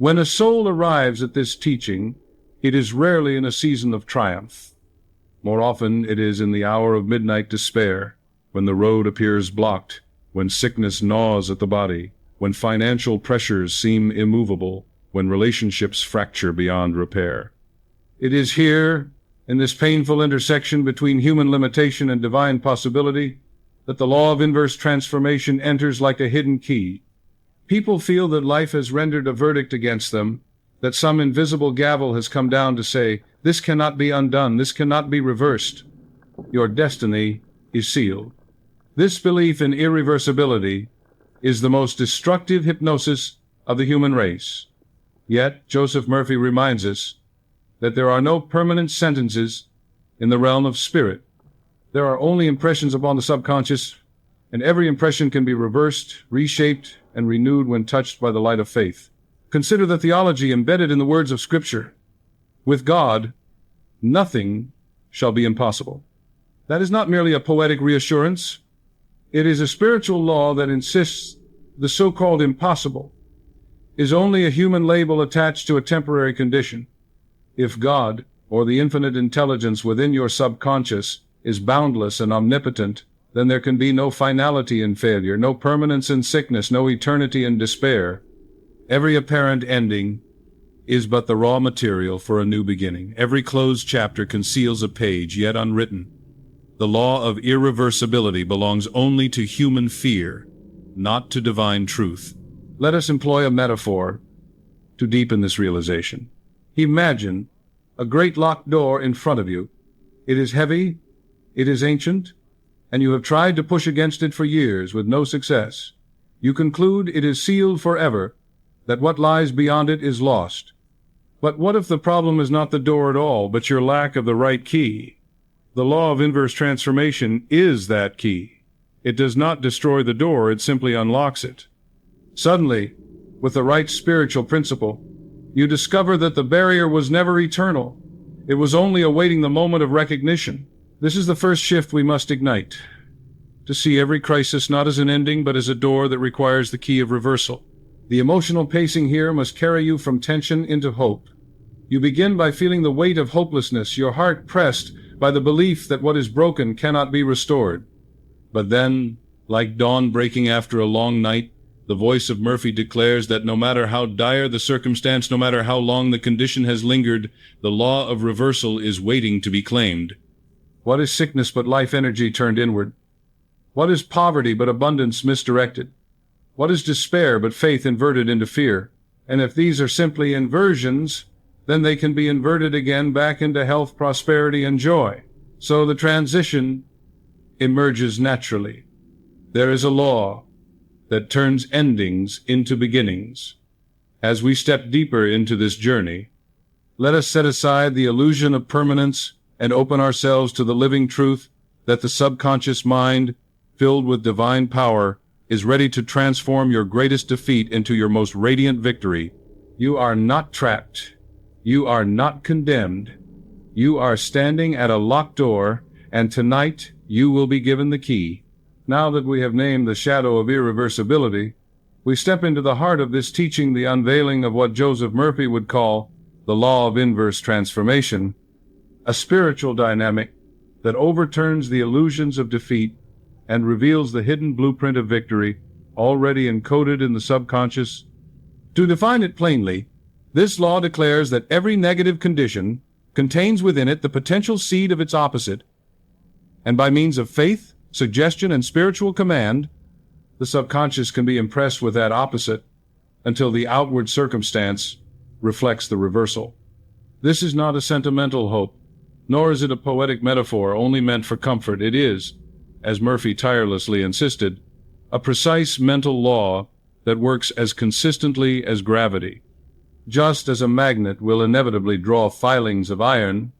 When a soul arrives at this teaching, it is rarely in a season of triumph. More often it is in the hour of midnight despair, when the road appears blocked, when sickness gnaws at the body, when financial pressures seem immovable, when relationships fracture beyond repair. It is here, in this painful intersection between human limitation and divine possibility, that the law of inverse transformation enters like a hidden key. People feel that life has rendered a verdict against them, that some invisible gavel has come down to say, this cannot be undone, this cannot be reversed. Your destiny is sealed. This belief in irreversibility is the most destructive hypnosis of the human race. Yet, Joseph Murphy reminds us that there are no permanent sentences in the realm of spirit. There are only impressions upon the subconscious, and every impression can be reversed, reshaped, and renewed when touched by the light of faith. Consider the theology embedded in the words of Scripture. With God, nothing shall be impossible. That is not merely a poetic reassurance. It is a spiritual law that insists the so-called impossible is only a human label attached to a temporary condition. If God, or the infinite intelligence within your subconscious, is boundless and omnipotent, then there can be no finality in failure, no permanence in sickness, no eternity in despair. Every apparent ending is but the raw material for a new beginning. Every closed chapter conceals a page yet unwritten. The law of irreversibility belongs only to human fear, not to divine truth. Let us employ a metaphor to deepen this realization. Imagine a great locked door in front of you. It is heavy, it is ancient, and you have tried to push against it for years with no success. You conclude it is sealed forever, that what lies beyond it is lost. But what if the problem is not the door at all, but your lack of the right key? The law of inverse transformation is that key. It does not destroy the door, it simply unlocks it. Suddenly, with the right spiritual principle, you discover that the barrier was never eternal. It was only awaiting the moment of recognition. This is the first shift we must ignite. To see every crisis not as an ending, but as a door that requires the key of reversal. The emotional pacing here must carry you from tension into hope. You begin by feeling the weight of hopelessness, your heart pressed by the belief that what is broken cannot be restored. But then, like dawn breaking after a long night, the voice of Murphy declares that no matter how dire the circumstance, no matter how long the condition has lingered, the law of reversal is waiting to be claimed. What is sickness but life energy turned inward? What is poverty but abundance misdirected? What is despair but faith inverted into fear? And if these are simply inversions, then they can be inverted again back into health, prosperity, and joy. So the transition emerges naturally. There is a law that turns endings into beginnings. As we step deeper into this journey, let us set aside the illusion of permanence and open ourselves to the living truth that the subconscious mind, filled with divine power, is ready to transform your greatest defeat into your most radiant victory. You are not trapped. You are not condemned. You are standing at a locked door, and tonight you will be given the key. Now that we have named the shadow of irreversibility, we step into the heart of this teaching, the unveiling of what Joseph Murphy would call the law of inverse transformation, a spiritual dynamic that overturns the illusions of defeat and reveals the hidden blueprint of victory already encoded in the subconscious. To define it plainly, this law declares that every negative condition contains within it the potential seed of its opposite, and by means of faith, suggestion, and spiritual command, the subconscious can be impressed with that opposite until the outward circumstance reflects the reversal. This is not a sentimental hope, nor is it a poetic metaphor only meant for comfort. It is, as Murphy tirelessly insisted, a precise mental law that works as consistently as gravity. Just as a magnet will inevitably draw filings of iron,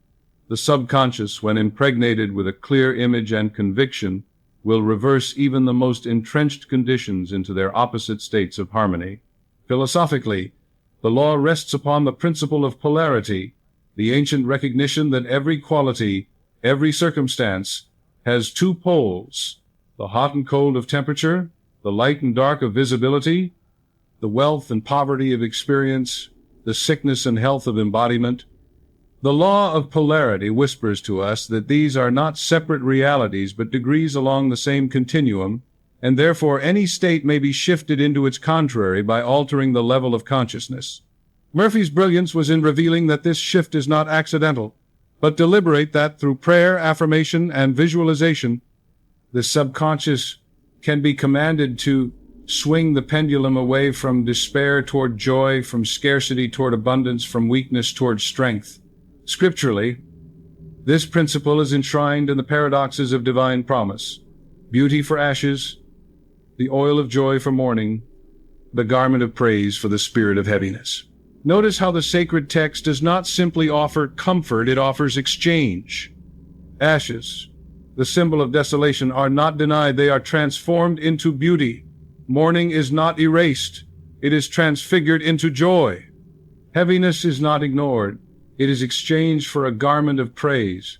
the subconscious, when impregnated with a clear image and conviction, will reverse even the most entrenched conditions into their opposite states of harmony. Philosophically, the law rests upon the principle of polarity, the ancient recognition that every quality, every circumstance, has two poles, the hot and cold of temperature, the light and dark of visibility. the wealth and poverty of experience, the sickness and health of embodiment. The law of polarity whispers to us that these are not separate realities but degrees along the same continuum, and therefore any state may be shifted into its contrary by altering the level of consciousness. Murphy's brilliance was in revealing that this shift is not accidental, but deliberate, that through prayer, affirmation, and visualization, the subconscious can be commanded to swing the pendulum away from despair toward joy, from scarcity toward abundance, from weakness toward strength. Scripturally, this principle is enshrined in the paradoxes of divine promise: beauty for ashes, the oil of joy for mourning, the garment of praise for the spirit of heaviness. Notice how the sacred text does not simply offer comfort, it offers exchange. Ashes, the symbol of desolation, are not denied, they are transformed into beauty. Mourning is not erased, it is transfigured into joy. Heaviness is not ignored, it is exchanged for a garment of praise.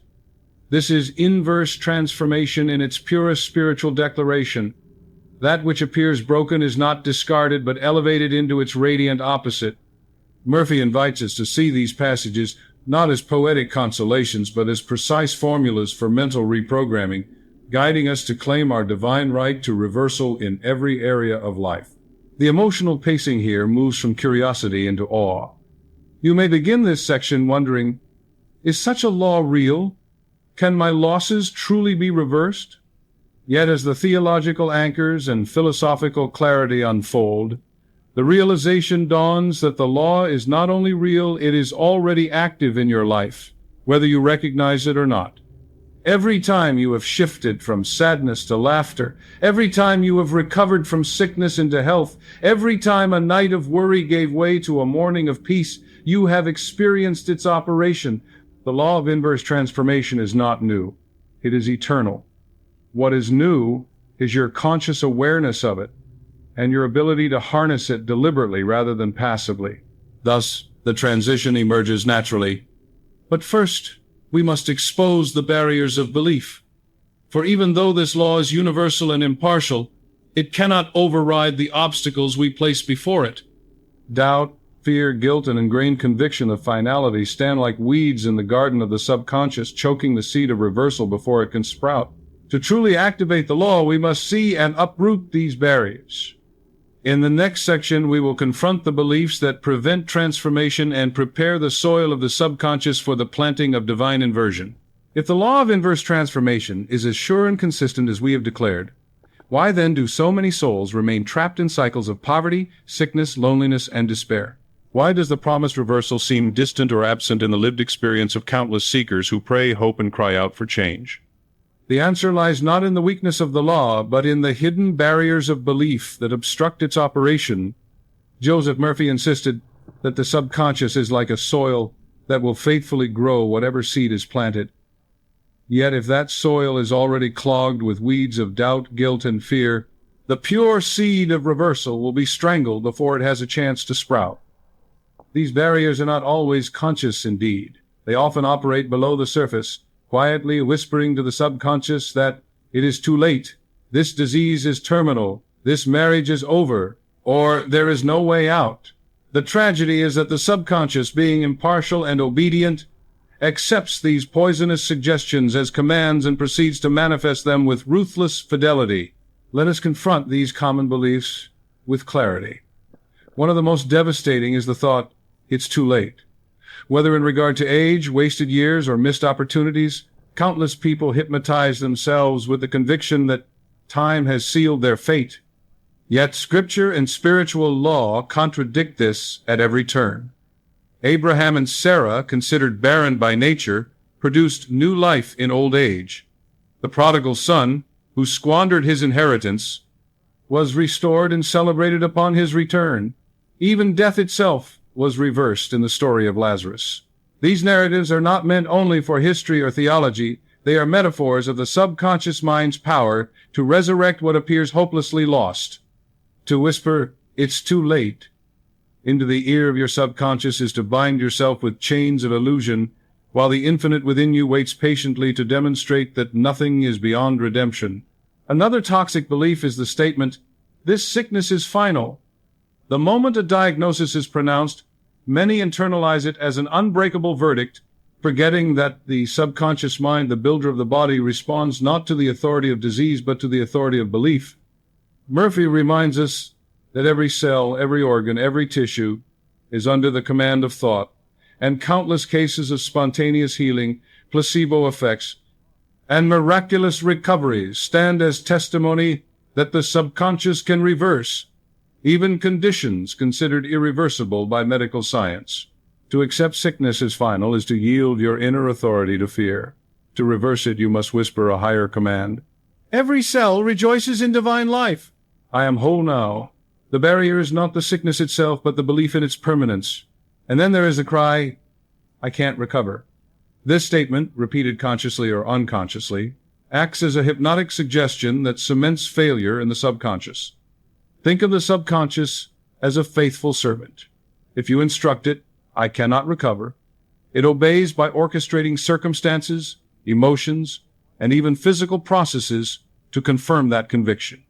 This is inverse transformation in its purest spiritual declaration. That which appears broken is not discarded but elevated into its radiant opposite. Murphy invites us to see these passages not as poetic consolations but as precise formulas for mental reprogramming, guiding us to claim our divine right to reversal in every area of life. The emotional pacing here moves from curiosity into awe. You may begin this section wondering, is such a law real? Can my losses truly be reversed? Yet as the theological anchors and philosophical clarity unfold, the realization dawns that the law is not only real, it is already active in your life, whether you recognize it or not. Every time you have shifted from sadness to laughter, every time you have recovered from sickness into health, every time a night of worry gave way to a morning of peace, you have experienced its operation. The law of inverse transformation is not new. It is eternal. What is new is your conscious awareness of it and your ability to harness it deliberately rather than passively. Thus, the transition emerges naturally. But first, we must expose the barriers of belief. For even though this law is universal and impartial, it cannot override the obstacles we place before it. Doubt, fear, guilt, and ingrained conviction of finality stand like weeds in the garden of the subconscious, choking the seed of reversal before it can sprout. To truly activate the law, we must see and uproot these barriers. In the next section, we will confront the beliefs that prevent transformation and prepare the soil of the subconscious for the planting of divine inversion. If the law of inverse transformation is as sure and consistent as we have declared, why then do so many souls remain trapped in cycles of poverty, sickness, loneliness, and despair? Why does the promised reversal seem distant or absent in the lived experience of countless seekers who pray, hope, and cry out for change? The answer lies not in the weakness of the law, but in the hidden barriers of belief that obstruct its operation. Joseph Murphy insisted that the subconscious is like a soil that will faithfully grow whatever seed is planted. Yet if that soil is already clogged with weeds of doubt, guilt, and fear, the pure seed of reversal will be strangled before it has a chance to sprout. These barriers are not always conscious indeed. They often operate below the surface, quietly whispering to the subconscious that it is too late, this disease is terminal, this marriage is over, or there is no way out. The tragedy is that the subconscious, being impartial and obedient, accepts these poisonous suggestions as commands and proceeds to manifest them with ruthless fidelity. Let us confront these common beliefs with clarity. One of the most devastating is the thought, it's too late. Whether in regard to age, wasted years, or missed opportunities, countless people hypnotize themselves with the conviction that time has sealed their fate. Yet Scripture and spiritual law contradict this at every turn. Abraham and Sarah, considered barren by nature, produced new life in old age. The prodigal son, who squandered his inheritance, was restored and celebrated upon his return. Even death itself was reversed in the story of Lazarus. These narratives are not meant only for history or theology, they are metaphors of the subconscious mind's power to resurrect what appears hopelessly lost. To whisper, it's too late, into the ear of your subconscious is to bind yourself with chains of illusion, while the infinite within you waits patiently to demonstrate that nothing is beyond redemption. Another toxic belief is the statement, this sickness is final. The moment a diagnosis is pronounced, many internalize it as an unbreakable verdict, forgetting that the subconscious mind, the builder of the body, responds not to the authority of disease, but to the authority of belief. Murphy reminds us that every cell, every organ, every tissue is under the command of thought, and countless cases of spontaneous healing, placebo effects, and miraculous recoveries stand as testimony that the subconscious can reverse even conditions considered irreversible by medical science. To accept sickness as final is to yield your inner authority to fear. To reverse it, you must whisper a higher command. Every cell rejoices in divine life. I am whole now. The barrier is not the sickness itself, but the belief in its permanence. And then there is the cry, I can't recover. This statement, repeated consciously or unconsciously, acts as a hypnotic suggestion that cements failure in the subconscious. Think of the subconscious as a faithful servant. If you instruct it, I cannot recover, it obeys by orchestrating circumstances, emotions, and even physical processes to confirm that conviction.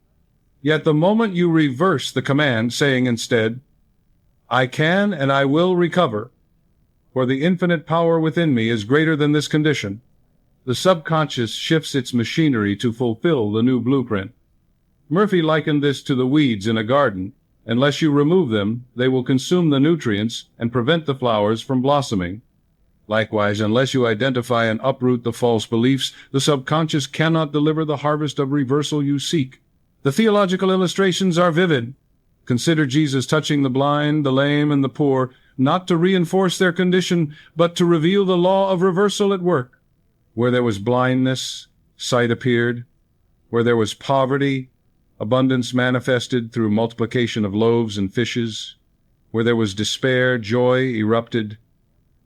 Yet the moment you reverse the command, saying instead, I can and I will recover, for the infinite power within me is greater than this condition, the subconscious shifts its machinery to fulfill the new blueprint. Murphy likened this to the weeds in a garden. Unless you remove them, they will consume the nutrients and prevent the flowers from blossoming. Likewise, unless you identify and uproot the false beliefs, the subconscious cannot deliver the harvest of reversal you seek. The theological illustrations are vivid. Consider Jesus touching the blind, the lame, and the poor, not to reinforce their condition, but to reveal the law of reversal at work. Where there was blindness, sight appeared. Where there was poverty, abundance manifested through multiplication of loaves and fishes. Where there was despair, joy erupted.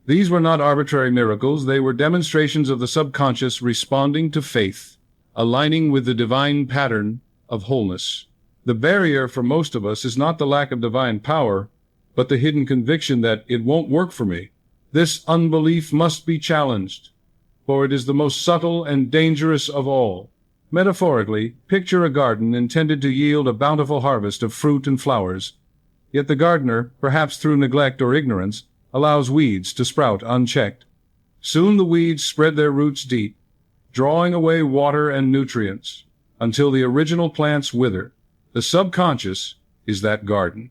These were not arbitrary miracles, they were demonstrations of the subconscious responding to faith, aligning with the divine pattern of wholeness. The barrier for most of us is not the lack of divine power, but the hidden conviction that it won't work for me. This unbelief must be challenged, for it is the most subtle and dangerous of all. Metaphorically, picture a garden intended to yield a bountiful harvest of fruit and flowers. Yet the gardener, perhaps through neglect or ignorance, allows weeds to sprout unchecked. Soon the weeds spread their roots deep, drawing away water and nutrients, until the original plants wither. The subconscious is that garden.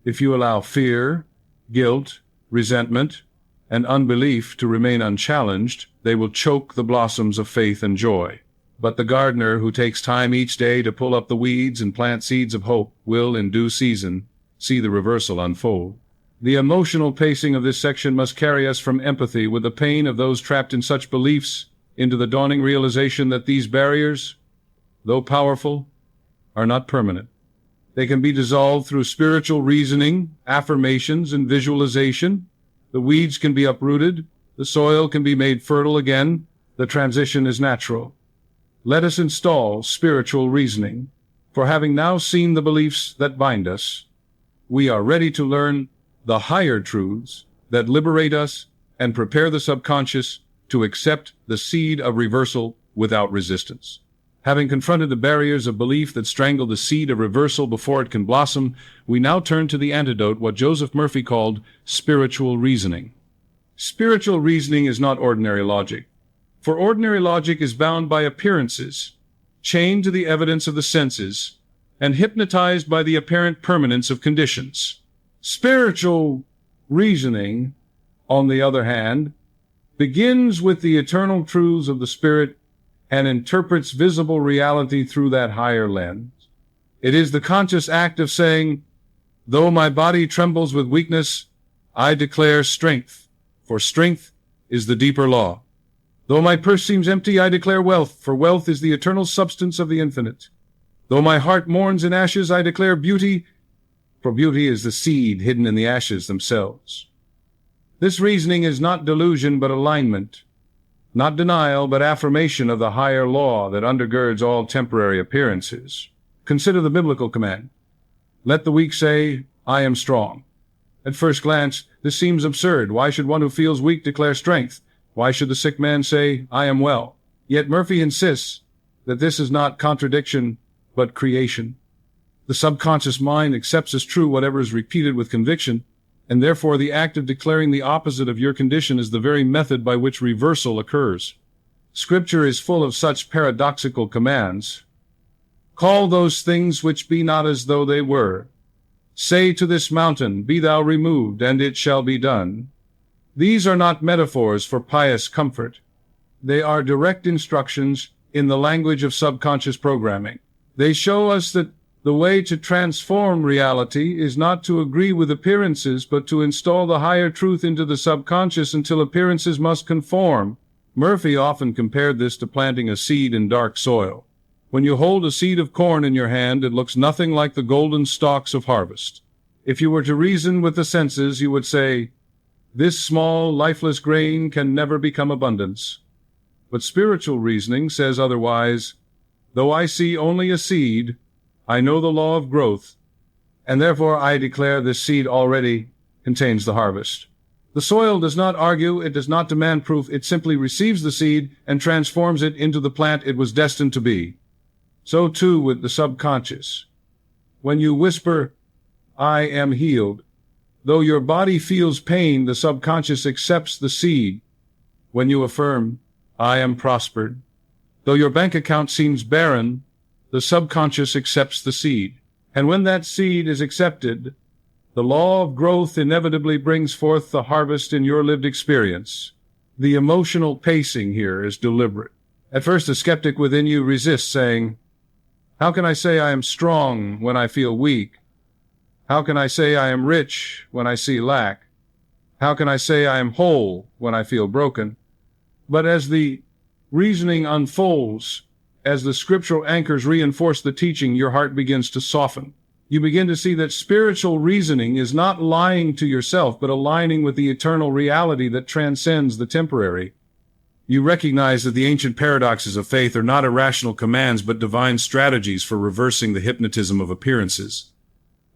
If you allow fear, guilt, resentment, and unbelief to remain unchallenged, they will choke the blossoms of faith and joy. But the gardener who takes time each day to pull up the weeds and plant seeds of hope will, in due season, see the reversal unfold. The emotional pacing of this section must carry us from empathy with the pain of those trapped in such beliefs into the dawning realization that these barriers, though powerful, are not permanent. They can be dissolved through spiritual reasoning, affirmations, and visualization. The weeds can be uprooted. The soil can be made fertile again. The transition is natural. Let us install spiritual reasoning, for having now seen the beliefs that bind us, we are ready to learn the higher truths that liberate us and prepare the subconscious to accept the seed of reversal without resistance. Having confronted the barriers of belief that strangle the seed of reversal before it can blossom, we now turn to the antidote, what Joseph Murphy called spiritual reasoning. Spiritual reasoning is not ordinary logic. For ordinary logic is bound by appearances, chained to the evidence of the senses, and hypnotized by the apparent permanence of conditions. Spiritual reasoning, on the other hand, begins with the eternal truths of the Spirit and interprets visible reality through that higher lens. It is the conscious act of saying, though my body trembles with weakness, I declare strength, for strength is the deeper law. Though my purse seems empty, I declare wealth, for wealth is the eternal substance of the infinite. Though my heart mourns in ashes, I declare beauty, for beauty is the seed hidden in the ashes themselves. This reasoning is not delusion but alignment, not denial but affirmation of the higher law that undergirds all temporary appearances. Consider the biblical command. Let the weak say, I am strong. At first glance, this seems absurd. Why should one who feels weak declare strength? Why should the sick man say, I am well? Yet Murphy insists that this is not contradiction, but creation. The subconscious mind accepts as true whatever is repeated with conviction, and therefore the act of declaring the opposite of your condition is the very method by which reversal occurs. Scripture is full of such paradoxical commands. Call those things which be not as though they were. Say to this mountain, be thou removed, and it shall be done. These are not metaphors for pious comfort. They are direct instructions in the language of subconscious programming. They show us that the way to transform reality is not to agree with appearances, but to install the higher truth into the subconscious until appearances must conform. Murphy often compared this to planting a seed in dark soil. When you hold a seed of corn in your hand, it looks nothing like the golden stalks of harvest. If you were to reason with the senses, you would say, this small, lifeless grain can never become abundance. But spiritual reasoning says otherwise. Though I see only a seed, I know the law of growth, and therefore I declare this seed already contains the harvest. The soil does not argue, it does not demand proof, it simply receives the seed and transforms it into the plant it was destined to be. So too with the subconscious. When you whisper, I am healed, though your body feels pain, the subconscious accepts the seed. When you affirm, I am prospered, though your bank account seems barren, the subconscious accepts the seed. And when that seed is accepted, the law of growth inevitably brings forth the harvest in your lived experience. The emotional pacing here is deliberate. At first, the skeptic within you resists, saying, how can I say I am strong when I feel weak? How can I say I am rich when I see lack? How can I say I am whole when I feel broken? But as the reasoning unfolds, as the scriptural anchors reinforce the teaching, your heart begins to soften. You begin to see that spiritual reasoning is not lying to yourself, but aligning with the eternal reality that transcends the temporary. You recognize that the ancient paradoxes of faith are not irrational commands, but divine strategies for reversing the hypnotism of appearances.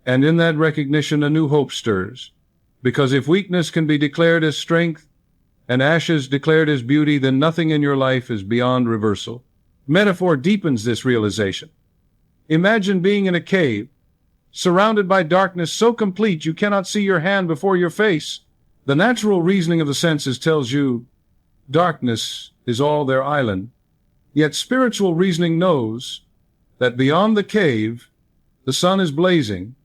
And in that recognition, a new hope stirs. Because if weakness can be declared as strength, and ashes declared as beauty, then nothing in your life is beyond reversal. Metaphor deepens this realization. Imagine being in a cave, surrounded by darkness so complete you cannot see your hand before your face. The natural reasoning of the senses tells you darkness is all their island. Yet spiritual reasoning knows that beyond the cave, the sun is blazing,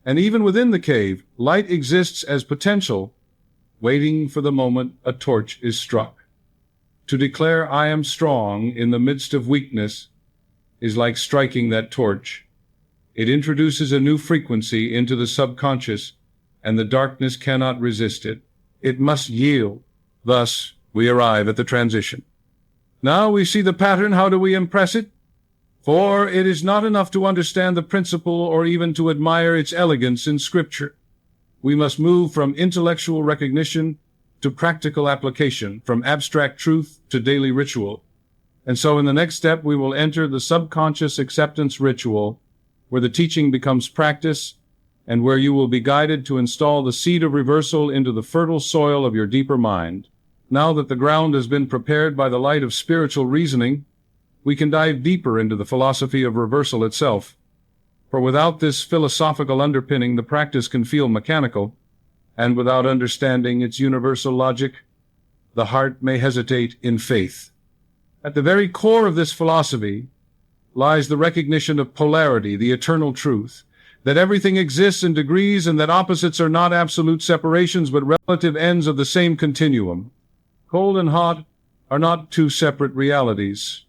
and even within the cave, light exists as potential, waiting for the moment a torch is struck. To declare I am strong in the midst of weakness is like striking that torch. It introduces a new frequency into the subconscious, and the darkness cannot resist it. It must yield. Thus, we arrive at the transition. Now we see the pattern. How do we impress it? For it is not enough to understand the principle or even to admire its elegance in Scripture. We must move from intellectual recognition to practical application, from abstract truth to daily ritual. And so in the next step, we will enter the subconscious acceptance ritual, where the teaching becomes practice, and where you will be guided to install the seed of reversal into the fertile soil of your deeper mind. Now that the ground has been prepared by the light of spiritual reasoning, we can dive deeper into the philosophy of reversal itself. For without this philosophical underpinning, the practice can feel mechanical, and without understanding its universal logic, the heart may hesitate in faith. At the very core of this philosophy lies the recognition of polarity, the eternal truth, that everything exists in degrees and that opposites are not absolute separations but relative ends of the same continuum. Cold and hot are not two separate realities.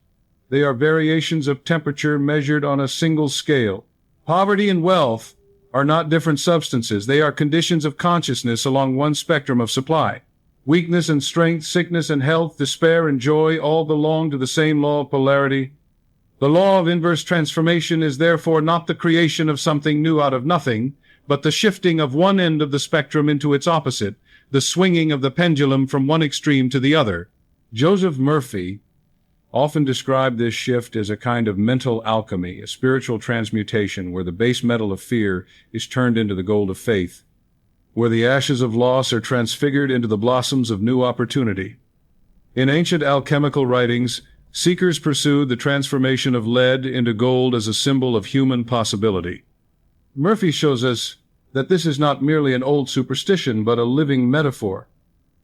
They are variations of temperature measured on a single scale. Poverty and wealth are not different substances. They are conditions of consciousness along one spectrum of supply. Weakness and strength, sickness and health, despair and joy all belong to the same law of polarity. The law of inverse transformation is therefore not the creation of something new out of nothing, but the shifting of one end of the spectrum into its opposite, the swinging of the pendulum from one extreme to the other. Joseph Murphy often described this shift as a kind of mental alchemy, a spiritual transmutation where the base metal of fear is turned into the gold of faith, where the ashes of loss are transfigured into the blossoms of new opportunity. In ancient alchemical writings, seekers pursued the transformation of lead into gold as a symbol of human possibility. Murphy shows us that this is not merely an old superstition, but a living metaphor.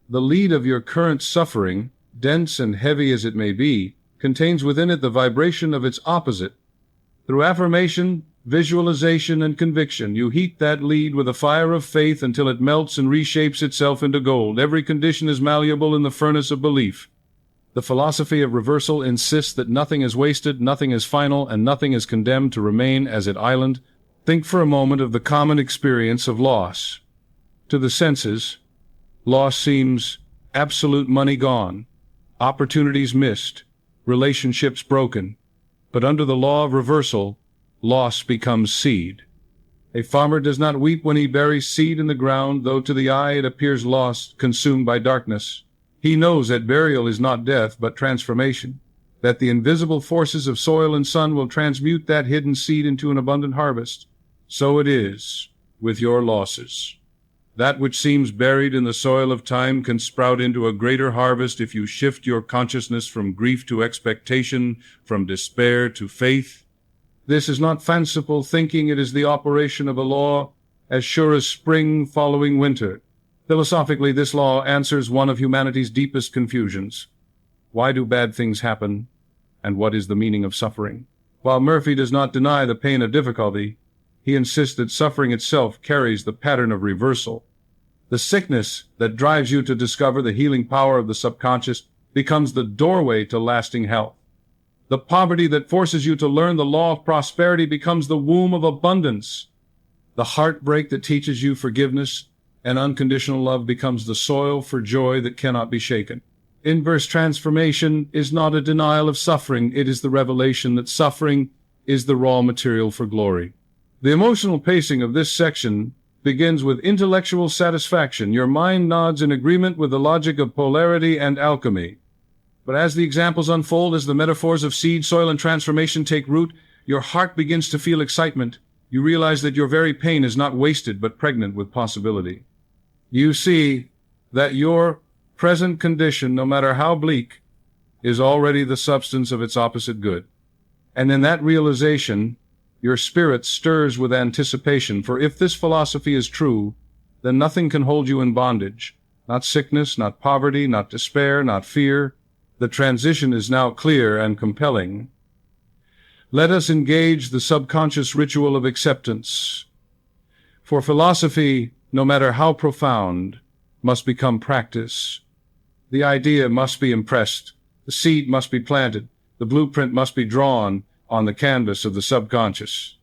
The lead of your current suffering, dense and heavy as it may be, contains within it the vibration of its opposite. Through affirmation, visualization, and conviction, you heat that lead with a fire of faith until it melts and reshapes itself into gold. Every condition is malleable in the furnace of belief. The philosophy of reversal insists that nothing is wasted, nothing is final, and nothing is condemned to remain as it island. Think for a moment of the common experience of loss. To the senses, loss seems absolute money gone, opportunities missed, relationships broken. But under the law of reversal, loss becomes seed. A farmer does not weep when he buries seed in the ground, though to the eye it appears lost, consumed by darkness. He knows that burial is not death, but transformation, that the invisible forces of soil and sun will transmute that hidden seed into an abundant harvest. So it is with your losses. That which seems buried in the soil of time can sprout into a greater harvest if you shift your consciousness from grief to expectation, from despair to faith. This is not fanciful thinking, it is the operation of a law as sure as spring following winter. Philosophically, this law answers one of humanity's deepest confusions. Why do bad things happen, and what is the meaning of suffering? While Murphy does not deny the pain of difficulty, he insists that suffering itself carries the pattern of reversal. The sickness that drives you to discover the healing power of the subconscious becomes the doorway to lasting health. The poverty that forces you to learn the law of prosperity becomes the womb of abundance. The heartbreak that teaches you forgiveness and unconditional love becomes the soil for joy that cannot be shaken. Inverse transformation is not a denial of suffering, it is the revelation that suffering is the raw material for glory. The emotional pacing of this section begins with intellectual satisfaction. Your mind nods in agreement with the logic of polarity and alchemy. But as the examples unfold, as the metaphors of seed, soil, and transformation take root, your heart begins to feel excitement. You realize that your very pain is not wasted, but pregnant with possibility. You see that your present condition, no matter how bleak, is already the substance of its opposite good. And in that realization, your spirit stirs with anticipation, for if this philosophy is true, then nothing can hold you in bondage. Not sickness, not poverty, not despair, not fear. The transition is now clear and compelling. Let us engage the subconscious ritual of acceptance. For philosophy, no matter how profound, must become practice. The idea must be impressed. The seed must be planted. The blueprint must be drawn on the canvas of the subconscious.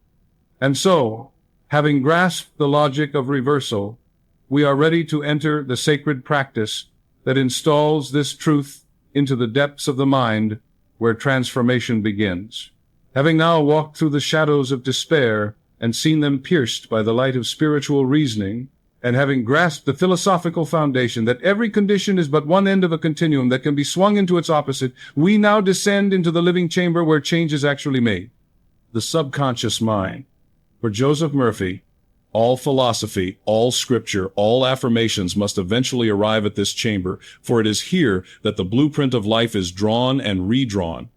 And so, having grasped the logic of reversal, we are ready to enter the sacred practice that installs this truth into the depths of the mind where transformation begins. Having now walked through the shadows of despair and seen them pierced by the light of spiritual reasoning, and having grasped the philosophical foundation that every condition is but one end of a continuum that can be swung into its opposite, we now descend into the living chamber where change is actually made. The subconscious mind. For Joseph Murphy, all philosophy, all scripture, all affirmations must eventually arrive at this chamber, for it is here that the blueprint of life is drawn and redrawn.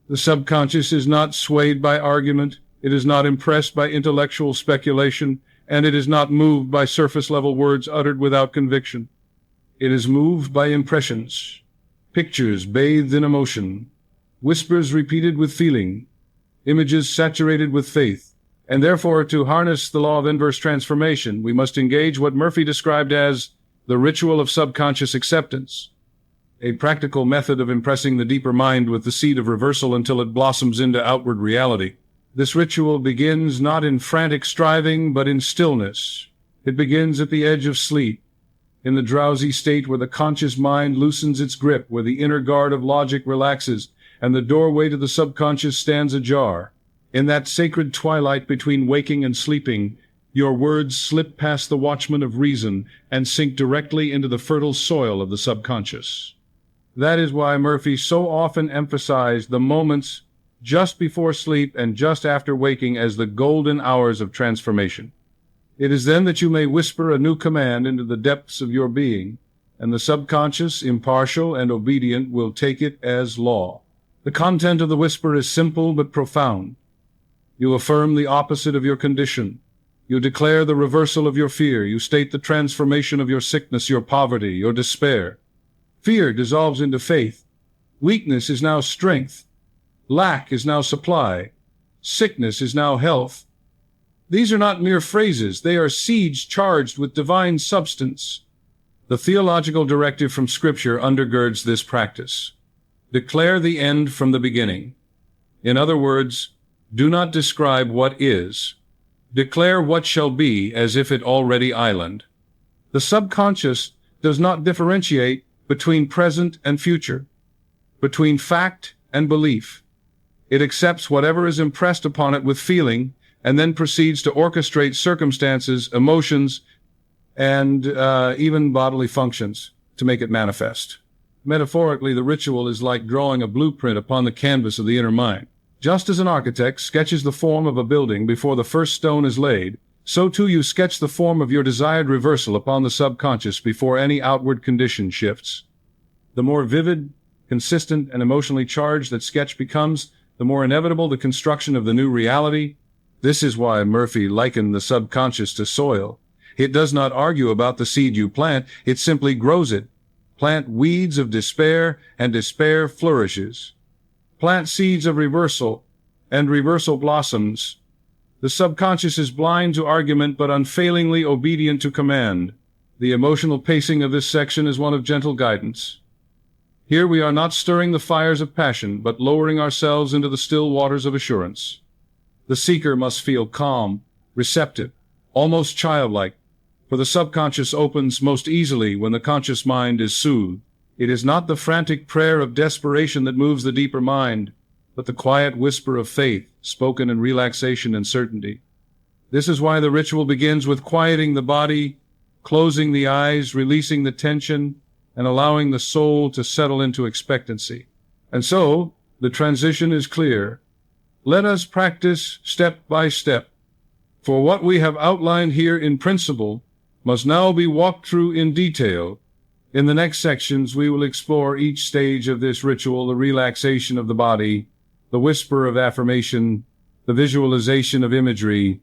The subconscious is not swayed by argument, it is not impressed by intellectual speculation, and it is not moved by surface-level words uttered without conviction. It is moved by impressions, pictures bathed in emotion, whispers repeated with feeling, images saturated with faith. And therefore, to harness the law of inverse transformation, we must engage what Murphy described as the ritual of subconscious acceptance, a practical method of impressing the deeper mind with the seed of reversal until it blossoms into outward reality. This ritual begins not in frantic striving, but in stillness. It begins at the edge of sleep, in the drowsy state where the conscious mind loosens its grip, where the inner guard of logic relaxes, and the doorway to the subconscious stands ajar. In that sacred twilight between waking and sleeping, your words slip past the watchman of reason and sink directly into the fertile soil of the subconscious. That is why Murphy so often emphasized the moments just before sleep and just after waking as the golden hours of transformation. It is then that you may whisper a new command into the depths of your being, and the subconscious, impartial and obedient, will take it as law. The content of the whisper is simple but profound. You affirm the opposite of your condition. You declare the reversal of your fear. You state the transformation of your sickness, your poverty, your despair. Fear dissolves into faith. Weakness is now strength. Lack is now supply. Sickness is now health. These are not mere phrases. They are seeds charged with divine substance. The theological directive from Scripture undergirds this practice. Declare the end from the beginning. In other words, do not describe what is. Declare what shall be as if it already island. The subconscious does not differentiate between present and future, between fact and belief. It accepts whatever is impressed upon it with feeling and then proceeds to orchestrate circumstances, emotions, and even bodily functions to make it manifest. Metaphorically, the ritual is like drawing a blueprint upon the canvas of the inner mind. Just as an architect sketches the form of a building before the first stone is laid, so too you sketch the form of your desired reversal upon the subconscious before any outward condition shifts. The more vivid, consistent, and emotionally charged that sketch becomes, the more inevitable the construction of the new reality. This is why Murphy likened the subconscious to soil. It does not argue about the seed you plant, it simply grows it. Plant weeds of despair, and despair flourishes. Plant seeds of reversal, and reversal blossoms. The subconscious is blind to argument but unfailingly obedient to command. The emotional pacing of this section is one of gentle guidance. Here we are not stirring the fires of passion, but lowering ourselves into the still waters of assurance. The seeker must feel calm, receptive, almost childlike, for the subconscious opens most easily when the conscious mind is soothed. It is not the frantic prayer of desperation that moves the deeper mind, but the quiet whisper of faith, spoken in relaxation and certainty. This is why the ritual begins with quieting the body, closing the eyes, releasing the tension, and allowing the soul to settle into expectancy. And so, the transition is clear. Let us practice step by step, for what we have outlined here in principle must now be walked through in detail. In the next sections, we will explore each stage of this ritual, the relaxation of the body, the whisper of affirmation, the visualization of imagery,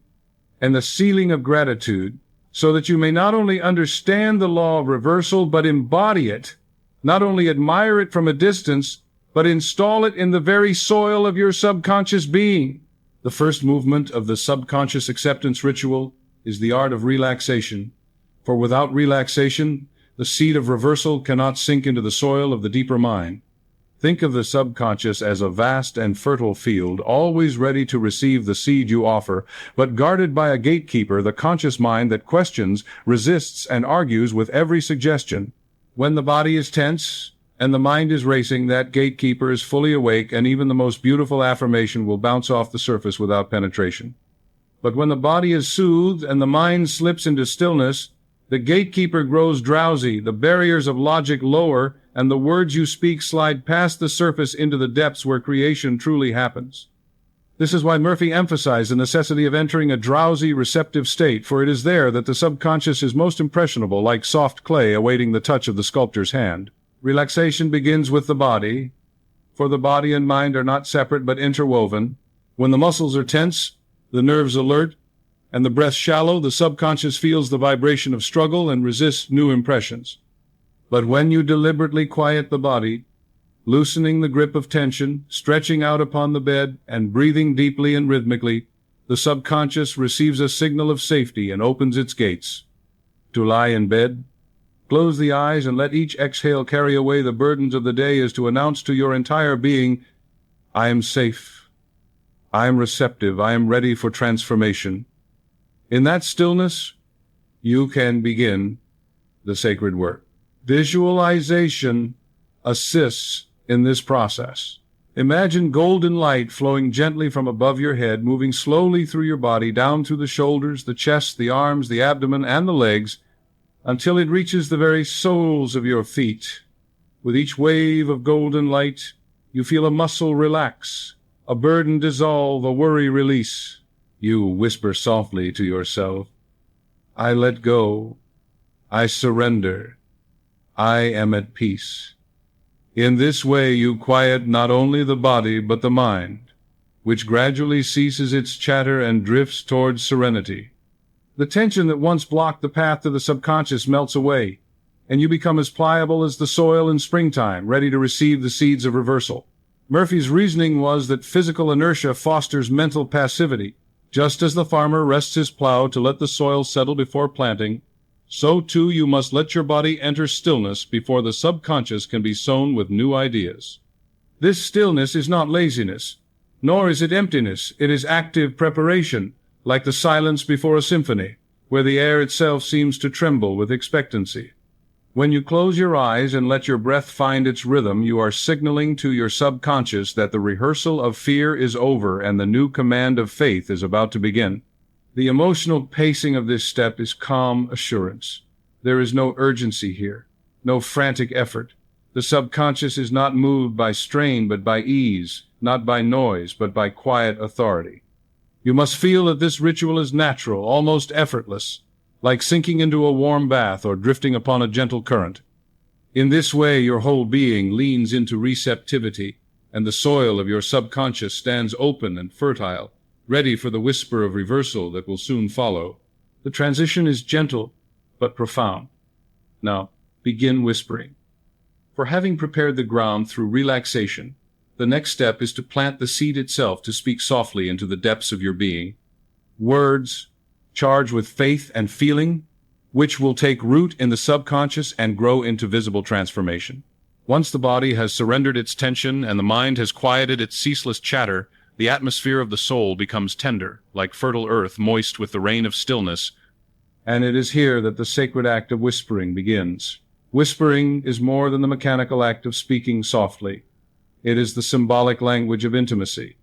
and the sealing of gratitude, so that you may not only understand the law of reversal, but embody it, not only admire it from a distance, but install it in the very soil of your subconscious being. The first movement of the subconscious acceptance ritual is the art of relaxation, for without relaxation, the seed of reversal cannot sink into the soil of the deeper mind. Think of the subconscious as a vast and fertile field, always ready to receive the seed you offer, but guarded by a gatekeeper, the conscious mind that questions, resists, and argues with every suggestion. When the body is tense and the mind is racing, that gatekeeper is fully awake, and even the most beautiful affirmation will bounce off the surface without penetration. But when the body is soothed and the mind slips into stillness, the gatekeeper grows drowsy, the barriers of logic lower, and the words you speak slide past the surface into the depths where creation truly happens. This is why Murphy emphasized the necessity of entering a drowsy, receptive state, for it is there that the subconscious is most impressionable, like soft clay awaiting the touch of the sculptor's hand. Relaxation begins with the body, for the body and mind are not separate but interwoven. When the muscles are tense, the nerves alert, and the breath shallow, the subconscious feels the vibration of struggle and resists new impressions. But when you deliberately quiet the body, loosening the grip of tension, stretching out upon the bed, and breathing deeply and rhythmically, the subconscious receives a signal of safety and opens its gates. To lie in bed, close the eyes, and let each exhale carry away the burdens of the day is to announce to your entire being, I am safe, I am receptive, I am ready for transformation. In that stillness, you can begin the sacred work. Visualization assists in this process. Imagine golden light flowing gently from above your head, moving slowly through your body, down through the shoulders, the chest, the arms, the abdomen, and the legs, until it reaches the very soles of your feet. With each wave of golden light, you feel a muscle relax, a burden dissolve, a worry release. You whisper softly to yourself, I let go, I surrender, I am at peace. In this way you quiet not only the body but the mind, which gradually ceases its chatter and drifts towards serenity. The tension that once blocked the path to the subconscious melts away, and you become as pliable as the soil in springtime, ready to receive the seeds of reversal. Murphy's reasoning was that physical inertia fosters mental passivity. Just as the farmer rests his plow to let the soil settle before planting, so too you must let your body enter stillness before the subconscious can be sown with new ideas. This stillness is not laziness, nor is it emptiness. It is active preparation, like the silence before a symphony, where the air itself seems to tremble with expectancy. When you close your eyes and let your breath find its rhythm, you are signaling to your subconscious that the rehearsal of fear is over and the new command of faith is about to begin. The emotional pacing of this step is calm assurance. There is no urgency here, no frantic effort. The subconscious is not moved by strain but by ease, not by noise but by quiet authority. You must feel that this ritual is natural, almost effortless, like sinking into a warm bath or drifting upon a gentle current. In this way, your whole being leans into receptivity, and the soil of your subconscious stands open and fertile, ready for the whisper of reversal that will soon follow. The transition is gentle, but profound. Now, begin whispering. For having prepared the ground through relaxation, the next step is to plant the seed itself, to speak softly into the depths of your being. Words, charged with faith and feeling, which will take root in the subconscious and grow into visible transformation. Once the body has surrendered its tension and the mind has quieted its ceaseless chatter, the atmosphere of the soul becomes tender, like fertile earth moist with the rain of stillness, and it is here that the sacred act of whispering begins. Whispering is more than the mechanical act of speaking softly. It is the symbolic language of intimacy,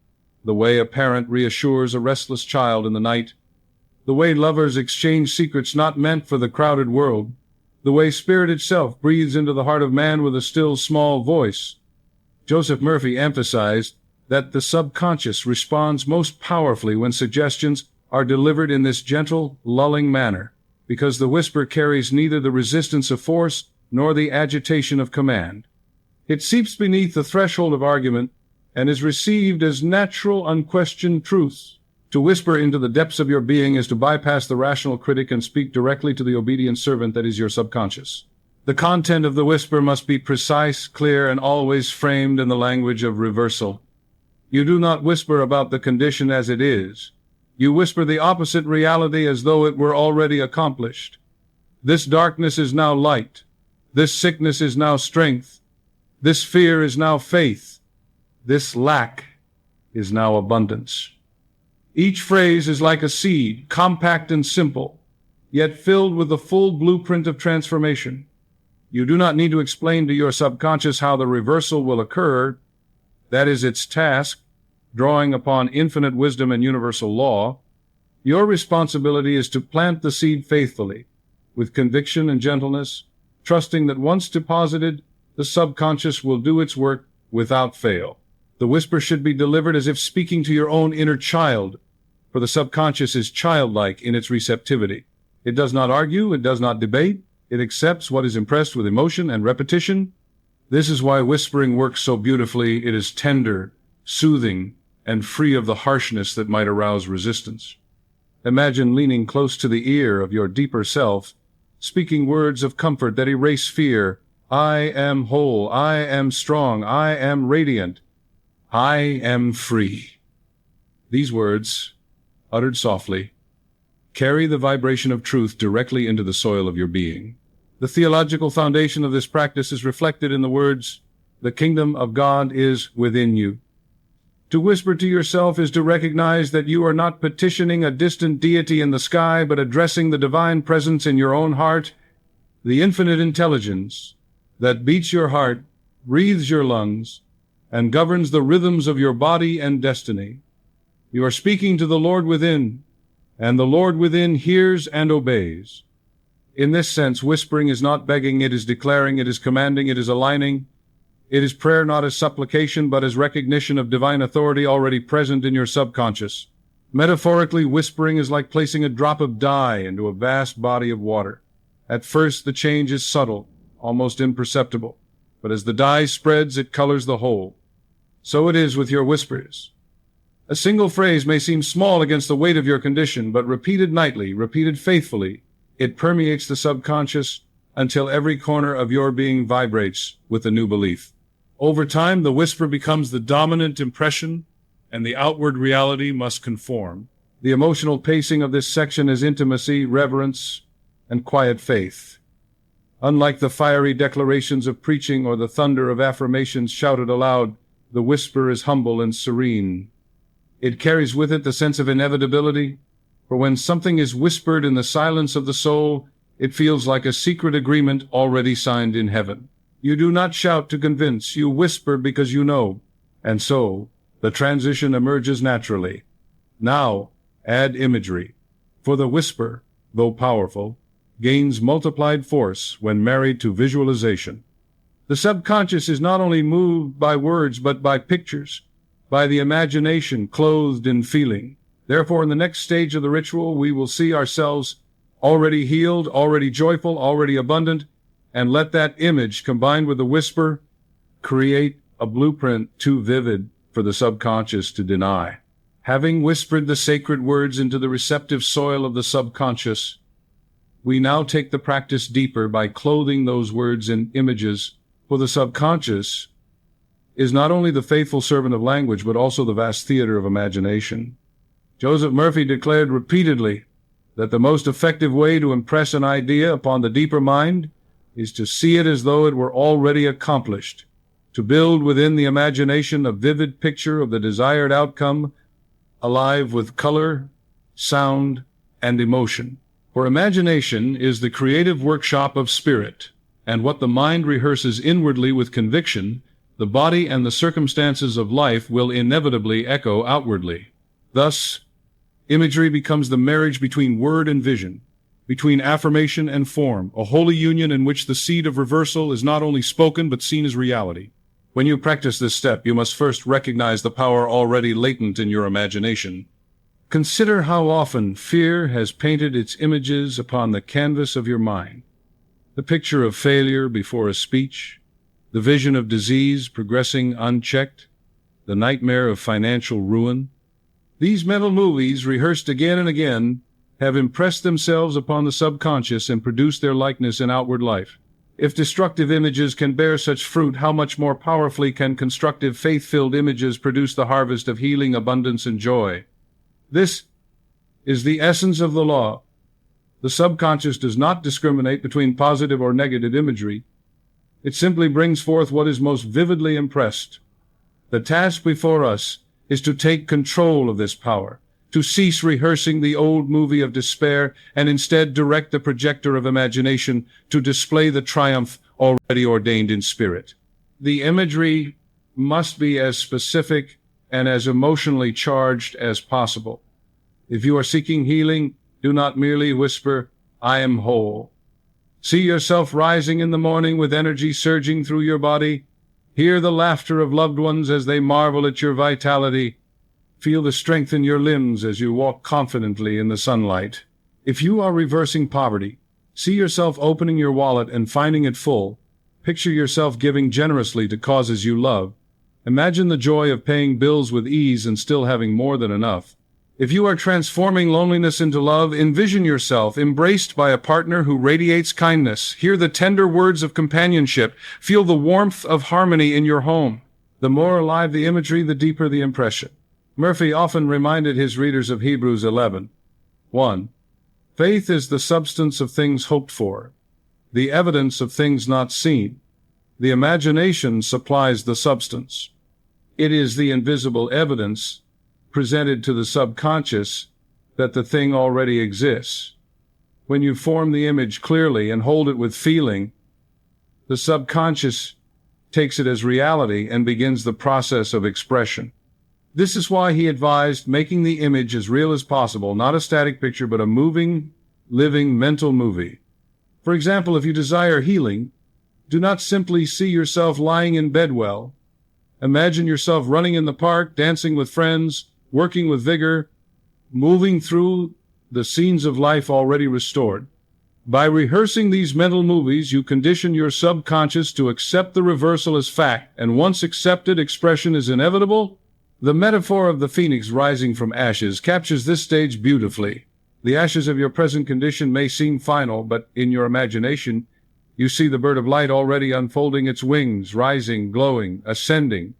the way a parent reassures a restless child in the night, the way lovers exchange secrets not meant for the crowded world, the way spirit itself breathes into the heart of man with a still small voice. Joseph Murphy emphasized that the subconscious responds most powerfully when suggestions are delivered in this gentle, lulling manner, because the whisper carries neither the resistance of force nor the agitation of command. It seeps beneath the threshold of argument and is received as natural, unquestioned truth. To whisper into the depths of your being is to bypass the rational critic and speak directly to the obedient servant that is your subconscious. The content of the whisper must be precise, clear, and always framed in the language of reversal. You do not whisper about the condition as it is. You whisper the opposite reality as though it were already accomplished. This darkness is now light. This sickness is now strength. This fear is now faith. This lack is now abundance. Each phrase is like a seed, compact and simple, yet filled with the full blueprint of transformation. You do not need to explain to your subconscious how the reversal will occur. That is its task, drawing upon infinite wisdom and universal law. Your responsibility is to plant the seed faithfully, with conviction and gentleness, trusting that once deposited, the subconscious will do its work without fail. The whisper should be delivered as if speaking to your own inner child, for the subconscious is childlike in its receptivity. It does not argue, it does not debate, it accepts what is impressed with emotion and repetition. This is why whispering works so beautifully. It is tender, soothing, and free of the harshness that might arouse resistance. Imagine leaning close to the ear of your deeper self, speaking words of comfort that erase fear. I am whole, I am strong, I am radiant, I am free. These words, uttered softly, carry the vibration of truth directly into the soil of your being. The theological foundation of this practice is reflected in the words, "The kingdom of God is within you." To whisper to yourself is to recognize that you are not petitioning a distant deity in the sky, but addressing the divine presence in your own heart, the infinite intelligence that beats your heart, breathes your lungs, and governs the rhythms of your body and destiny. You are speaking to the Lord within, and the Lord within hears and obeys. In this sense, whispering is not begging, it is declaring, it is commanding, it is aligning. It is prayer not as supplication, but as recognition of divine authority already present in your subconscious. Metaphorically, whispering is like placing a drop of dye into a vast body of water. At first, the change is subtle, almost imperceptible, but as the dye spreads, it colors the whole. So it is with your whispers. A single phrase may seem small against the weight of your condition, but repeated nightly, repeated faithfully, it permeates the subconscious until every corner of your being vibrates with the new belief. Over time, the whisper becomes the dominant impression, and the outward reality must conform. The emotional pacing of this section is intimacy, reverence, and quiet faith. Unlike the fiery declarations of preaching or the thunder of affirmations shouted aloud, the whisper is humble and serene. It carries with it the sense of inevitability, for when something is whispered in the silence of the soul, it feels like a secret agreement already signed in heaven. You do not shout to convince, you whisper because you know. And so, the transition emerges naturally. Now, add imagery, for the whisper, though powerful, gains multiplied force when married to visualization. The subconscious is not only moved by words but by pictures, by the imagination clothed in feeling. Therefore, in the next stage of the ritual, we will see ourselves already healed, already joyful, already abundant, and let that image, combined with the whisper, create a blueprint too vivid for the subconscious to deny. Having whispered the sacred words into the receptive soil of the subconscious, we now take the practice deeper by clothing those words in images, for the subconscious is not only the faithful servant of language, but also the vast theater of imagination. Joseph Murphy declared repeatedly that the most effective way to impress an idea upon the deeper mind is to see it as though it were already accomplished, to build within the imagination a vivid picture of the desired outcome, alive with color, sound, and emotion. For imagination is the creative workshop of spirit, and what the mind rehearses inwardly with conviction, the body and the circumstances of life will inevitably echo outwardly. Thus, imagery becomes the marriage between word and vision, between affirmation and form, a holy union in which the seed of reversal is not only spoken but seen as reality. When you practice this step, you must first recognize the power already latent in your imagination. Consider how often fear has painted its images upon the canvas of your mind. The picture of failure before a speech, the vision of disease progressing unchecked, the nightmare of financial ruin. These mental movies, rehearsed again and again, have impressed themselves upon the subconscious and produced their likeness in outward life. If destructive images can bear such fruit, how much more powerfully can constructive, faith-filled images produce the harvest of healing, abundance, and joy? This is the essence of the law. The subconscious does not discriminate between positive or negative imagery. It simply brings forth what is most vividly impressed. The task before us is to take control of this power, to cease rehearsing the old movie of despair and instead direct the projector of imagination to display the triumph already ordained in spirit. The imagery must be as specific and as emotionally charged as possible. If you are seeking healing, do not merely whisper, "I am whole." See yourself rising in the morning with energy surging through your body. Hear the laughter of loved ones as they marvel at your vitality. Feel the strength in your limbs as you walk confidently in the sunlight. If you are reversing poverty, see yourself opening your wallet and finding it full. Picture yourself giving generously to causes you love. Imagine the joy of paying bills with ease and still having more than enough. If you are transforming loneliness into love, envision yourself embraced by a partner who radiates kindness. Hear the tender words of companionship. Feel the warmth of harmony in your home. The more alive the imagery, the deeper the impression. Murphy often reminded his readers of Hebrews 11:1. Faith is the substance of things hoped for, the evidence of things not seen. The imagination supplies the substance. It is the invisible evidence presented to the subconscious that the thing already exists. When you form the image clearly and hold it with feeling, the subconscious takes it as reality and begins the process of expression. This is why he advised making the image as real as possible, not a static picture, but a moving, living mental movie. For example, if you desire healing, do not simply see yourself lying in bed well. Imagine yourself running in the park, dancing with friends, working with vigor, moving through the scenes of life already restored. By rehearsing these mental movies, you condition your subconscious to accept the reversal as fact, and once accepted, expression is inevitable The metaphor of the phoenix rising from ashes captures this stage beautifully. The ashes of your present condition may seem final, but in your imagination, you see the bird of light already unfolding its wings, rising, glowing, ascending.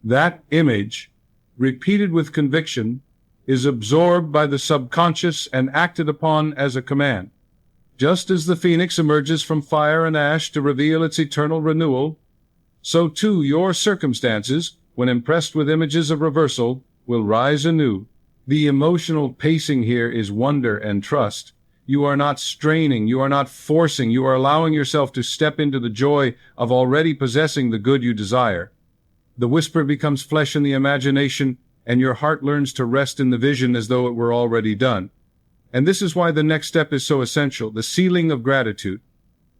That image, repeated with conviction, is absorbed by the subconscious and acted upon as a command. Just as the phoenix emerges from fire and ash to reveal its eternal renewal, so too your circumstances, when impressed with images of reversal, will rise anew. The emotional pacing here is wonder and trust. You are not straining, you are not forcing, you are allowing yourself to step into the joy of already possessing the good you desire. The whisper becomes flesh in the imagination, and your heart learns to rest in the vision as though it were already done. And this is why the next step is so essential, the sealing of gratitude.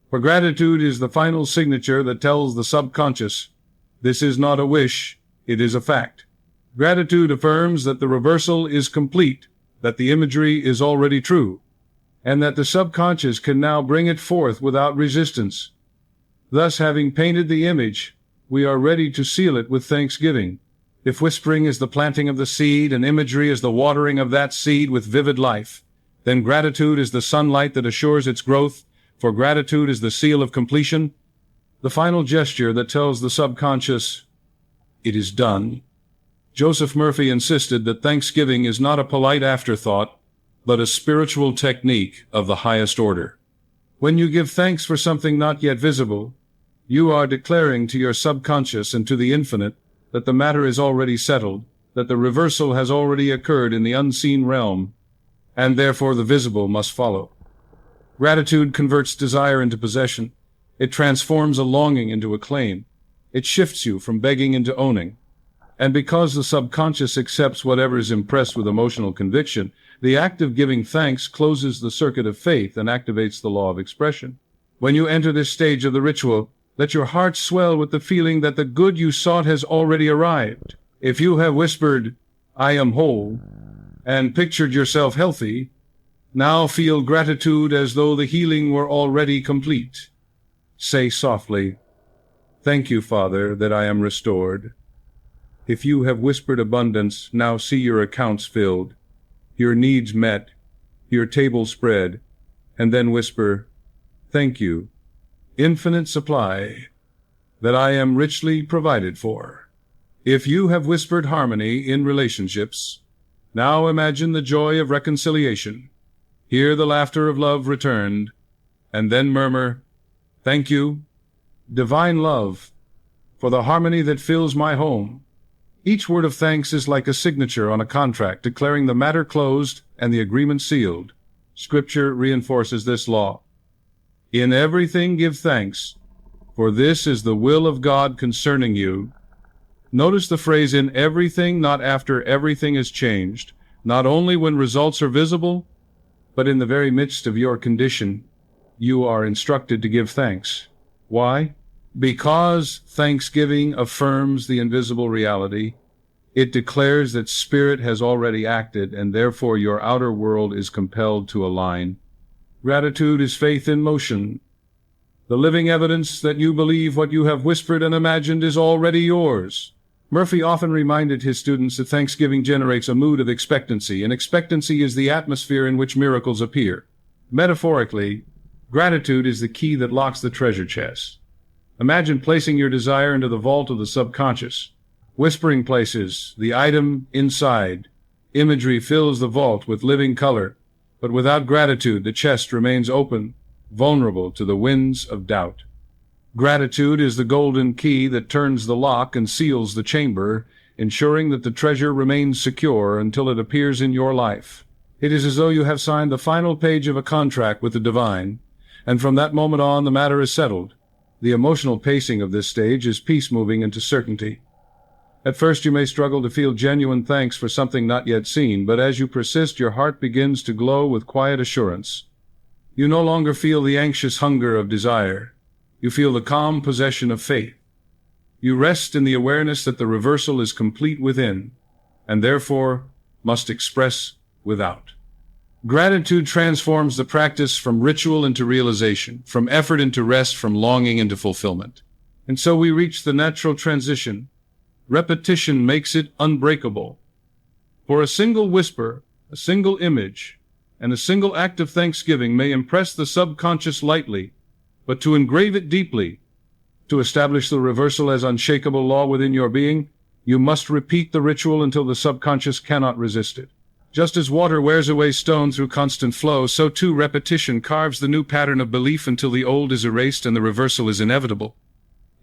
For gratitude is the final signature that tells the subconscious, this is not a wish, it is a fact. Gratitude affirms that the reversal is complete, that the imagery is already true, and that the subconscious can now bring it forth without resistance. Thus, having painted the image, we are ready to seal it with thanksgiving. If whispering is the planting of the seed and imagery is the watering of that seed with vivid life, then gratitude is the sunlight that assures its growth, for gratitude is the seal of completion, the final gesture that tells the subconscious, it is done. Joseph Murphy insisted that thanksgiving is not a polite afterthought, but a spiritual technique of the highest order. When you give thanks for something not yet visible, you are declaring to your subconscious and to the infinite that the matter is already settled, that the reversal has already occurred in the unseen realm, and therefore the visible must follow. Gratitude converts desire into possession. It transforms a longing into a claim. It shifts you from begging into owning. And because the subconscious accepts whatever is impressed with emotional conviction, the act of giving thanks closes the circuit of faith and activates the law of expression. When you enter this stage of the ritual, let your heart swell with the feeling that the good you sought has already arrived. If you have whispered, I am whole, and pictured yourself healthy, now feel gratitude as though the healing were already complete. Say softly, thank you, Father, that I am restored. If you have whispered abundance, now see your accounts filled, your needs met, your table spread, and then whisper, thank you, infinite supply, that I am richly provided for. If you have whispered harmony in relationships, now imagine the joy of reconciliation. Hear the laughter of love returned, and then murmur, thank you, divine love, for the harmony that fills my home. Each word of thanks is like a signature on a contract declaring the matter closed and the agreement sealed. Scripture reinforces this law. In everything give thanks, for this is the will of God concerning you. Notice the phrase in everything, not after everything is changed, not only when results are visible, but in the very midst of your condition, you are instructed to give thanks. Why? Because thanksgiving affirms the invisible reality. It declares that Spirit has already acted, and therefore your outer world is compelled to align. Gratitude is faith in motion. The living evidence that you believe what you have whispered and imagined is already yours. Murphy often reminded his students that thanksgiving generates a mood of expectancy, and expectancy is the atmosphere in which miracles appear. Metaphorically, gratitude is the key that locks the treasure chest. Imagine placing your desire into the vault of the subconscious. Whispering places the item inside. Imagery fills the vault with living color, but without gratitude the chest remains open, vulnerable to the winds of doubt. Gratitude is the golden key that turns the lock and seals the chamber, ensuring that the treasure remains secure until it appears in your life. It is as though you have signed the final page of a contract with the divine, and from that moment on the matter is settled. The emotional pacing of this stage is peace moving into certainty. At first you may struggle to feel genuine thanks for something not yet seen, but as you persist, your heart begins to glow with quiet assurance. You no longer feel the anxious hunger of desire. You feel the calm possession of faith. You rest in the awareness that the reversal is complete within, and therefore must express without. Gratitude transforms the practice from ritual into realization, from effort into rest, from longing into fulfillment. And so we reach the natural transition. Repetition makes it unbreakable. For a single whisper, a single image, and a single act of thanksgiving may impress the subconscious lightly, but to engrave it deeply, to establish the reversal as unshakable law within your being, you must repeat the ritual until the subconscious cannot resist it. Just as water wears away stone through constant flow, so too repetition carves the new pattern of belief until the old is erased and the reversal is inevitable.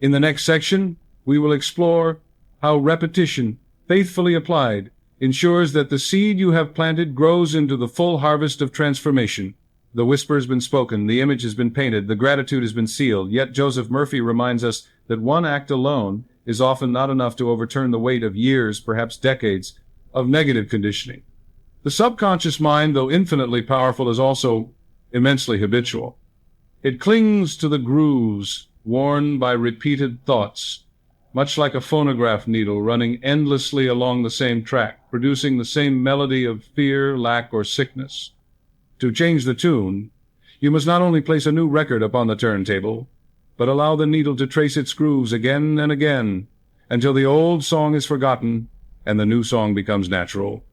In the next section, we will explore how repetition, faithfully applied, ensures that the seed you have planted grows into the full harvest of transformation. The whisper has been spoken, the image has been painted, the gratitude has been sealed, yet Joseph Murphy reminds us that one act alone is often not enough to overturn the weight of years, perhaps decades, of negative conditioning. The subconscious mind, though infinitely powerful, is also immensely habitual. It clings to the grooves worn by repeated thoughts, much like a phonograph needle running endlessly along the same track, producing the same melody of fear, lack, or sickness. To change the tune, you must not only place a new record upon the turntable, but allow the needle to trace its grooves again and again, until the old song is forgotten and the new song becomes natural.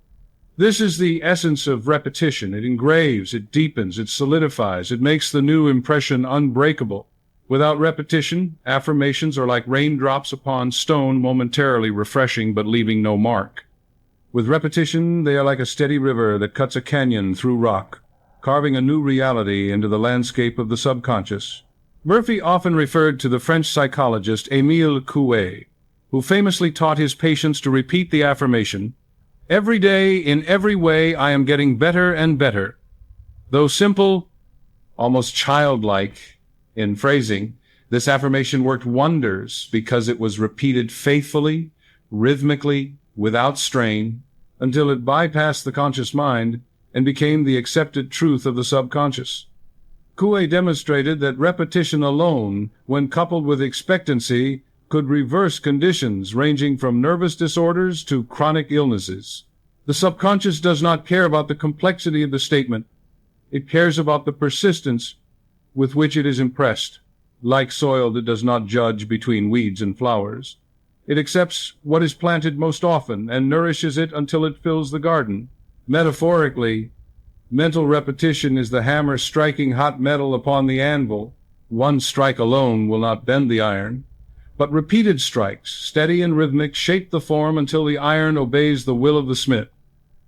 This is the essence of repetition. It engraves, it deepens, it solidifies, it makes the new impression unbreakable. Without repetition, affirmations are like raindrops upon stone, momentarily refreshing but leaving no mark. With repetition, they are like a steady river that cuts a canyon through rock, carving a new reality into the landscape of the subconscious. Murphy often referred to the French psychologist Émile Coué, who famously taught his patients to repeat the affirmation, "Every day, in every way, I am getting better and better." Though simple, almost childlike in phrasing, this affirmation worked wonders because it was repeated faithfully, rhythmically, without strain, until it bypassed the conscious mind and became the accepted truth of the subconscious. Coué demonstrated that repetition alone, when coupled with expectancy, could reverse conditions ranging from nervous disorders to chronic illnesses. The subconscious does not care about the complexity of the statement. It cares about the persistence with which it is impressed. Like soil that does not judge between weeds and flowers, it accepts what is planted most often and nourishes it until it fills the garden. Metaphorically, mental repetition is the hammer striking hot metal upon the anvil. One strike alone will not bend the iron, but repeated strikes, steady and rhythmic, shape the form until the iron obeys the will of the smith.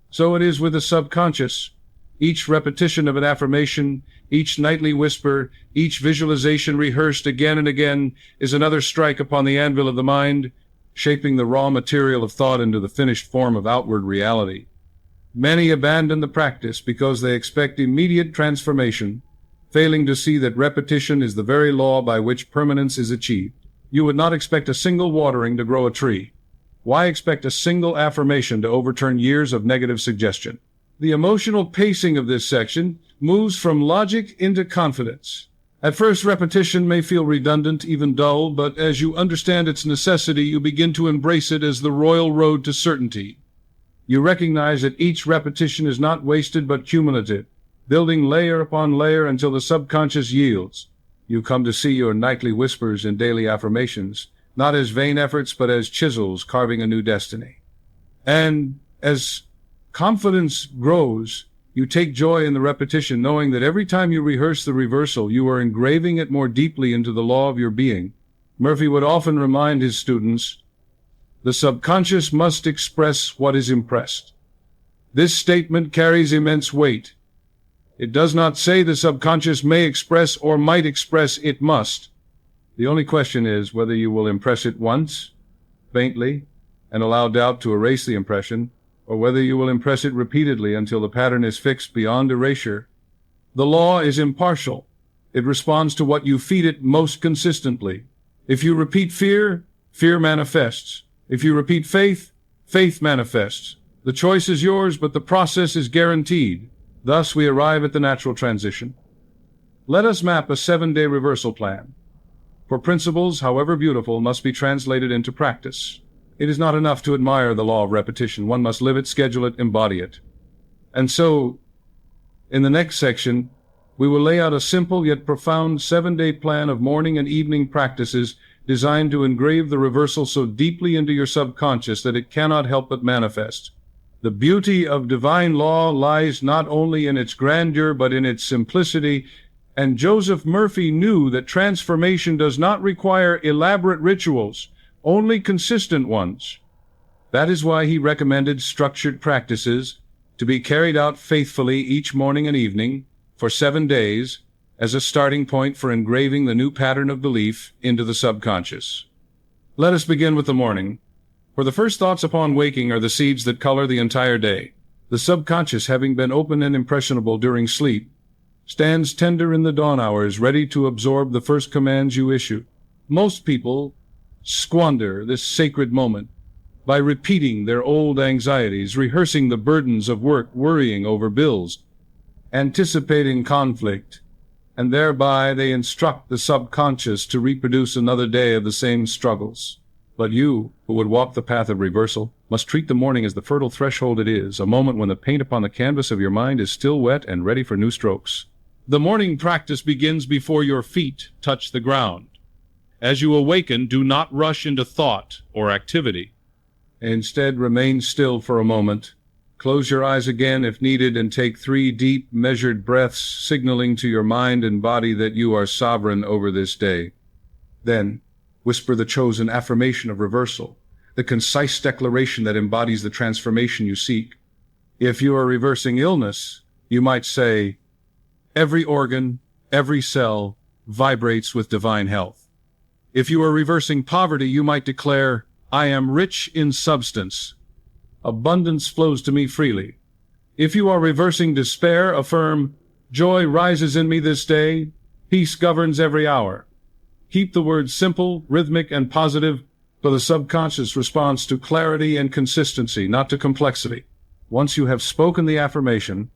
So it is with the subconscious. Each repetition of an affirmation, each nightly whisper, each visualization rehearsed again and again is another strike upon the anvil of the mind, shaping the raw material of thought into the finished form of outward reality. Many abandon the practice because they expect immediate transformation, failing to see that repetition is the very law by which permanence is achieved. You would not expect a single watering to grow a tree. Why expect a single affirmation to overturn years of negative suggestion? The emotional pacing of this section moves from logic into confidence. At first, repetition may feel redundant, even dull, but as you understand its necessity, you begin to embrace it as the royal road to certainty. You recognize that each repetition is not wasted but cumulative, building layer upon layer until the subconscious yields. You come to see your nightly whispers and daily affirmations, not as vain efforts, but as chisels carving a new destiny. And as confidence grows, you take joy in the repetition, knowing that every time you rehearse the reversal, you are engraving it more deeply into the law of your being. Murphy would often remind his students, the subconscious must express what is impressed. This statement carries immense weight. It does not say the subconscious may express or might express, it must. The only question is whether you will impress it once, faintly, and allow doubt to erase the impression, or whether you will impress it repeatedly until the pattern is fixed beyond erasure. The law is impartial. It responds to what you feed it most consistently. If you repeat fear, fear manifests. If you repeat faith, faith manifests. The choice is yours, but the process is guaranteed. Thus, we arrive at the natural transition. Let us map a 7-day reversal plan. For principles, however beautiful, must be translated into practice. It is not enough to admire the law of repetition. One must live it, schedule it, embody it. And so, in the next section, we will lay out a simple yet profound 7-day plan of morning and evening practices designed to engrave the reversal so deeply into your subconscious that it cannot help but manifest. The beauty of divine law lies not only in its grandeur but in its simplicity, and Joseph Murphy knew that transformation does not require elaborate rituals, only consistent ones. That is why he recommended structured practices to be carried out faithfully each morning and evening for 7 days as a starting point for engraving the new pattern of belief into the subconscious. Let us begin with the morning, for the first thoughts upon waking are the seeds that color the entire day. The subconscious, having been open and impressionable during sleep, stands tender in the dawn hours, ready to absorb the first commands you issue. Most people squander this sacred moment by repeating their old anxieties, rehearsing the burdens of work, worrying over bills, anticipating conflict, and thereby they instruct the subconscious to reproduce another day of the same struggles. But you, who would walk the path of reversal, must treat the morning as the fertile threshold it is, a moment when the paint upon the canvas of your mind is still wet and ready for new strokes. The morning practice begins before your feet touch the ground. As you awaken, do not rush into thought or activity. Instead, remain still for a moment. Close your eyes again if needed and take 3 deep, measured breaths, signaling to your mind and body that you are sovereign over this day. Then, whisper the chosen affirmation of reversal, the concise declaration that embodies the transformation you seek. If you are reversing illness, you might say, "Every organ, every cell vibrates with divine health." If you are reversing poverty, you might declare, "I am rich in substance. Abundance flows to me freely." If you are reversing despair, affirm, "Joy rises in me this day. Peace governs every hour." Keep the words simple, rhythmic, and positive, for the subconscious responds to clarity and consistency, not to complexity. Once you have spoken the affirmation,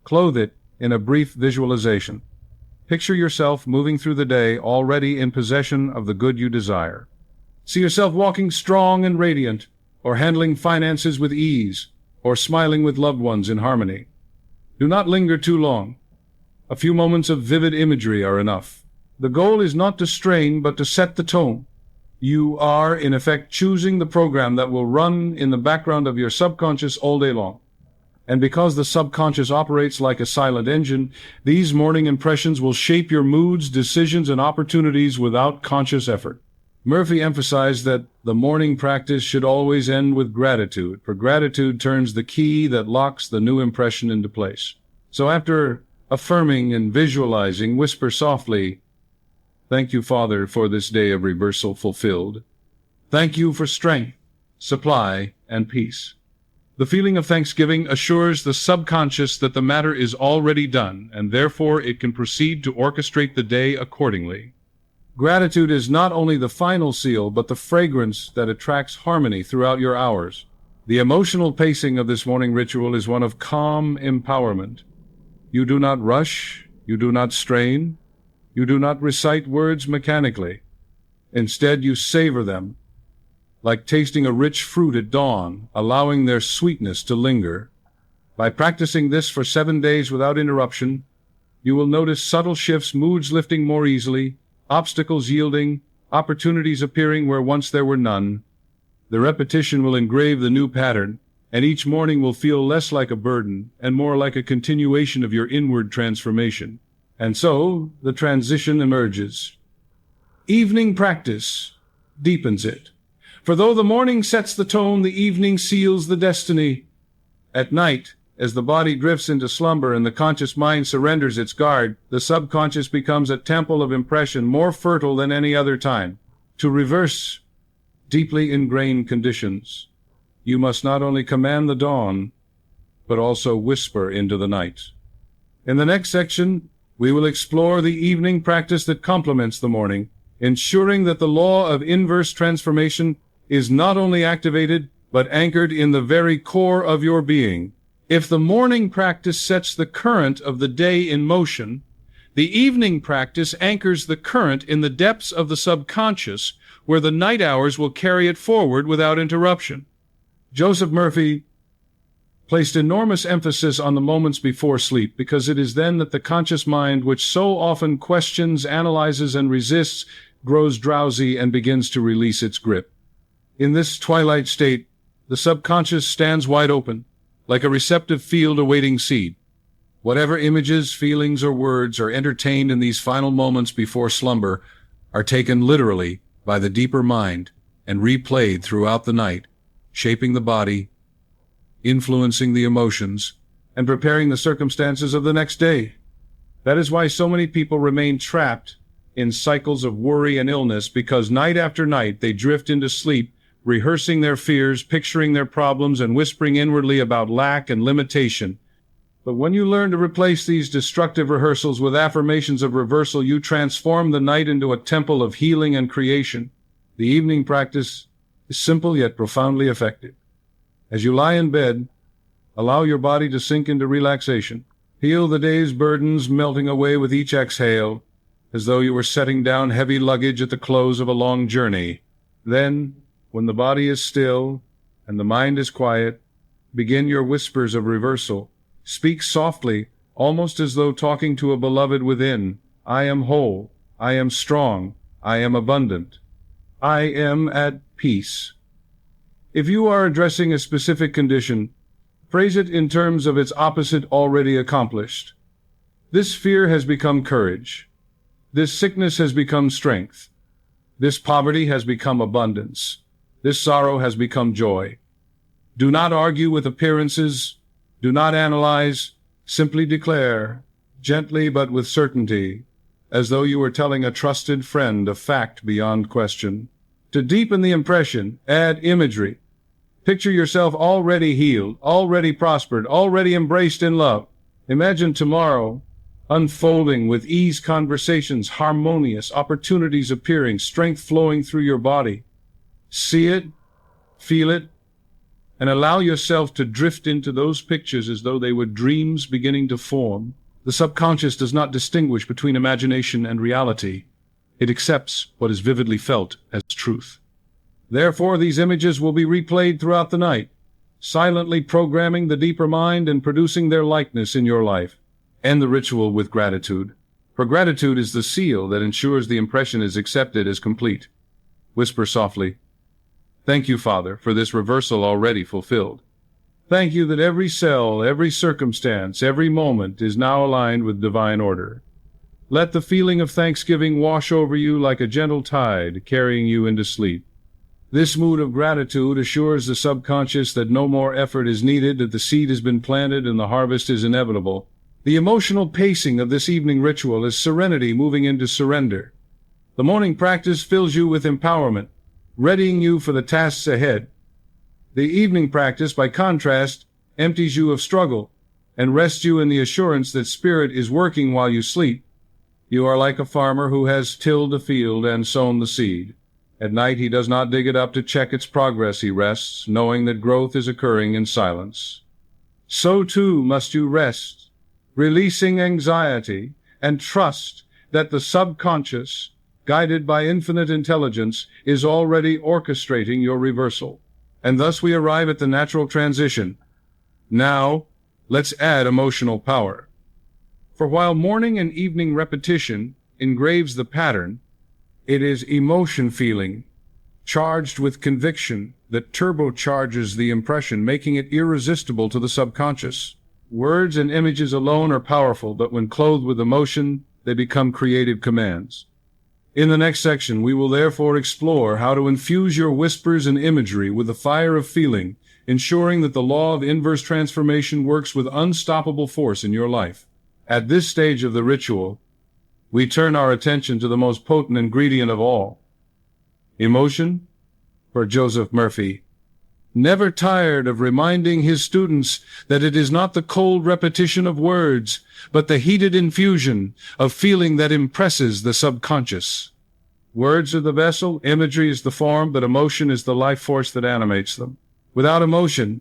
clothe it in a brief visualization. Picture yourself moving through the day already in possession of the good you desire. See yourself walking strong and radiant, or handling finances with ease, or smiling with loved ones in harmony. Do not linger too long. A few moments of vivid imagery are enough. The goal is not to strain, but to set the tone. You are, in effect, choosing the program that will run in the background of your subconscious all day long. And because the subconscious operates like a silent engine, these morning impressions will shape your moods, decisions, and opportunities without conscious effort. Murphy emphasized that the morning practice should always end with gratitude, for gratitude turns the key that locks the new impression into place. So after affirming and visualizing, whisper softly, "Thank you, Father, for this day of reversal fulfilled. Thank you for strength, supply, and peace." The feeling of thanksgiving assures the subconscious that the matter is already done, and therefore it can proceed to orchestrate the day accordingly. Gratitude is not only the final seal, but the fragrance that attracts harmony throughout your hours. The emotional pacing of this morning ritual is one of calm empowerment. You do not rush, you do not strain, you do not recite words mechanically. Instead, you savor them, like tasting a rich fruit at dawn, allowing their sweetness to linger. By practicing this for 7 days without interruption, you will notice subtle shifts, moods lifting more easily, obstacles yielding, opportunities appearing where once there were none. The repetition will engrave the new pattern, and each morning will feel less like a burden and more like a continuation of your inward transformation. And so, the transition emerges. Evening practice deepens it. For though the morning sets the tone, the evening seals the destiny. At night, as the body drifts into slumber and the conscious mind surrenders its guard, the subconscious becomes a temple of impression more fertile than any other time. To reverse deeply ingrained conditions, you must not only command the dawn, but also whisper into the night. In the next section, we will explore the evening practice that complements the morning, ensuring that the law of inverse transformation is not only activated, but anchored in the very core of your being. If the morning practice sets the current of the day in motion, the evening practice anchors the current in the depths of the subconscious, where the night hours will carry it forward without interruption. Joseph Murphy placed enormous emphasis on the moments before sleep, because it is then that the conscious mind, which so often questions, analyzes, and resists, grows drowsy and begins to release its grip. In this twilight state, the subconscious stands wide open, like a receptive field awaiting seed. Whatever images, feelings, or words are entertained in these final moments before slumber are taken literally by the deeper mind and replayed throughout the night, shaping the body, influencing the emotions, and preparing the circumstances of the next day. That is why so many people remain trapped in cycles of worry and illness, because night after night they drift into sleep, rehearsing their fears, picturing their problems, and whispering inwardly about lack and limitation. But when you learn to replace these destructive rehearsals with affirmations of reversal, you transform the night into a temple of healing and creation. The evening practice is simple yet profoundly effective. As you lie in bed, allow your body to sink into relaxation. Feel the day's burdens melting away with each exhale, as though you were setting down heavy luggage at the close of a long journey. Then, when the body is still and the mind is quiet, begin your whispers of reversal. Speak softly, almost as though talking to a beloved within. I am whole. I am strong. I am abundant. I am at peace. If you are addressing a specific condition, phrase it in terms of its opposite already accomplished. This fear has become courage. This sickness has become strength. This poverty has become abundance. This sorrow has become joy. Do not argue with appearances. Do not analyze. Simply declare, gently but with certainty, as though you were telling a trusted friend a fact beyond question. To deepen the impression, add imagery. Picture yourself already healed, already prospered, already embraced in love. Imagine tomorrow unfolding with ease, conversations harmonious, opportunities appearing, strength flowing through your body. See it, feel it, and allow yourself to drift into those pictures as though they were dreams beginning to form. The subconscious does not distinguish between imagination and reality. It accepts what is vividly felt as truth. Therefore, these images will be replayed throughout the night, silently programming the deeper mind and producing their likeness in your life. End the ritual with gratitude, for gratitude is the seal that ensures the impression is accepted as complete. Whisper softly, "Thank you, Father, for this reversal already fulfilled. Thank you that every cell, every circumstance, every moment is now aligned with divine order." Let the feeling of thanksgiving wash over you like a gentle tide, carrying you into sleep. This mood of gratitude assures the subconscious that no more effort is needed, that the seed has been planted and the harvest is inevitable. The emotional pacing of this evening ritual is serenity moving into surrender. The morning practice fills you with empowerment, readying you for the tasks ahead. The evening practice, by contrast, empties you of struggle and rests you in the assurance that Spirit is working while you sleep. You are like a farmer who has tilled a field and sown the seed. At night he does not dig it up to check its progress. He rests, knowing that growth is occurring in silence. So too must you rest, releasing anxiety, and trust that the subconscious, guided by infinite intelligence, is already orchestrating your reversal. And thus we arrive at the natural transition. Now, let's add emotional power. For while morning and evening repetition engraves the pattern, it is emotion feeling, charged with conviction, that turbocharges the impression, making it irresistible to the subconscious. Words and images alone are powerful, but when clothed with emotion, they become creative commands. In the next section, we will therefore explore how to infuse your whispers and imagery with the fire of feeling, ensuring that the law of inverse transformation works with unstoppable force in your life. At this stage of the ritual, we turn our attention to the most potent ingredient of all, emotion. For Joseph Murphy, never tired of reminding his students that it is not the cold repetition of words, but the heated infusion of feeling that impresses the subconscious. Words are the vessel, imagery is the form, but emotion is the life force that animates them. Without emotion,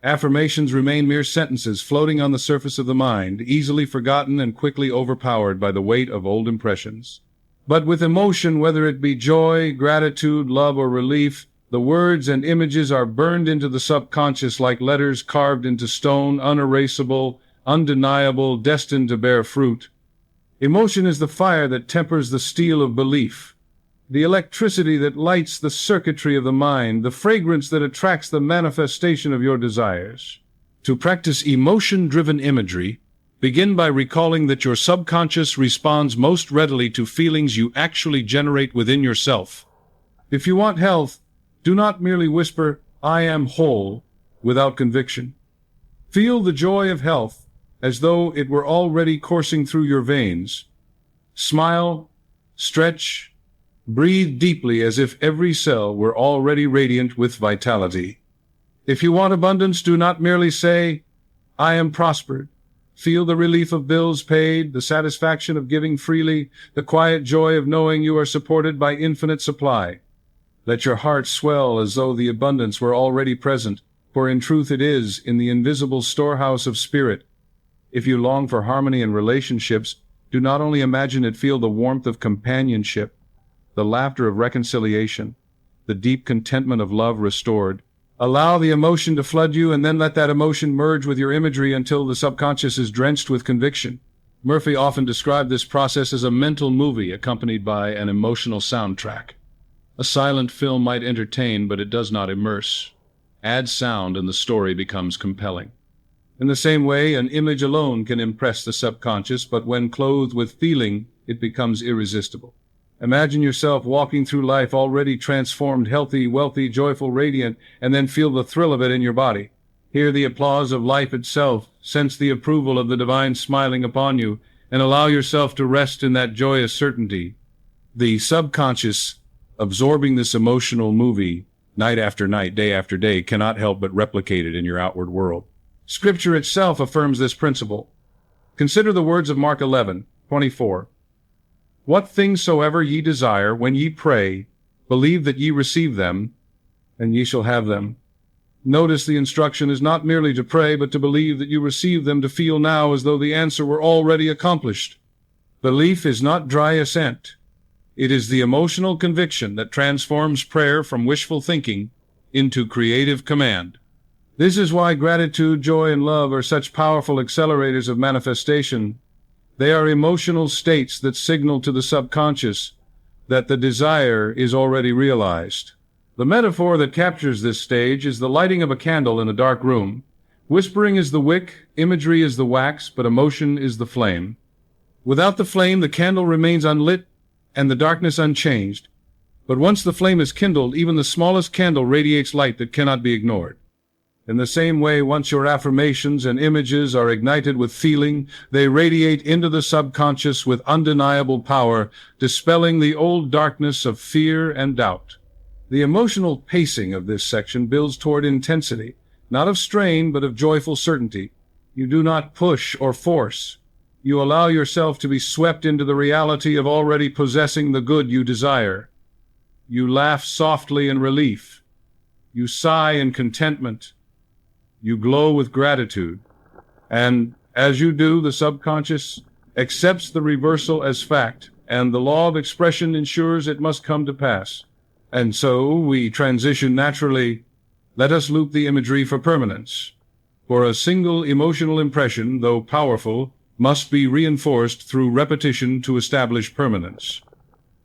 affirmations remain mere sentences floating on the surface of the mind, easily forgotten and quickly overpowered by the weight of old impressions. But with emotion, whether it be joy, gratitude, love, or relief, the words and images are burned into the subconscious like letters carved into stone, unerasable, undeniable, destined to bear fruit. Emotion is the fire that tempers the steel of belief, the electricity that lights the circuitry of the mind, the fragrance that attracts the manifestation of your desires. To practice emotion-driven imagery, begin by recalling that your subconscious responds most readily to feelings you actually generate within yourself. If you want health, do not merely whisper, "I am whole," without conviction. Feel the joy of health as though it were already coursing through your veins. Smile, stretch, breathe deeply as if every cell were already radiant with vitality. If you want abundance, do not merely say, "I am prospered." Feel the relief of bills paid, the satisfaction of giving freely, the quiet joy of knowing you are supported by infinite supply. Let your heart swell as though the abundance were already present, for in truth it is, in the invisible storehouse of spirit. If you long for harmony in relationships, do not only imagine it, feel the warmth of companionship, the laughter of reconciliation, the deep contentment of love restored. Allow the emotion to flood you, and then let that emotion merge with your imagery until the subconscious is drenched with conviction. Murphy often described this process as a mental movie accompanied by an emotional soundtrack. A silent film might entertain, but it does not immerse. Add sound and the story becomes compelling. In the same way, an image alone can impress the subconscious, but when clothed with feeling, it becomes irresistible. Imagine yourself walking through life already transformed, healthy, wealthy, joyful, radiant, and then feel the thrill of it in your body. Hear the applause of life itself, sense the approval of the divine smiling upon you, and allow yourself to rest in that joyous certainty. The subconscious, absorbing this emotional movie night after night, day after day, cannot help but replicate it in your outward world. Scripture itself affirms this principle. Consider the words of Mark 11:24. What things soever ye desire, when ye pray, believe that ye receive them, and ye shall have them. Notice the instruction is not merely to pray, but to believe that you receive them, to feel now as though the answer were already accomplished. Belief is not dry assent. It is the emotional conviction that transforms prayer from wishful thinking into creative command. This is why gratitude, joy, and love are such powerful accelerators of manifestation. They are emotional states that signal to the subconscious that the desire is already realized. The metaphor that captures this stage is the lighting of a candle in a dark room. Whispering is the wick, imagery is the wax, but emotion is the flame. Without the flame, the candle remains unlit and the darkness unchanged. But once the flame is kindled, even the smallest candle radiates light that cannot be ignored. In the same way, once your affirmations and images are ignited with feeling, they radiate into the subconscious with undeniable power, dispelling the old darkness of fear and doubt. The emotional pacing of this section builds toward intensity, not of strain, but of joyful certainty. You do not push or force. You allow yourself to be swept into the reality of already possessing the good you desire. You laugh softly in relief. You sigh in contentment. You glow with gratitude. And as you do, the subconscious accepts the reversal as fact, and the law of expression ensures it must come to pass. And so we transition naturally. Let us loop the imagery for permanence. For a single emotional impression, though powerful, must be reinforced through repetition to establish permanence.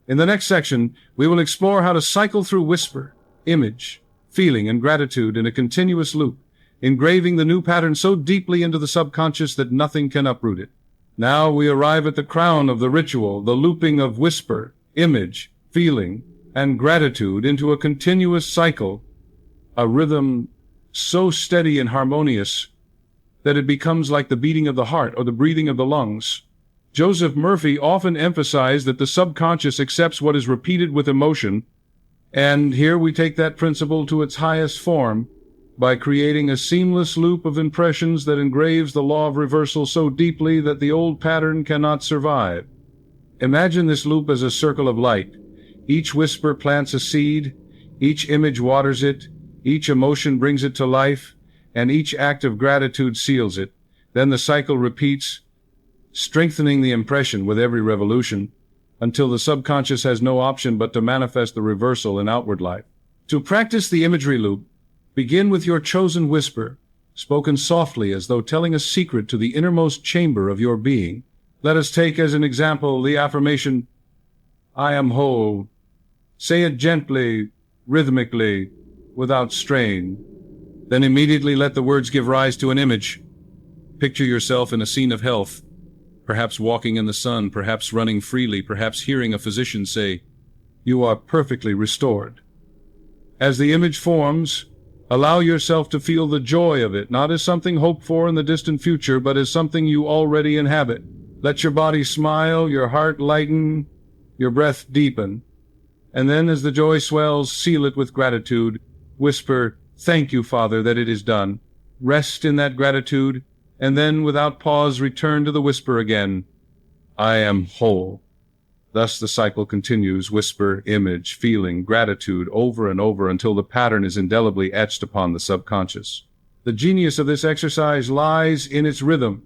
In the next section, we will explore how to cycle through whisper, image, feeling, and gratitude in a continuous loop, engraving the new pattern so deeply into the subconscious that nothing can uproot it. Now we arrive at the crown of the ritual, the looping of whisper, image, feeling, and gratitude into a continuous cycle, a rhythm so steady and harmonious that it becomes like the beating of the heart or the breathing of the lungs. Joseph Murphy often emphasized that the subconscious accepts what is repeated with emotion, and here we take that principle to its highest form by creating a seamless loop of impressions that engraves the law of reversal so deeply that the old pattern cannot survive. Imagine this loop as a circle of light. Each whisper plants a seed, each image waters it, each emotion brings it to life, and each act of gratitude seals it. Then the cycle repeats, strengthening the impression with every revolution, until the subconscious has no option but to manifest the reversal in outward life. To practice the imagery loop, begin with your chosen whisper, spoken softly as though telling a secret to the innermost chamber of your being. Let us take as an example the affirmation, "I am whole." Say it gently, rhythmically, without strain. Then immediately let the words give rise to an image. Picture yourself in a scene of health, perhaps walking in the sun, perhaps running freely, perhaps hearing a physician say, "You are perfectly restored." As the image forms, allow yourself to feel the joy of it, not as something hoped for in the distant future, but as something you already inhabit. Let your body smile, your heart lighten, your breath deepen. And then as the joy swells, seal it with gratitude. Whisper, "Thank you, Father, that it is done." Rest in that gratitude, and then without pause return to the whisper again. "I am whole." Thus the cycle continues, whisper, image, feeling, gratitude, over and over until the pattern is indelibly etched upon the subconscious. The genius of this exercise lies in its rhythm.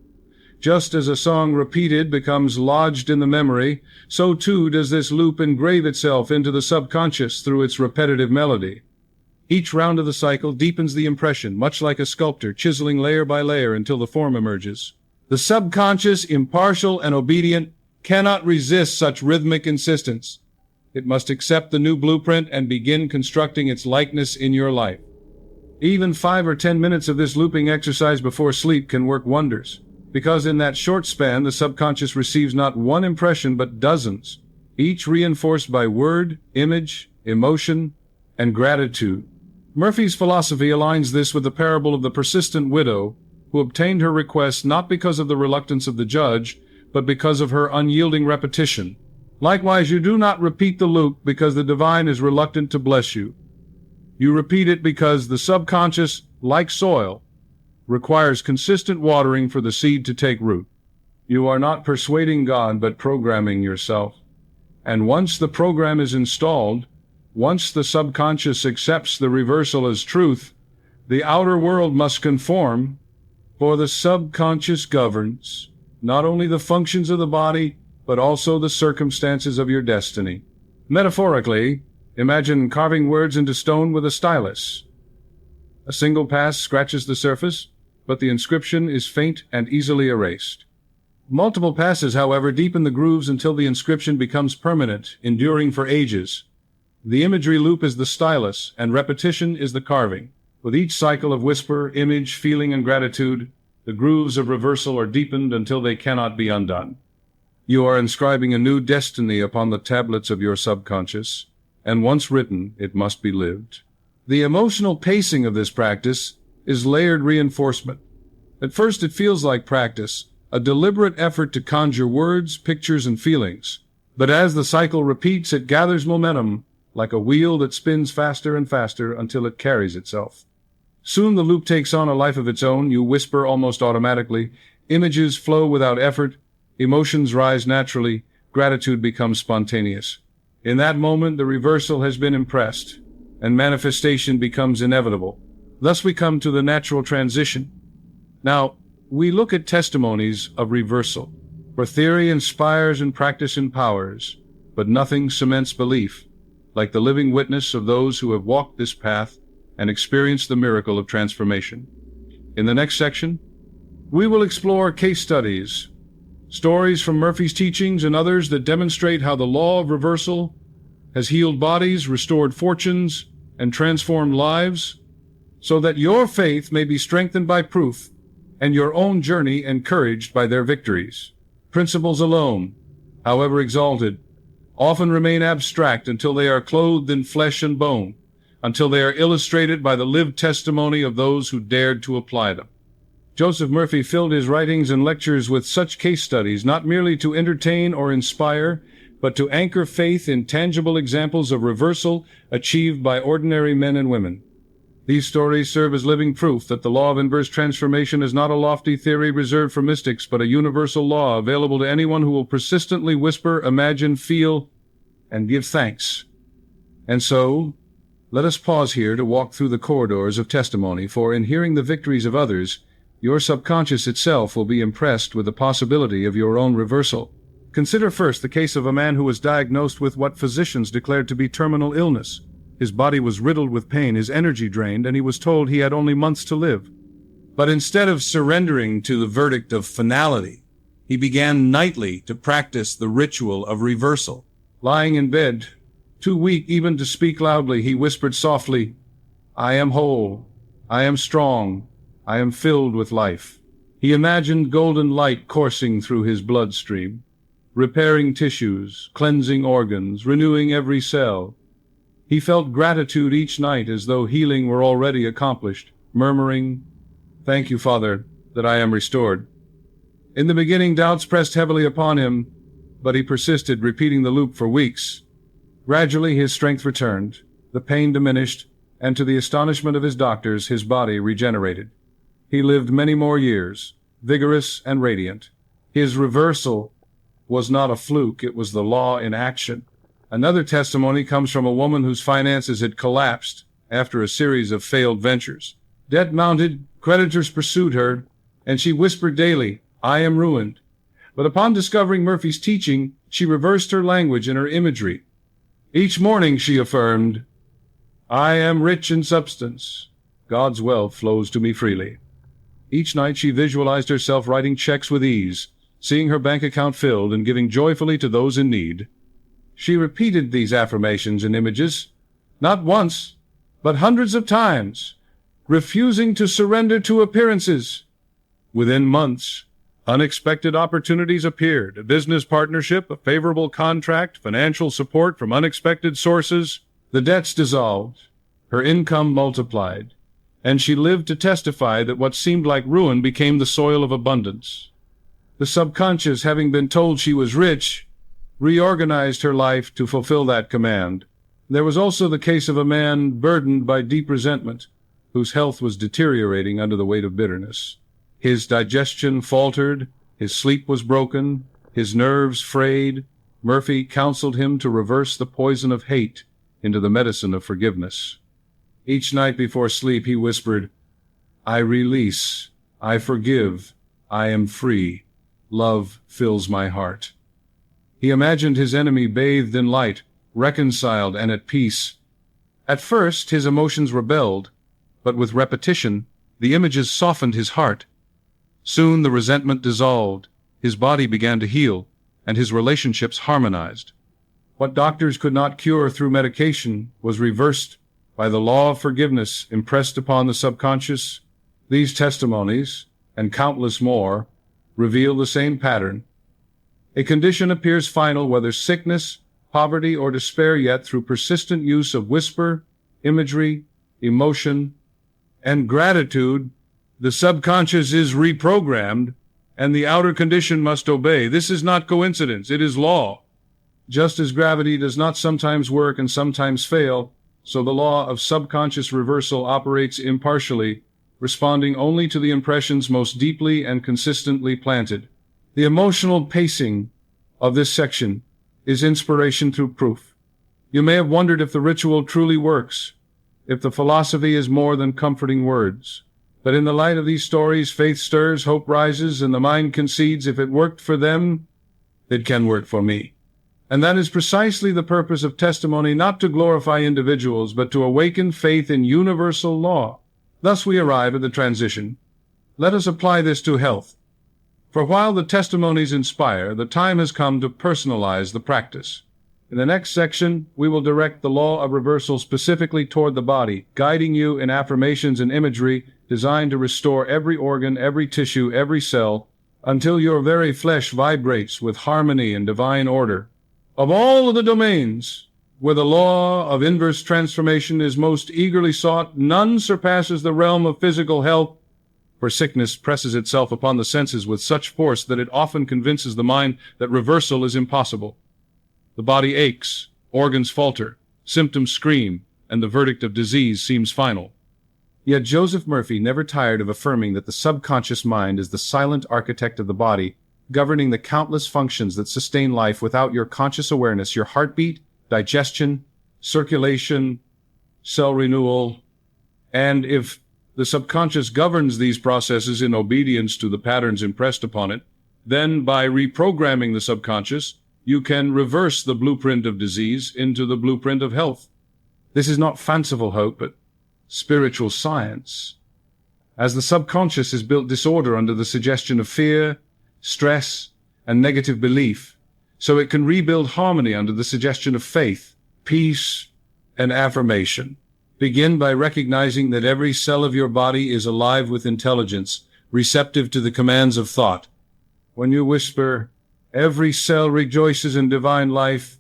Just as a song repeated becomes lodged in the memory, so too does this loop engrave itself into the subconscious through its repetitive melody. Each round of the cycle deepens the impression, much like a sculptor chiseling layer by layer until the form emerges. The subconscious, impartial and obedient, cannot resist such rhythmic insistence. It must accept the new blueprint and begin constructing its likeness in your life. Even 5 or 10 minutes of this looping exercise before sleep can work wonders, because in that short span the subconscious receives not one impression but dozens, each reinforced by word, image, emotion, and gratitude. Murphy's philosophy aligns this with the parable of the persistent widow who obtained her request not because of the reluctance of the judge, but because of her unyielding repetition. Likewise, you do not repeat the loop because the divine is reluctant to bless you. You repeat it because the subconscious, like soil, requires consistent watering for the seed to take root. You are not persuading God, but programming yourself. And once the program is installed, once the subconscious accepts the reversal as truth, the outer world must conform, for the subconscious governs not only the functions of the body, but also the circumstances of your destiny. Metaphorically, imagine carving words into stone with a stylus. A single pass scratches the surface, but the inscription is faint and easily erased. Multiple passes, however, deepen the grooves until the inscription becomes permanent, enduring for ages. The imagery loop is the stylus, and repetition is the carving. With each cycle of whisper, image, feeling, and gratitude, the grooves of reversal are deepened until they cannot be undone. You are inscribing a new destiny upon the tablets of your subconscious, and once written, it must be lived. The emotional pacing of this practice is layered reinforcement. At first, it feels like practice, a deliberate effort to conjure words, pictures, and feelings. But as the cycle repeats, it gathers momentum, like a wheel that spins faster and faster until it carries itself. Soon the loop takes on a life of its own. You whisper almost automatically. Images flow without effort. Emotions rise naturally. Gratitude becomes spontaneous. In that moment, the reversal has been impressed, and manifestation becomes inevitable. Thus we come to the natural transition. Now, we look at testimonies of reversal, for theory inspires and practice empowers, but nothing cements belief, like the living witness of those who have walked this path and experienced the miracle of transformation. In the next section, we will explore case studies, stories from Murphy's teachings and others that demonstrate how the law of reversal has healed bodies, restored fortunes, and transformed lives, so that your faith may be strengthened by proof and your own journey encouraged by their victories. Principles alone, however exalted, often remain abstract until they are clothed in flesh and bone, until they are illustrated by the lived testimony of those who dared to apply them. Joseph Murphy filled his writings and lectures with such case studies, not merely to entertain or inspire, but to anchor faith in tangible examples of reversal achieved by ordinary men and women. These stories serve as living proof that the law of inverse transformation is not a lofty theory reserved for mystics, but a universal law available to anyone who will persistently whisper, imagine, feel, and give thanks. And so, let us pause here to walk through the corridors of testimony, for in hearing the victories of others, your subconscious itself will be impressed with the possibility of your own reversal. Consider first the case of a man who was diagnosed with what physicians declared to be terminal illness. His body was riddled with pain, his energy drained, and he was told he had only months to live. But instead of surrendering to the verdict of finality, he began nightly to practice the ritual of reversal. Lying in bed, Too weak even to speak loudly, he whispered softly, "I am whole. I am strong. I am filled with life." He imagined golden light coursing through his bloodstream, repairing tissues, cleansing organs, renewing every cell. He felt gratitude each night as though healing were already accomplished, murmuring, "Thank you, Father, that I am restored." In the beginning, doubts pressed heavily upon him, but he persisted, repeating the loop for weeks. Gradually, his strength returned, the pain diminished, and to the astonishment of his doctors, his body regenerated. He lived many more years, vigorous and radiant. His reversal was not a fluke, it was the law in action. Another testimony comes from a woman whose finances had collapsed after a series of failed ventures. Debt mounted, creditors pursued her, and she whispered daily, "I am ruined." But upon discovering Murphy's teaching, she reversed her language and her imagery. Each morning she affirmed, "I am rich in substance. God's wealth flows to me freely." Each night she visualized herself writing checks with ease, seeing her bank account filled and giving joyfully to those in need. She repeated these affirmations and images, not once, but hundreds of times, refusing to surrender to appearances. Within months, unexpected opportunities appeared, a business partnership, a favorable contract, financial support from unexpected sources. The debts dissolved, her income multiplied, and she lived to testify that what seemed like ruin became the soil of abundance. The subconscious, having been told she was rich, reorganized her life to fulfill that command. There was also the case of a man burdened by deep resentment, whose health was deteriorating under the weight of bitterness. His digestion faltered, his sleep was broken, his nerves frayed. Murphy counseled him to reverse the poison of hate into the medicine of forgiveness. Each night before sleep he whispered, "I release, I forgive, I am free. Love fills my heart." He imagined his enemy bathed in light, reconciled and at peace. At first his emotions rebelled, but with repetition, the images softened his heart. Soon the resentment dissolved, his body began to heal, and his relationships harmonized. What doctors could not cure through medication was reversed by the law of forgiveness impressed upon the subconscious. These testimonies, and countless more, reveal the same pattern. A condition appears final whether sickness, poverty, or despair, yet through persistent use of whisper, imagery, emotion, and gratitude, the subconscious is reprogrammed, and the outer condition must obey. This is not coincidence, it is law. Just as gravity does not sometimes work and sometimes fail, so the law of subconscious reversal operates impartially, responding only to the impressions most deeply and consistently planted. The emotional pacing of this section is inspiration through proof. You may have wondered if the ritual truly works, if the philosophy is more than comforting words. But in the light of these stories, faith stirs, hope rises, and the mind concedes if it worked for them, it can work for me. And that is precisely the purpose of testimony, not to glorify individuals, but to awaken faith in universal law. Thus we arrive at the transition. Let us apply this to health. For while the testimonies inspire, the time has come to personalize the practice. In the next section, we will direct the law of reversal specifically toward the body, guiding you in affirmations and imagery designed to restore every organ, every tissue, every cell, until your very flesh vibrates with harmony and divine order. Of all of the domains where the law of inverse transformation is most eagerly sought, none surpasses the realm of physical health, for sickness presses itself upon the senses with such force that it often convinces the mind that reversal is impossible. The body aches, organs falter, symptoms scream, and the verdict of disease seems final. Yet Joseph Murphy never tired of affirming that the subconscious mind is the silent architect of the body, governing the countless functions that sustain life. Without your conscious awareness, your heartbeat, digestion, circulation, cell renewal, and if the subconscious governs these processes in obedience to the patterns impressed upon it, then by reprogramming the subconscious, you can reverse the blueprint of disease into the blueprint of health. This is not fanciful hope, but spiritual science. As the subconscious has built disorder under the suggestion of fear, stress, and negative belief, so it can rebuild harmony under the suggestion of faith, peace, and affirmation. Begin by recognizing that every cell of your body is alive with intelligence, receptive to the commands of thought. When you whisper, "Every cell rejoices in divine life,"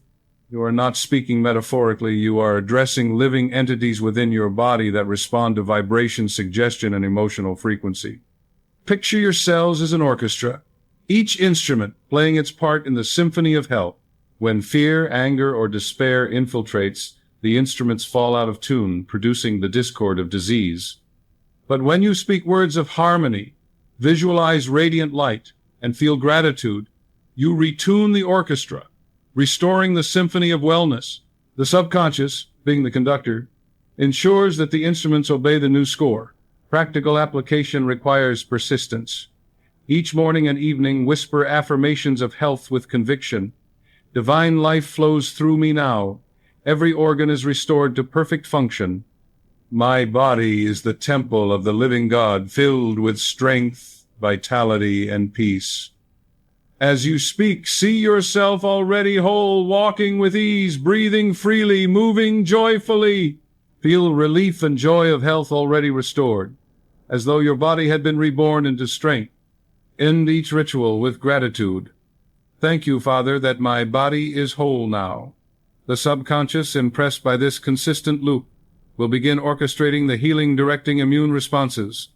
you are not speaking metaphorically. You are addressing living entities within your body that respond to vibration, suggestion, and emotional frequency. Picture your cells as an orchestra, each instrument playing its part in the symphony of health. When fear, anger, or despair infiltrates, the instruments fall out of tune, producing the discord of disease. But when you speak words of harmony, visualize radiant light, and feel gratitude, you retune the orchestra, restoring the symphony of wellness. The subconscious, being the conductor, ensures that the instruments obey the new score. Practical application requires persistence. Each morning and evening, whisper affirmations of health with conviction. Divine life flows through me now. Every organ is restored to perfect function. My body is the temple of the living God, filled with strength, vitality, and peace. As you speak, see yourself already whole, walking with ease, breathing freely, moving joyfully. Feel relief and joy of health already restored, as though your body had been reborn into strength. End each ritual with gratitude. Thank you, Father, that my body is whole now. The subconscious, impressed by this consistent loop, will begin orchestrating the healing, directing immune responses,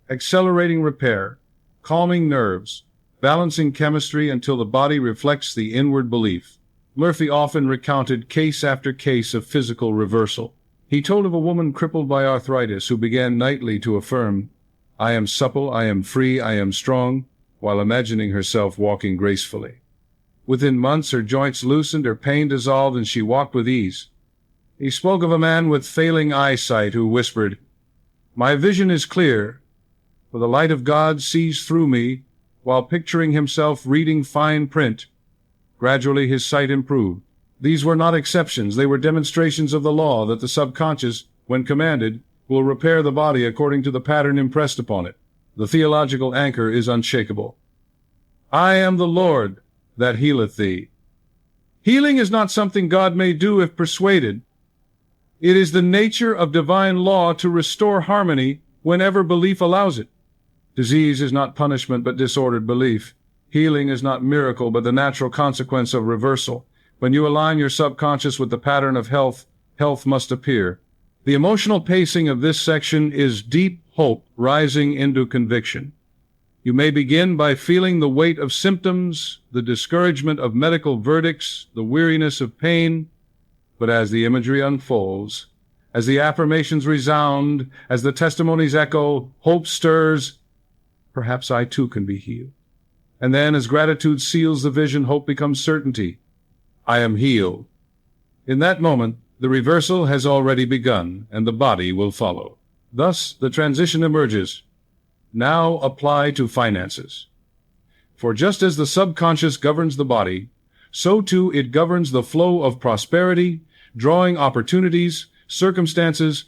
accelerating repair, calming nerves, balancing chemistry until the body reflects the inward belief. Murphy often recounted case after case of physical reversal. He told of a woman crippled by arthritis who began nightly to affirm, "I am supple, I am free, I am strong," while imagining herself walking gracefully. Within months, her joints loosened, her pain dissolved, and she walked with ease. He spoke of a man with failing eyesight who whispered, "My vision is clear, for the light of God sees through me," while picturing himself reading fine print. Gradually his sight improved. These were not exceptions, they were demonstrations of the law that the subconscious, when commanded, will repair the body according to the pattern impressed upon it. The theological anchor is unshakable. "I am the Lord that healeth thee." Healing is not something God may do if persuaded. It is the nature of divine law to restore harmony whenever belief allows it. Disease is not punishment but disordered belief. Healing is not miracle but the natural consequence of reversal. When you align your subconscious with the pattern of health, health must appear. The emotional pacing of this section is deep hope rising into conviction. You may begin by feeling the weight of symptoms, the discouragement of medical verdicts, the weariness of pain. But as the imagery unfolds, as the affirmations resound, as the testimonies echo, hope stirs, perhaps I too can be healed. And then as gratitude seals the vision, hope becomes certainty. I am healed. In that moment, the reversal has already begun, and the body will follow. Thus, the transition emerges. Now apply to finances. For just as the subconscious governs the body, so too it governs the flow of prosperity, drawing opportunities, circumstances,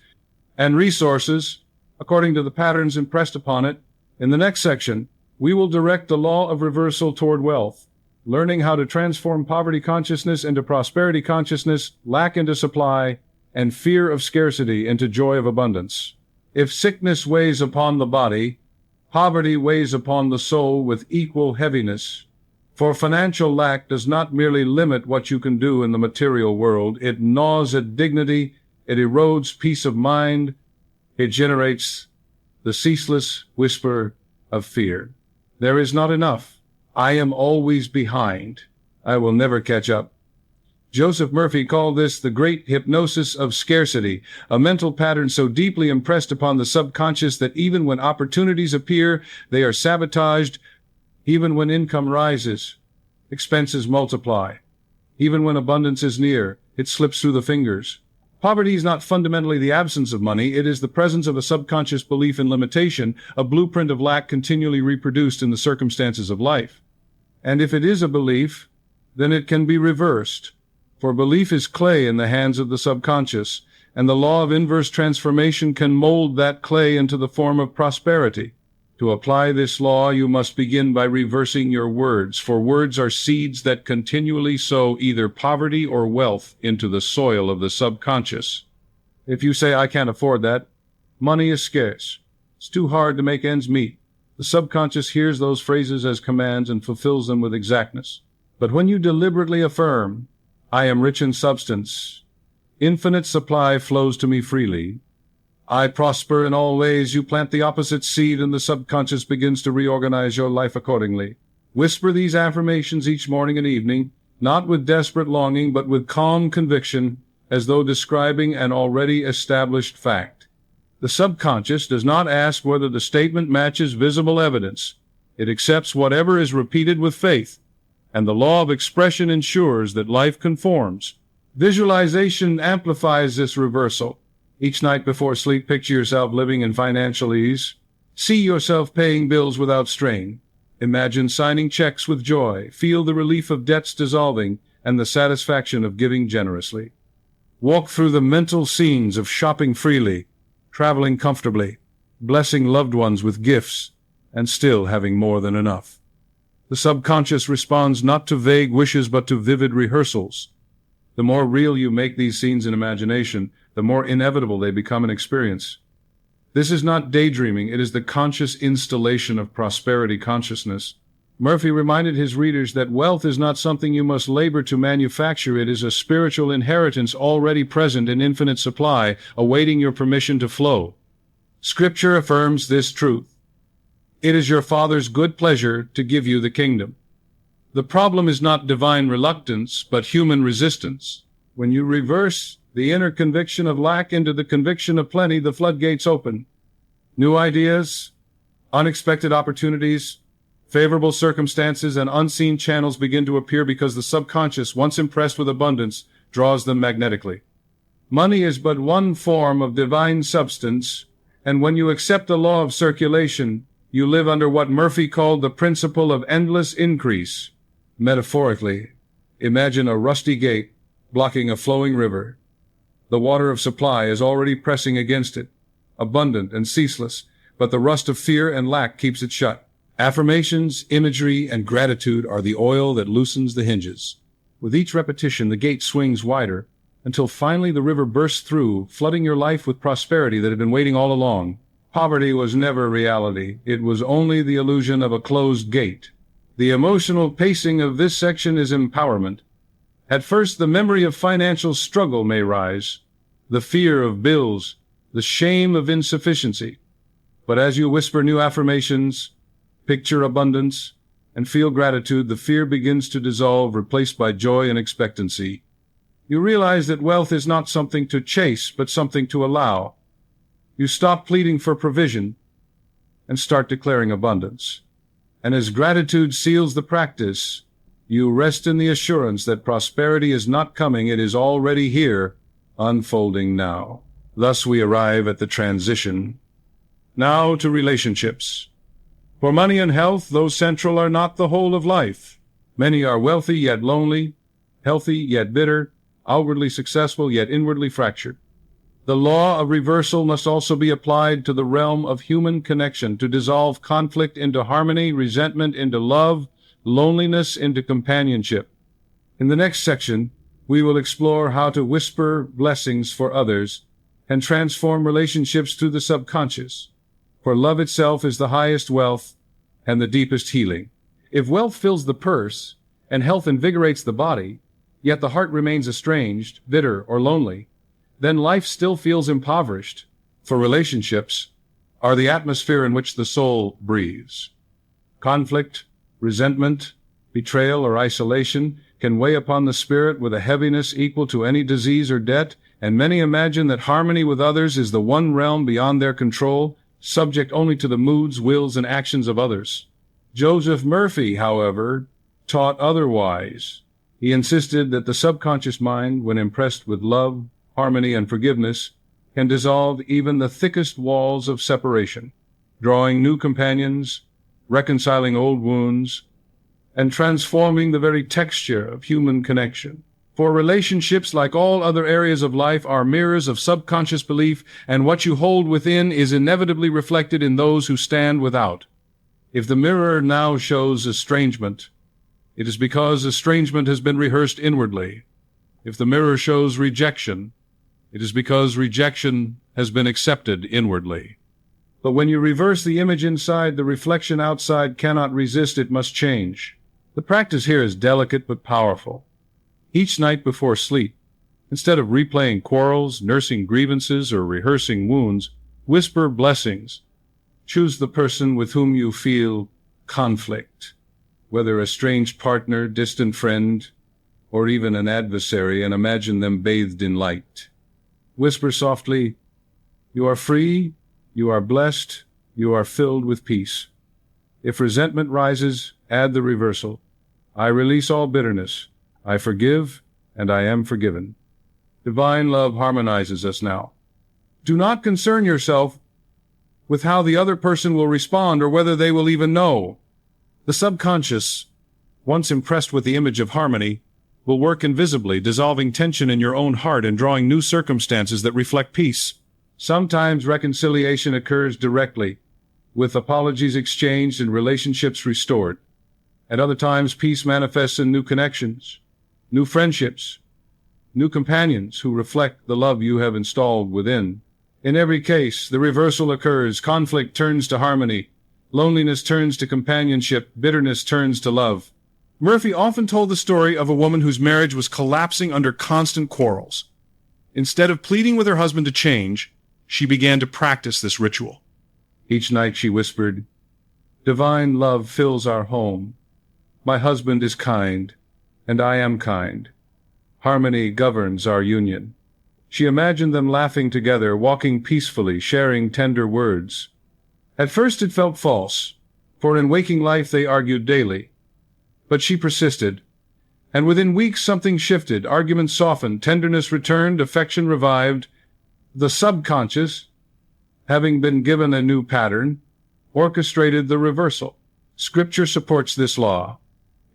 and resources according to the patterns impressed upon it. In the next section, we will direct the law of reversal toward wealth, learning how to transform poverty consciousness into prosperity consciousness, lack into supply, and fear of scarcity into joy of abundance. If sickness weighs upon the body, poverty weighs upon the soul with equal heaviness. For financial lack does not merely limit what you can do in the material world, it gnaws at dignity, it erodes peace of mind, it generates the ceaseless whisper of fear. There is not enough. I am always behind. I will never catch up. Joseph Murphy called this the great hypnosis of scarcity, a mental pattern so deeply impressed upon the subconscious that even when opportunities appear, they are sabotaged. Even when income rises, expenses multiply. Even when abundance is near, it slips through the fingers. Poverty is not fundamentally the absence of money, it is the presence of a subconscious belief in limitation, a blueprint of lack continually reproduced in the circumstances of life. And if it is a belief, then it can be reversed. For belief is clay in the hands of the subconscious, and the law of inverse transformation can mold that clay into the form of prosperity. To apply this law, you must begin by reversing your words, for words are seeds that continually sow either poverty or wealth into the soil of the subconscious. If you say, "I can't afford that," "money is scarce," "it's too hard to make ends meet," the subconscious hears those phrases as commands and fulfills them with exactness. But when you deliberately affirm, "I am rich in substance, infinite supply flows to me freely, I prosper in all ways," you plant the opposite seed and the subconscious begins to reorganize your life accordingly. Whisper these affirmations each morning and evening, not with desperate longing, but with calm conviction, as though describing an already established fact. The subconscious does not ask whether the statement matches visible evidence. It accepts whatever is repeated with faith, and the law of expression ensures that life conforms. Visualization amplifies this reversal. Each night before sleep, picture yourself living in financial ease. See yourself paying bills without strain. Imagine signing checks with joy. Feel the relief of debts dissolving and the satisfaction of giving generously. Walk through the mental scenes of shopping freely, traveling comfortably, blessing loved ones with gifts, and still having more than enough. The subconscious responds not to vague wishes but to vivid rehearsals. The more real you make these scenes in imagination, the more inevitable they become in experience. This is not daydreaming, it is the conscious installation of prosperity consciousness. Murphy reminded his readers that wealth is not something you must labor to manufacture, it is a spiritual inheritance already present in infinite supply, awaiting your permission to flow. Scripture affirms this truth. It is your Father's good pleasure to give you the kingdom. The problem is not divine reluctance, but human resistance. When you reverse the inner conviction of lack into the conviction of plenty, the floodgates open. New ideas, unexpected opportunities, favorable circumstances, and unseen channels begin to appear because the subconscious, once impressed with abundance, draws them magnetically. Money is but one form of divine substance, and when you accept the law of circulation, you live under what Murphy called the principle of endless increase. Metaphorically, imagine a rusty gate blocking a flowing river. The water of supply is already pressing against it, abundant and ceaseless, but the rust of fear and lack keeps it shut. Affirmations, imagery, and gratitude are the oil that loosens the hinges. With each repetition, the gate swings wider, until finally the river bursts through, flooding your life with prosperity that had been waiting all along. Poverty was never reality. It was only the illusion of a closed gate. The emotional pacing of this section is empowerment. At first, the memory of financial struggle may rise, the fear of bills, the shame of insufficiency. But as you whisper new affirmations, picture abundance, and feel gratitude, the fear begins to dissolve, replaced by joy and expectancy. You realize that wealth is not something to chase, but something to allow. You stop pleading for provision and start declaring abundance. And as gratitude seals the practice, you rest in the assurance that prosperity is not coming, it is already here, unfolding now. Thus we arrive at the transition. Now to relationships. For money and health, though central, are not the whole of life. Many are wealthy yet lonely, healthy yet bitter, outwardly successful yet inwardly fractured. The law of reversal must also be applied to the realm of human connection, to dissolve conflict into harmony, resentment into love, loneliness into companionship. In the next section, we will explore how to whisper blessings for others and transform relationships through the subconscious. For love itself is the highest wealth and the deepest healing. If wealth fills the purse and health invigorates the body, yet the heart remains estranged, bitter, or lonely, then life still feels impoverished. For relationships are the atmosphere in which the soul breathes. Conflict, resentment, betrayal, or isolation can weigh upon the spirit with a heaviness equal to any disease or debt, and many imagine that harmony with others is the one realm beyond their control, subject only to the moods, wills, and actions of others. Joseph Murphy, however, taught otherwise. He insisted that the subconscious mind, when impressed with love, harmony, and forgiveness, can dissolve even the thickest walls of separation, drawing new companions, reconciling old wounds, and transforming the very texture of human connection. For relationships, like all other areas of life, are mirrors of subconscious belief, and what you hold within is inevitably reflected in those who stand without. If the mirror now shows estrangement, it is because estrangement has been rehearsed inwardly. If the mirror shows rejection, it is because rejection has been accepted inwardly. But when you reverse the image inside, the reflection outside cannot resist, it must change. The practice here is delicate but powerful. Each night before sleep, instead of replaying quarrels, nursing grievances, or rehearsing wounds, whisper blessings. Choose the person with whom you feel conflict, whether a strange partner, distant friend, or even an adversary, and imagine them bathed in light. Whisper softly, "You are free, you are blessed, you are filled with peace." If resentment rises, add the reversal. "I release all bitterness. I forgive, and I am forgiven." Divine love harmonizes us now. Do not concern yourself with how the other person will respond or whether they will even know. The subconscious, once impressed with the image of harmony, will work invisibly, dissolving tension in your own heart and drawing new circumstances that reflect peace. Sometimes reconciliation occurs directly, with apologies exchanged and relationships restored. At other times, peace manifests in new connections, new friendships, new companions who reflect the love you have installed within. In every case, the reversal occurs. Conflict turns to harmony. Loneliness turns to companionship. Bitterness turns to love. Murphy often told the story of a woman whose marriage was collapsing under constant quarrels. Instead of pleading with her husband to change, she began to practice this ritual. Each night she whispered, "Divine love fills our home. My husband is kind, and I am kind. Harmony governs our union." She imagined them laughing together, walking peacefully, sharing tender words. At first it felt false, for in waking life they argued daily. But she persisted, and within weeks something shifted. Arguments softened, tenderness returned, affection revived. The subconscious, having been given a new pattern, orchestrated the reversal. Scripture supports this law.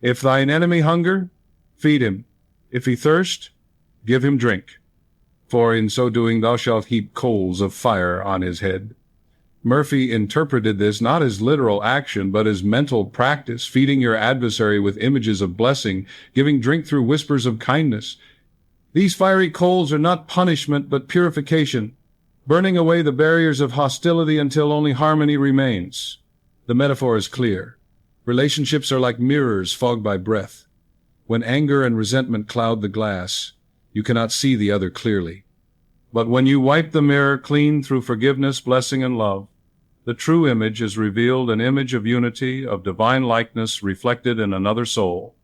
"If thine enemy hunger, feed him. If he thirst, give him drink. For in so doing thou shalt heap coals of fire on his head." Murphy interpreted this not as literal action, but as mental practice, feeding your adversary with images of blessing, giving drink through whispers of kindness. These fiery coals are not punishment, but purification, burning away the barriers of hostility until only harmony remains. The metaphor is clear. Relationships are like mirrors fogged by breath. When anger and resentment cloud the glass, you cannot see the other clearly. But when you wipe the mirror clean through forgiveness, blessing, and love, the true image is revealed, an image of unity, of divine likeness reflected in another soul.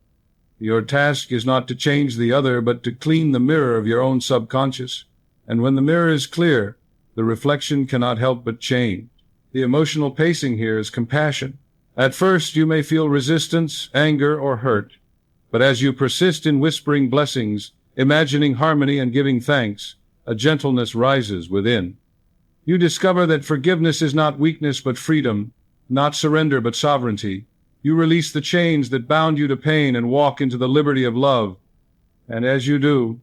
Your task is not to change the other, but to clean the mirror of your own subconscious. And when the mirror is clear, the reflection cannot help but change. The emotional pacing here is compassion. At first you may feel resistance, anger, or hurt, but as you persist in whispering blessings, imagining harmony, and giving thanks, a gentleness rises within. You discover that forgiveness is not weakness but freedom, not surrender but sovereignty. You release the chains that bound you to pain and walk into the liberty of love. And as you do,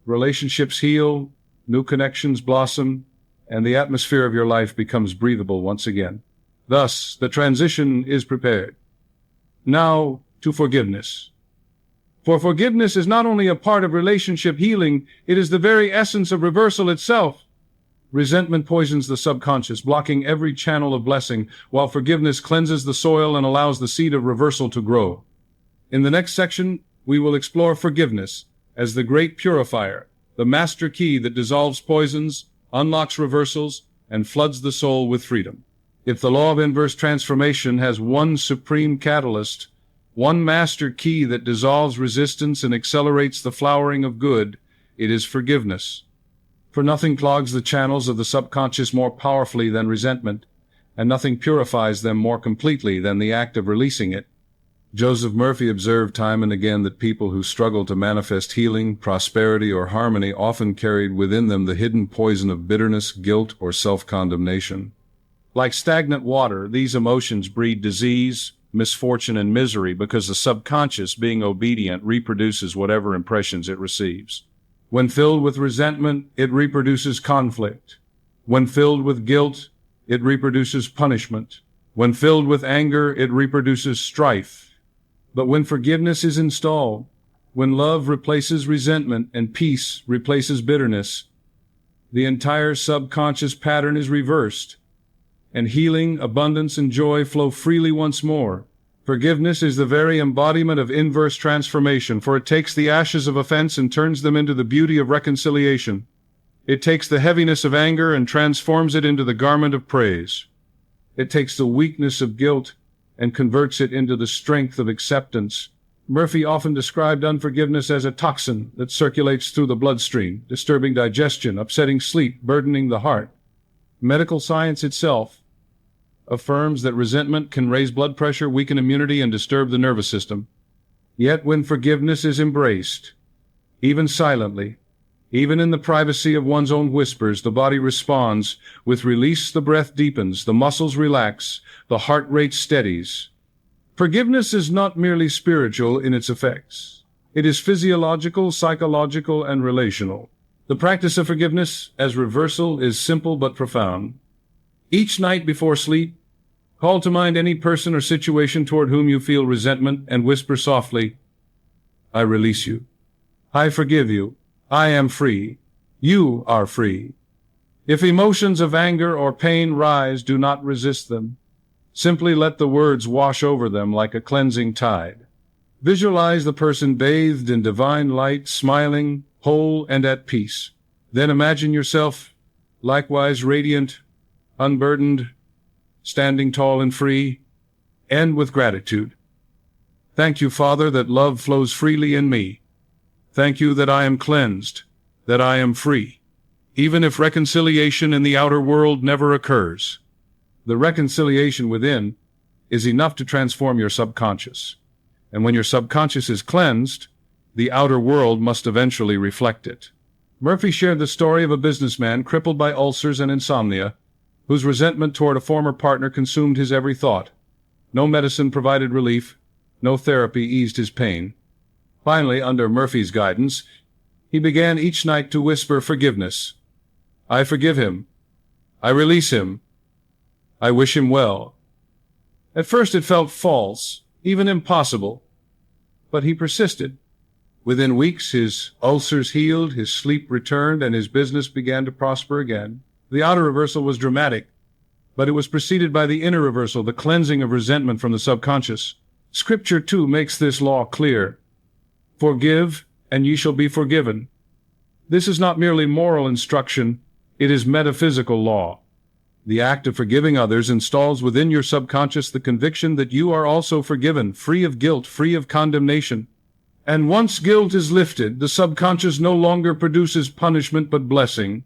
relationships heal, new connections blossom, and the atmosphere of your life becomes breathable once again. Thus, the transition is prepared. Now to forgiveness. For forgiveness is not only a part of relationship healing, it is the very essence of reversal itself. Resentment poisons the subconscious, blocking every channel of blessing, while forgiveness cleanses the soil and allows the seed of reversal to grow. In the next section, we will explore forgiveness as the great purifier, the master key that dissolves poisons, unlocks reversals, and floods the soul with freedom. If the law of inverse transformation has one supreme catalyst, one master key that dissolves resistance and accelerates the flowering of good, it is forgiveness. For nothing clogs the channels of the subconscious more powerfully than resentment, and nothing purifies them more completely than the act of releasing it. Joseph Murphy observed time and again that people who struggle to manifest healing, prosperity, or harmony often carried within them the hidden poison of bitterness, guilt, or self-condemnation. Like stagnant water, these emotions breed disease, misfortune, and misery because the subconscious, being obedient, reproduces whatever impressions it receives. When filled with resentment, it reproduces conflict. When filled with guilt, it reproduces punishment. When filled with anger, it reproduces strife. But when forgiveness is installed, when love replaces resentment and peace replaces bitterness, the entire subconscious pattern is reversed, and healing, abundance, and joy flow freely once more. Forgiveness is the very embodiment of inverse transformation, for it takes the ashes of offense and turns them into the beauty of reconciliation. It takes the heaviness of anger and transforms it into the garment of praise. It takes the weakness of guilt and converts it into the strength of acceptance. Murphy often described unforgiveness as a toxin that circulates through the bloodstream, disturbing digestion, upsetting sleep, burdening the heart. Medical science itself affirms that resentment can raise blood pressure, weaken immunity, and disturb the nervous system. Yet when forgiveness is embraced, even silently, even in the privacy of one's own whispers, the body responds. With release, the breath deepens, the muscles relax, the heart rate steadies. Forgiveness is not merely spiritual in its effects. It is physiological, psychological, and relational. The practice of forgiveness as reversal is simple but profound. Each night before sleep, call to mind any person or situation toward whom you feel resentment and whisper softly, "I release you. I forgive you. I am free. You are free." If emotions of anger or pain rise, do not resist them. Simply let the words wash over them like a cleansing tide. Visualize the person bathed in divine light, smiling, whole, and at peace. Then imagine yourself likewise radiant, unburdened, standing tall and free. End with gratitude. Thank you, Father, that love flows freely in me. Thank you that I am cleansed, that I am free, even if reconciliation in the outer world never occurs. The reconciliation within is enough to transform your subconscious. And when your subconscious is cleansed, the outer world must eventually reflect it. Murphy shared the story of a businessman crippled by ulcers and insomnia, whose resentment toward a former partner consumed his every thought. No medicine provided relief, no therapy eased his pain. Finally, under Murphy's guidance, he began each night to whisper forgiveness. I forgive him. I release him. I wish him well. At first it felt false, even impossible, but he persisted. Within weeks, his ulcers healed, his sleep returned, and his business began to prosper again. The outer reversal was dramatic, but it was preceded by the inner reversal, the cleansing of resentment from the subconscious. Scripture, too, makes this law clear. Forgive, and ye shall be forgiven. This is not merely moral instruction, it is metaphysical law. The act of forgiving others installs within your subconscious the conviction that you are also forgiven, free of guilt, free of condemnation. And once guilt is lifted, the subconscious no longer produces punishment but blessing.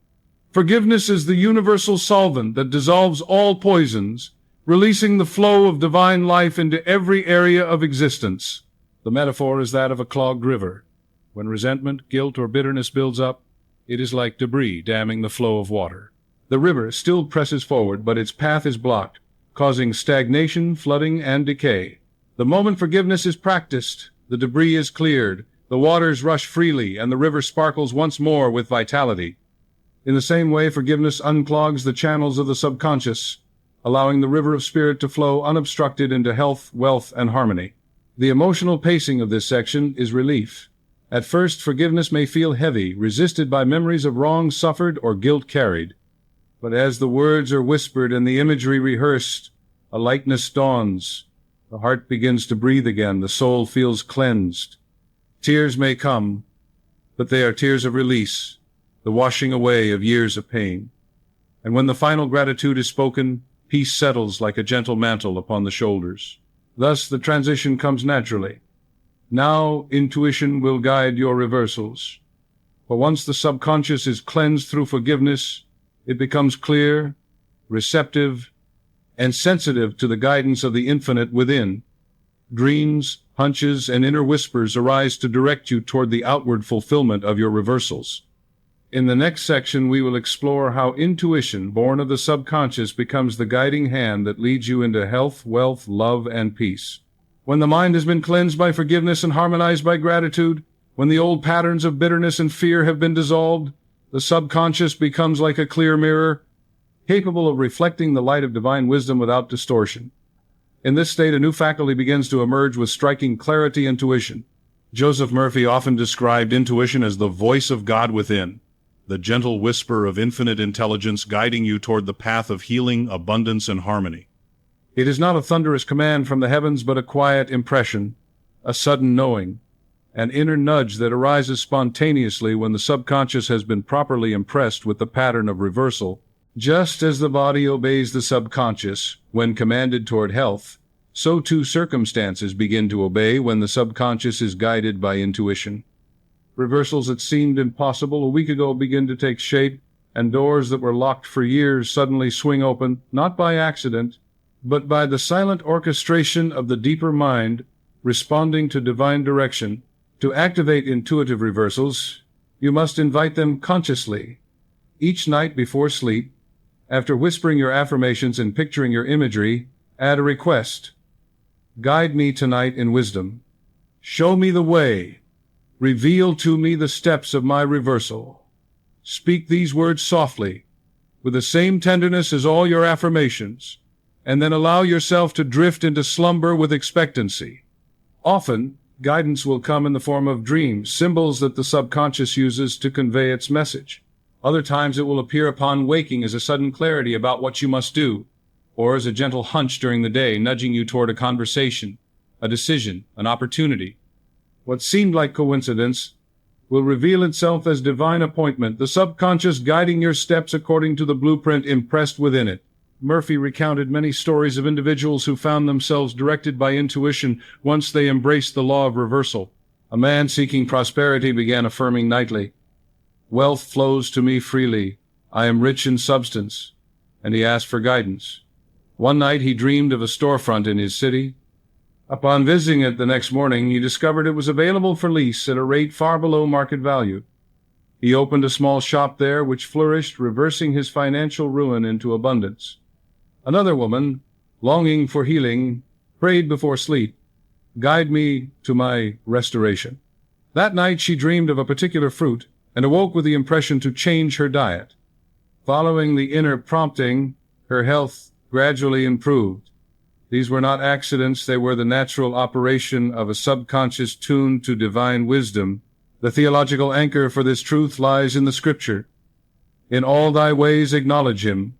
Forgiveness is the universal solvent that dissolves all poisons, releasing the flow of divine life into every area of existence. The metaphor is that of a clogged river. When resentment, guilt, or bitterness builds up, it is like debris damming the flow of water. The river still presses forward, but its path is blocked, causing stagnation, flooding, and decay. The moment forgiveness is practiced, the debris is cleared, the waters rush freely, and the river sparkles once more with vitality. In the same way, forgiveness unclogs the channels of the subconscious, allowing the river of spirit to flow unobstructed into health, wealth, and harmony. The emotional pacing of this section is relief. At first, forgiveness may feel heavy, resisted by memories of wrong suffered or guilt carried. But as the words are whispered and the imagery rehearsed, a lightness dawns. The heart begins to breathe again. The soul feels cleansed. Tears may come, but they are tears of release, the washing away of years of pain. And when the final gratitude is spoken, peace settles like a gentle mantle upon the shoulders. Thus the transition comes naturally. Now intuition will guide your reversals. For once the subconscious is cleansed through forgiveness, it becomes clear, receptive, and sensitive to the guidance of the infinite within. Dreams, hunches, and inner whispers arise to direct you toward the outward fulfillment of your reversals. In the next section, we will explore how intuition, born of the subconscious, becomes the guiding hand that leads you into health, wealth, love, and peace. When the mind has been cleansed by forgiveness and harmonized by gratitude, when the old patterns of bitterness and fear have been dissolved, the subconscious becomes like a clear mirror, capable of reflecting the light of divine wisdom without distortion. In this state, a new faculty begins to emerge with striking clarity and intuition. Joseph Murphy often described intuition as the voice of God within, the gentle whisper of infinite intelligence guiding you toward the path of healing, abundance, and harmony. It is not a thunderous command from the heavens, but a quiet impression, a sudden knowing, an inner nudge that arises spontaneously when the subconscious has been properly impressed with the pattern of reversal. Just as the body obeys the subconscious when commanded toward health, so too circumstances begin to obey when the subconscious is guided by intuition. Reversals that seemed impossible a week ago begin to take shape, and doors that were locked for years suddenly swing open, not by accident, but by the silent orchestration of the deeper mind responding to divine direction. To activate intuitive reversals, you must invite them consciously. Each night before sleep, after whispering your affirmations and picturing your imagery, add a request. Guide me tonight in wisdom. Show me the way. Reveal to me the steps of my reversal. Speak these words softly, with the same tenderness as all your affirmations, and then allow yourself to drift into slumber with expectancy. Often, guidance will come in the form of dreams, symbols that the subconscious uses to convey its message. Other times it will appear upon waking as a sudden clarity about what you must do, or as a gentle hunch during the day, nudging you toward a conversation, a decision, an opportunity. What seemed like coincidence will reveal itself as divine appointment, the subconscious guiding your steps according to the blueprint impressed within it. Murphy recounted many stories of individuals who found themselves directed by intuition once they embraced the law of reversal. A man seeking prosperity began affirming nightly, "Wealth flows to me freely. I am rich in substance," and he asked for guidance. One night he dreamed of a storefront in his city. Upon visiting it the next morning, he discovered it was available for lease at a rate far below market value. He opened a small shop there, which flourished, reversing his financial ruin into abundance. Another woman, longing for healing, prayed before sleep, "Guide me to my restoration." That night she dreamed of a particular fruit and awoke with the impression to change her diet. Following the inner prompting, her health gradually improved. These were not accidents, they were the natural operation of a subconscious tuned to divine wisdom. The theological anchor for this truth lies in the Scripture. "In all thy ways acknowledge him,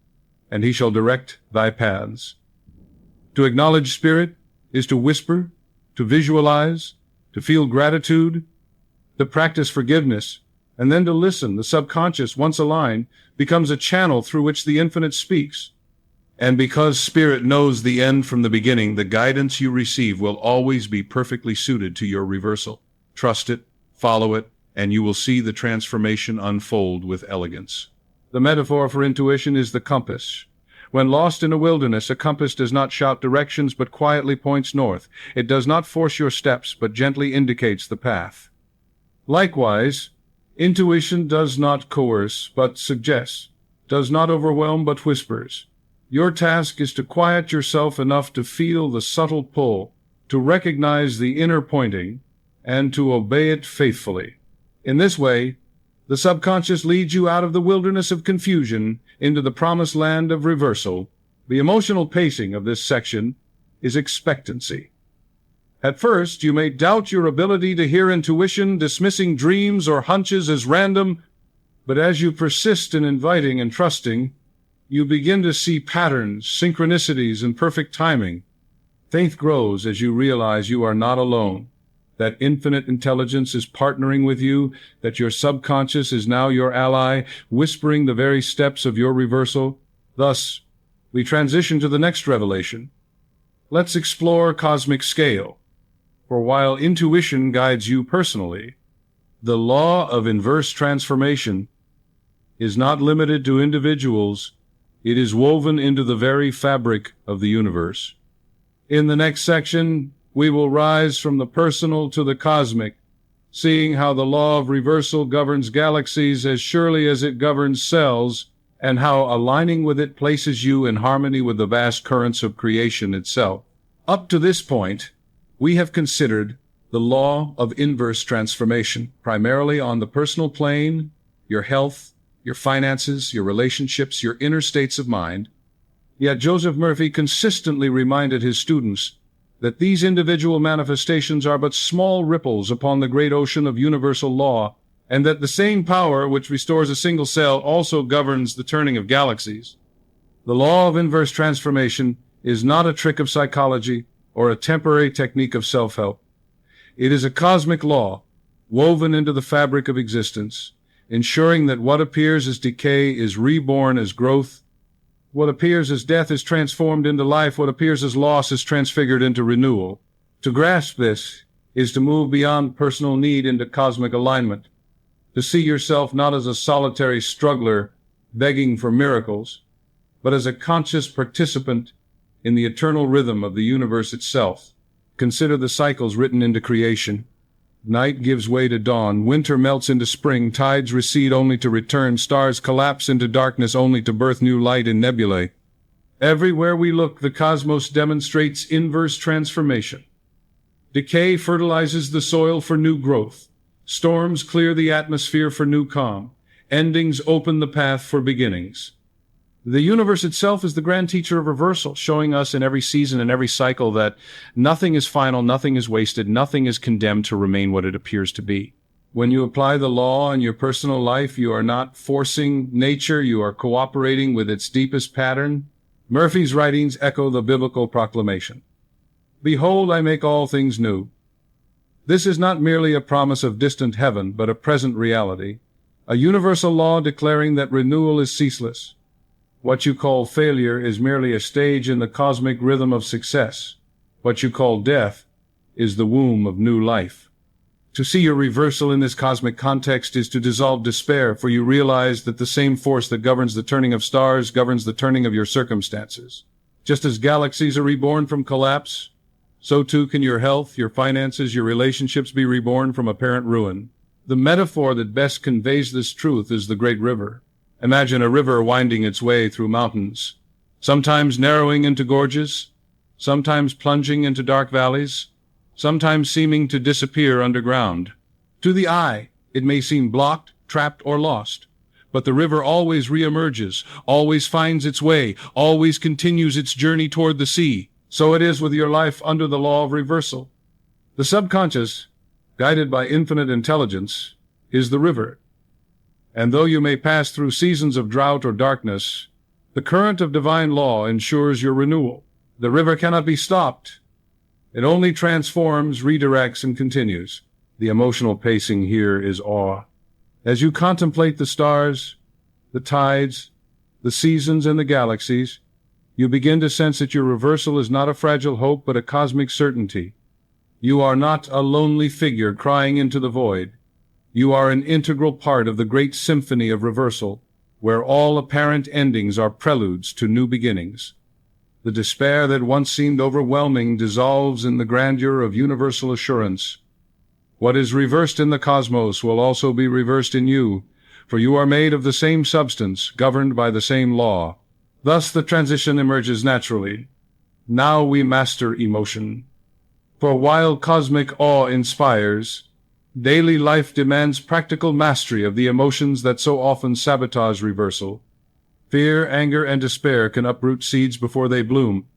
and he shall direct thy paths." To acknowledge Spirit is to whisper, to visualize, to feel gratitude, to practice forgiveness, and then to listen. The subconscious, once aligned, becomes a channel through which the infinite speaks. And because Spirit knows the end from the beginning, the guidance you receive will always be perfectly suited to your reversal. Trust it, follow it, and you will see the transformation unfold with elegance. The metaphor for intuition is the compass. When lost in a wilderness, a compass does not shout directions but quietly points north. It does not force your steps but gently indicates the path. Likewise, intuition does not coerce but suggests, does not overwhelm but whispers. Your task is to quiet yourself enough to feel the subtle pull, to recognize the inner pointing, and to obey it faithfully. In this way, the subconscious leads you out of the wilderness of confusion into the promised land of reversal. The emotional pacing of this section is expectancy. At first, you may doubt your ability to hear intuition, dismissing dreams or hunches as random, but as you persist in inviting and trusting, you begin to see patterns, synchronicities, and perfect timing. Faith grows as you realize you are not alone, that infinite intelligence is partnering with you, that your subconscious is now your ally, whispering the very steps of your reversal. Thus, we transition to the next revelation. Let's explore cosmic scale. For while intuition guides you personally, the law of inverse transformation is not limited to individuals. It is woven into the very fabric of the universe. In the next section, we will rise from the personal to the cosmic, seeing how the law of reversal governs galaxies as surely as it governs cells, and how aligning with it places you in harmony with the vast currents of creation itself. Up to this point, we have considered the law of inverse transformation, primarily on the personal plane, your health, your finances, your relationships, your inner states of mind. Yet Joseph Murphy consistently reminded his students that these individual manifestations are but small ripples upon the great ocean of universal law, and that the same power which restores a single cell also governs the turning of galaxies. The law of inverse transformation is not a trick of psychology or a temporary technique of self-help. It is a cosmic law woven into the fabric of existence, ensuring that what appears as decay is reborn as growth, what appears as death is transformed into life, what appears as loss is transfigured into renewal. To grasp this is to move beyond personal need into cosmic alignment, to see yourself not as a solitary struggler begging for miracles, but as a conscious participant in the eternal rhythm of the universe itself. Consider the cycles written into creation. Night gives way to dawn, winter melts into spring, tides recede only to return, stars collapse into darkness only to birth new light in nebulae. Everywhere we look, the cosmos demonstrates inverse transformation. Decay fertilizes the soil for new growth. Storms clear the atmosphere for new calm. Endings open the path for beginnings. The universe itself is the grand teacher of reversal, showing us in every season and every cycle that nothing is final, nothing is wasted, nothing is condemned to remain what it appears to be. When you apply the law in your personal life, you are not forcing nature, you are cooperating with its deepest pattern. Murphy's writings echo the biblical proclamation. Behold, I make all things new. This is not merely a promise of distant heaven, but a present reality, a universal law declaring that renewal is ceaseless. What you call failure is merely a stage in the cosmic rhythm of success. What you call death is the womb of new life. To see your reversal in this cosmic context is to dissolve despair, for you realize that the same force that governs the turning of stars governs the turning of your circumstances. Just as galaxies are reborn from collapse, so too can your health, your finances, your relationships be reborn from apparent ruin. The metaphor that best conveys this truth is the great river. Imagine a river winding its way through mountains, sometimes narrowing into gorges, sometimes plunging into dark valleys, sometimes seeming to disappear underground. To the eye, it may seem blocked, trapped, or lost, but the river always reemerges, always finds its way, always continues its journey toward the sea. So it is with your life under the law of reversal. The subconscious, guided by infinite intelligence, is the river. And though you may pass through seasons of drought or darkness, the current of divine law ensures your renewal. The river cannot be stopped. It only transforms, redirects, and continues. The emotional pacing here is awe. As you contemplate the stars, the tides, the seasons, and the galaxies, you begin to sense that your reversal is not a fragile hope, but a cosmic certainty. You are not a lonely figure crying into the void. You are an integral part of the great symphony of reversal, where all apparent endings are preludes to new beginnings. The despair that once seemed overwhelming dissolves in the grandeur of universal assurance. What is reversed in the cosmos will also be reversed in you, for you are made of the same substance, governed by the same law. Thus the transition emerges naturally. Now we master emotion. For while cosmic awe inspires, daily life demands practical mastery of the emotions that so often sabotage reversal. Fear, anger, and despair can uproot seeds before they bloom,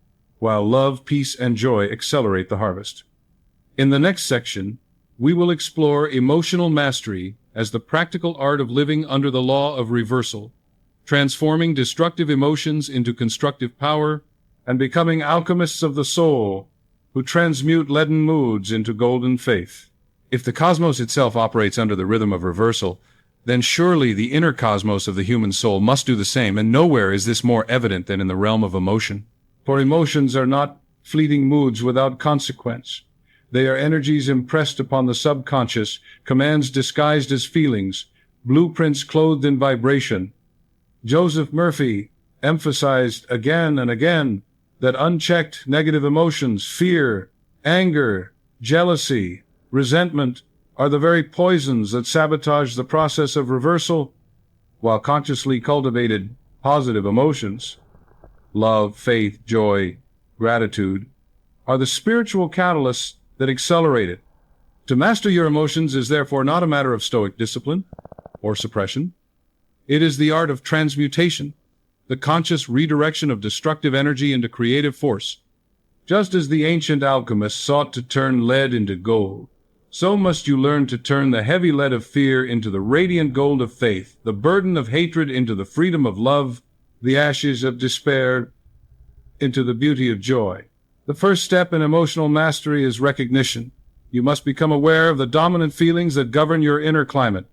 while love, peace, and joy accelerate the harvest. In the next section, we will explore emotional mastery as the practical art of living under the law of reversal, transforming destructive emotions into constructive power, and becoming alchemists of the soul who transmute leaden moods into golden faith. If the cosmos itself operates under the rhythm of reversal, then surely the inner cosmos of the human soul must do the same, and nowhere is this more evident than in the realm of emotion. For emotions are not fleeting moods without consequence. They are energies impressed upon the subconscious, commands disguised as feelings, blueprints clothed in vibration. Joseph Murphy emphasized again and again that unchecked negative emotions, fear, anger, jealousy, resentment, are the very poisons that sabotage the process of reversal, while consciously cultivated positive emotions, love, faith, joy, gratitude, are the spiritual catalysts that accelerate it. To master your emotions is therefore not a matter of stoic discipline or suppression. It is the art of transmutation, the conscious redirection of destructive energy into creative force. Just as the ancient alchemists sought to turn lead into gold, so must you learn to turn the heavy lead of fear into the radiant gold of faith, the burden of hatred into the freedom of love, the ashes of despair into the beauty of joy. The first step in emotional mastery is recognition. You must become aware of the dominant feelings that govern your inner climate.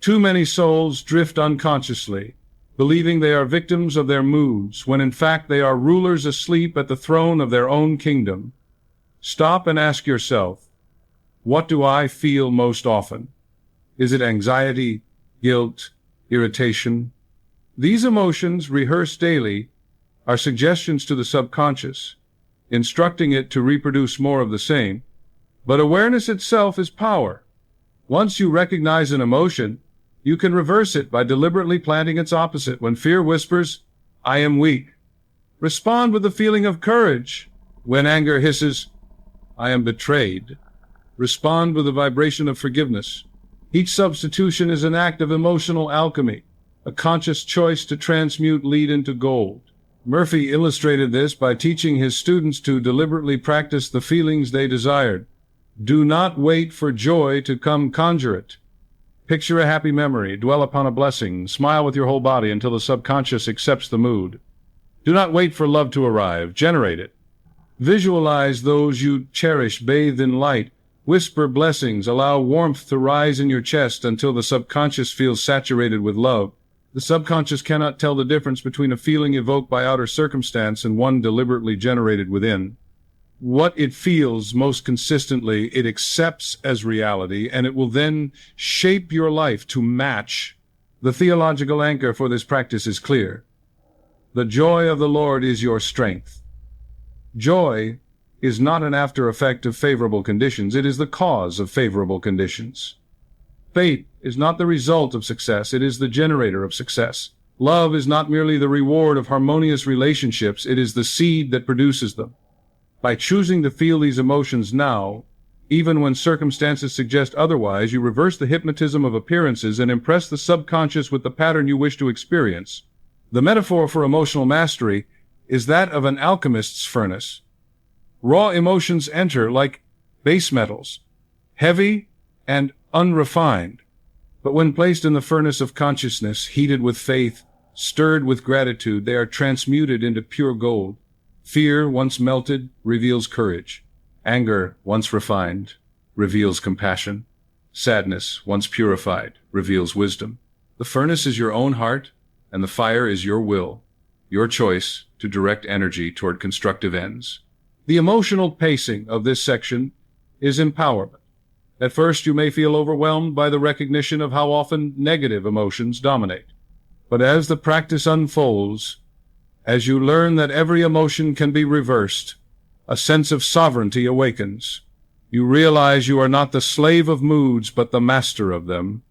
Too many souls drift unconsciously, believing they are victims of their moods, when in fact they are rulers asleep at the throne of their own kingdom. Stop and ask yourself, what do I feel most often? Is it anxiety, guilt, irritation? These emotions, rehearsed daily, are suggestions to the subconscious, instructing it to reproduce more of the same. But awareness itself is power. Once you recognize an emotion, you can reverse it by deliberately planting its opposite. When fear whispers, "I am weak," respond with the feeling of courage. When anger hisses, "I am betrayed," respond with the vibration of forgiveness. Each substitution is an act of emotional alchemy, a conscious choice to transmute lead into gold. Murphy illustrated this by teaching his students to deliberately practice the feelings they desired. Do not wait for joy to come, conjure it. Picture a happy memory, dwell upon a blessing, smile with your whole body until the subconscious accepts the mood. Do not wait for love to arrive, generate it. Visualize those you cherish bathed in light. Whisper blessings, allow warmth to rise in your chest until the subconscious feels saturated with love. The subconscious cannot tell the difference between a feeling evoked by outer circumstance and one deliberately generated within. What it feels most consistently, it accepts as reality, and it will then shape your life to match. The theological anchor for this practice is clear. The joy of the Lord is your strength. Joy is not an after effect of favorable conditions, it is the cause of favorable conditions. Fate is not the result of success, it is the generator of success. Love is not merely the reward of harmonious relationships, it is the seed that produces them. By choosing to feel these emotions now, even when circumstances suggest otherwise, you reverse the hypnotism of appearances and impress the subconscious with the pattern you wish to experience. The metaphor for emotional mastery is that of an alchemist's furnace. Raw emotions enter like base metals, heavy and unrefined. But when placed in the furnace of consciousness, heated with faith, stirred with gratitude, they are transmuted into pure gold. Fear, once melted, reveals courage. Anger, once refined, reveals compassion. Sadness, once purified, reveals wisdom. The furnace is your own heart, and the fire is your will, your choice to direct energy toward constructive ends. The emotional pacing of this section is empowerment. At first, you may feel overwhelmed by the recognition of how often negative emotions dominate. But as the practice unfolds, as you learn that every emotion can be reversed, a sense of sovereignty awakens. You realize you are not the slave of moods, but the master of them.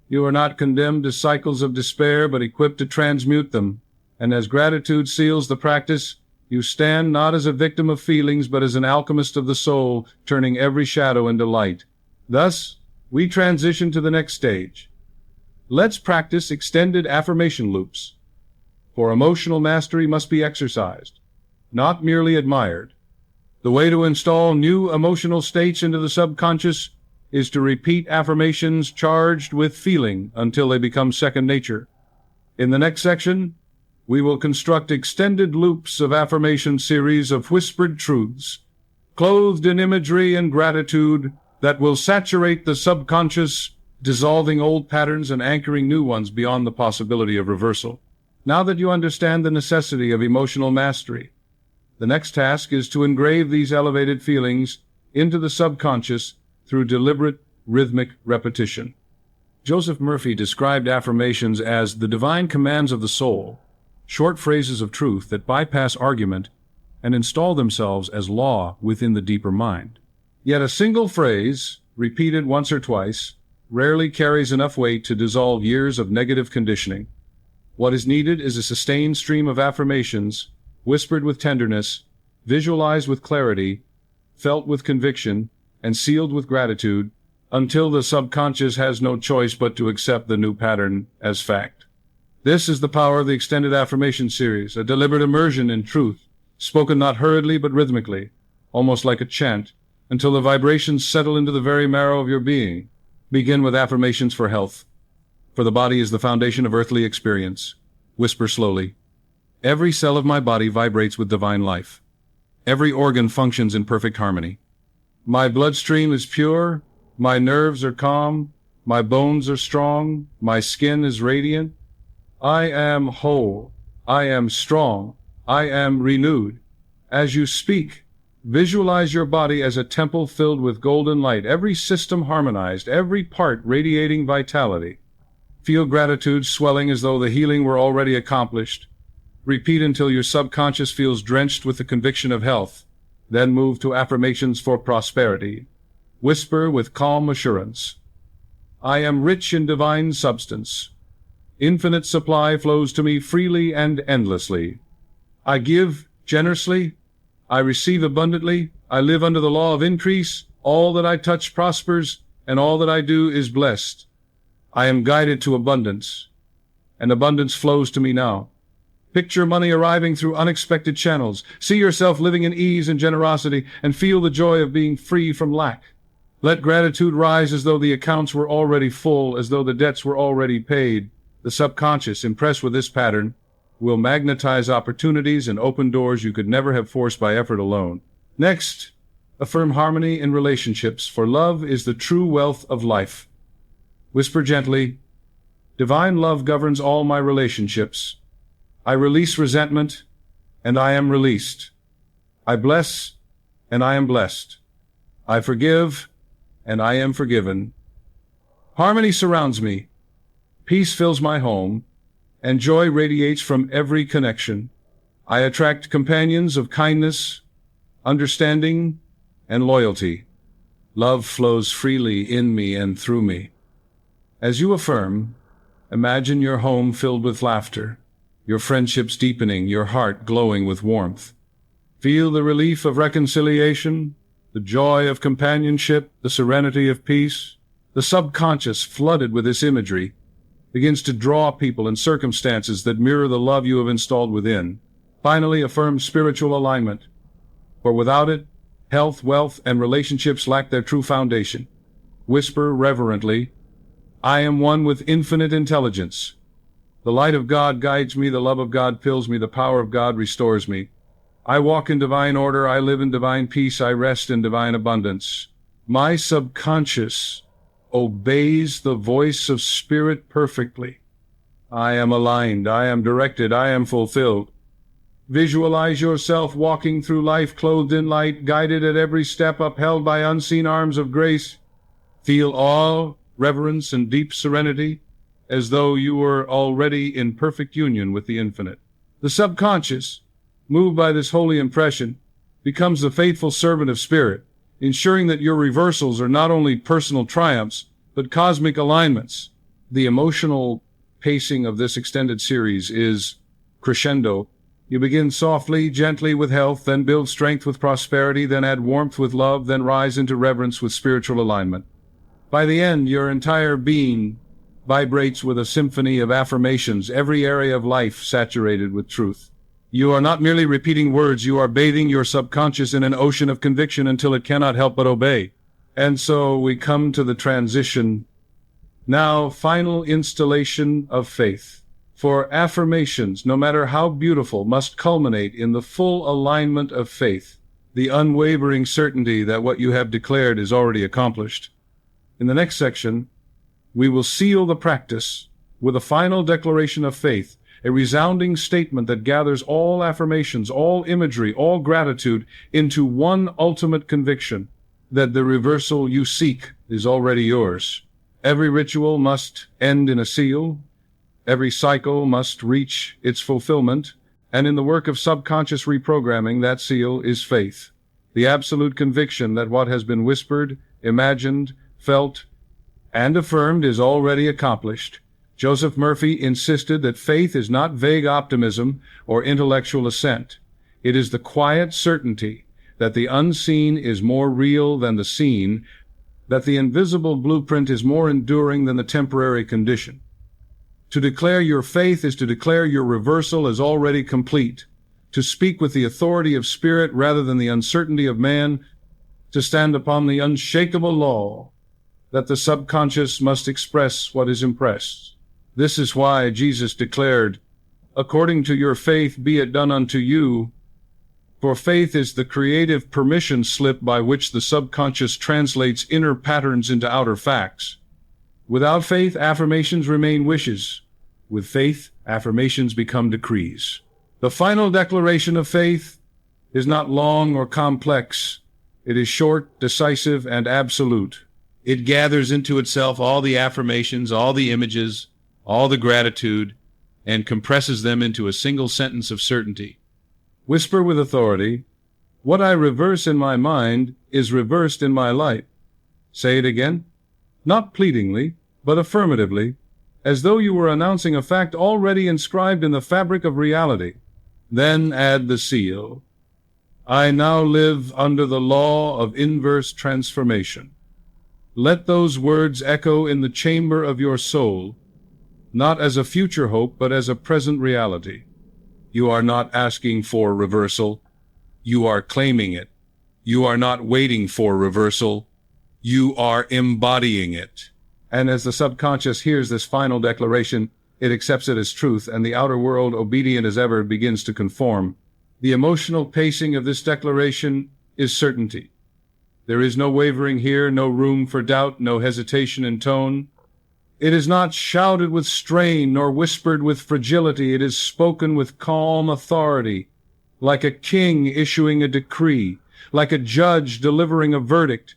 You are not condemned to cycles of despair, but equipped to transmute them. And as gratitude seals the practice, you stand not as a victim of feelings, but as an alchemist of the soul, turning every shadow into light. Thus, we transition to the next stage. Let's practice extended affirmation loops. For emotional mastery must be exercised, not merely admired. The way to install new emotional states into the subconscious is to repeat affirmations charged with feeling until they become second nature. In the next section, we will construct extended loops of affirmation series of whispered truths, clothed in imagery and gratitude that will saturate the subconscious, dissolving old patterns and anchoring new ones beyond the possibility of reversal. Now that you understand the necessity of emotional mastery, the next task is to engrave these elevated feelings into the subconscious through deliberate, rhythmic repetition. Joseph Murphy described affirmations as the divine commands of the soul, short phrases of truth that bypass argument and install themselves as law within the deeper mind. Yet a single phrase, repeated once or twice, rarely carries enough weight to dissolve years of negative conditioning. What is needed is a sustained stream of affirmations, whispered with tenderness, visualized with clarity, felt with conviction, and sealed with gratitude, until the subconscious has no choice but to accept the new pattern as fact. This is the power of the extended affirmation series, a deliberate immersion in truth, spoken not hurriedly but rhythmically, almost like a chant, until the vibrations settle into the very marrow of your being. Begin with affirmations for health. For the body is the foundation of earthly experience. Whisper slowly. Every cell of my body vibrates with divine life. Every organ functions in perfect harmony. My bloodstream is pure, my nerves are calm, my bones are strong, my skin is radiant. I am whole, I am strong, I am renewed. As you speak, visualize your body as a temple filled with golden light, every system harmonized, every part radiating vitality. Feel gratitude swelling as though the healing were already accomplished. Repeat until your subconscious feels drenched with the conviction of health. Then move to affirmations for prosperity. Whisper with calm assurance. I am rich in divine substance. Infinite supply flows to me freely and endlessly. I give generously. I receive abundantly. I live under the law of increase. All that I touch prospers, and all that I do is blessed. I am guided to abundance, and abundance flows to me now. Picture money arriving through unexpected channels. See yourself living in ease and generosity, and feel the joy of being free from lack. Let gratitude rise as though the accounts were already full, as though the debts were already paid. The subconscious, impressed with this pattern, will magnetize opportunities and open doors you could never have forced by effort alone. Next, affirm harmony in relationships, for love is the true wealth of life. Whisper gently, divine love governs all my relationships. I release resentment, and I am released. I bless, and I am blessed. I forgive, and I am forgiven. Harmony surrounds me. Peace fills my home, and joy radiates from every connection. I attract companions of kindness, understanding, and loyalty. Love flows freely in me and through me. As you affirm, imagine your home filled with laughter, your friendships deepening, your heart glowing with warmth. Feel the relief of reconciliation, the joy of companionship, the serenity of peace. The subconscious, flooded with this imagery, begins to draw people and circumstances that mirror the love you have installed within. Finally, affirm spiritual alignment, for without it, health, wealth, and relationships lack their true foundation. Whisper reverently, I am one with infinite intelligence. The light of God guides me, the love of God fills me, the power of God restores me. I walk in divine order, I live in divine peace, I rest in divine abundance. My subconscious obeys the voice of spirit perfectly. I am aligned, I am directed, I am fulfilled. Visualize yourself walking through life clothed in light, guided at every step, upheld by unseen arms of grace. Feel awe, reverence, and deep serenity, as though you were already in perfect union with the infinite. The subconscious, moved by this holy impression, becomes the faithful servant of spirit, ensuring that your reversals are not only personal triumphs, but cosmic alignments. The emotional pacing of this extended series is crescendo. You begin softly, gently with health, then build strength with prosperity, then add warmth with love, then rise into reverence with spiritual alignment. By the end, your entire being vibrates with a symphony of affirmations, every area of life saturated with truth. You are not merely repeating words, you are bathing your subconscious in an ocean of conviction until it cannot help but obey. And so we come to the transition. Now, final installation of faith. For affirmations, no matter how beautiful, must culminate in the full alignment of faith, the unwavering certainty that what you have declared is already accomplished. In the next section, we will seal the practice with a final declaration of faith, a resounding statement that gathers all affirmations, all imagery, all gratitude into one ultimate conviction that the reversal you seek is already yours. Every ritual must end in a seal. Every cycle must reach its fulfillment. And in the work of subconscious reprogramming, that seal is faith. The absolute conviction that what has been whispered, imagined, felt, and affirmed is already accomplished. Joseph Murphy insisted that faith is not vague optimism or intellectual assent. It is the quiet certainty that the unseen is more real than the seen, that the invisible blueprint is more enduring than the temporary condition. To declare your faith is to declare your reversal as already complete, to speak with the authority of spirit rather than the uncertainty of man, to stand upon the unshakable law that the subconscious must express what is impressed. This is why Jesus declared, "According to your faith be it done unto you," for faith is the creative permission slip by which the subconscious translates inner patterns into outer facts. Without faith, affirmations remain wishes. With faith, affirmations become decrees. The final declaration of faith is not long or complex. It is short, decisive, and absolute. It gathers into itself all the affirmations, all the images, all the gratitude, and compresses them into a single sentence of certainty. Whisper with authority, "What I reverse in my mind is reversed in my life." Say it again, not pleadingly, but affirmatively, as though you were announcing a fact already inscribed in the fabric of reality. Then add the seal. I now live under the law of inverse transformation. Let those words echo in the chamber of your soul, not as a future hope, but as a present reality. You are not asking for reversal. You are claiming it. You are not waiting for reversal. You are embodying it. And as the subconscious hears this final declaration, it accepts it as truth, and the outer world, obedient as ever, begins to conform. The emotional pacing of this declaration is certainty. There is no wavering here, no room for doubt, no hesitation in tone. It is not shouted with strain, nor whispered with fragility. It is spoken with calm authority, like a king issuing a decree, like a judge delivering a verdict,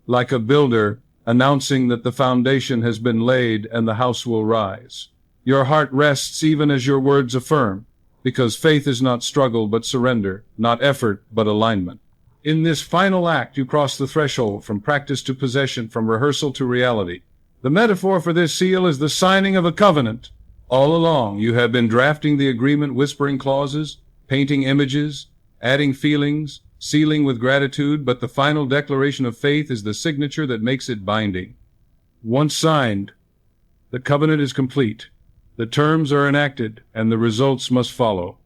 like a builder announcing that the foundation has been laid and the house will rise. Your heart rests even as your words affirm, because faith is not struggle but surrender, not effort but alignment. In this final act, you cross the threshold from practice to possession, from rehearsal to reality. The metaphor for this seal is the signing of a covenant. All along, you have been drafting the agreement, whispering clauses, painting images, adding feelings, sealing with gratitude, but the final declaration of faith is the signature that makes it binding. Once signed, the covenant is complete. The terms are enacted, and the results must follow.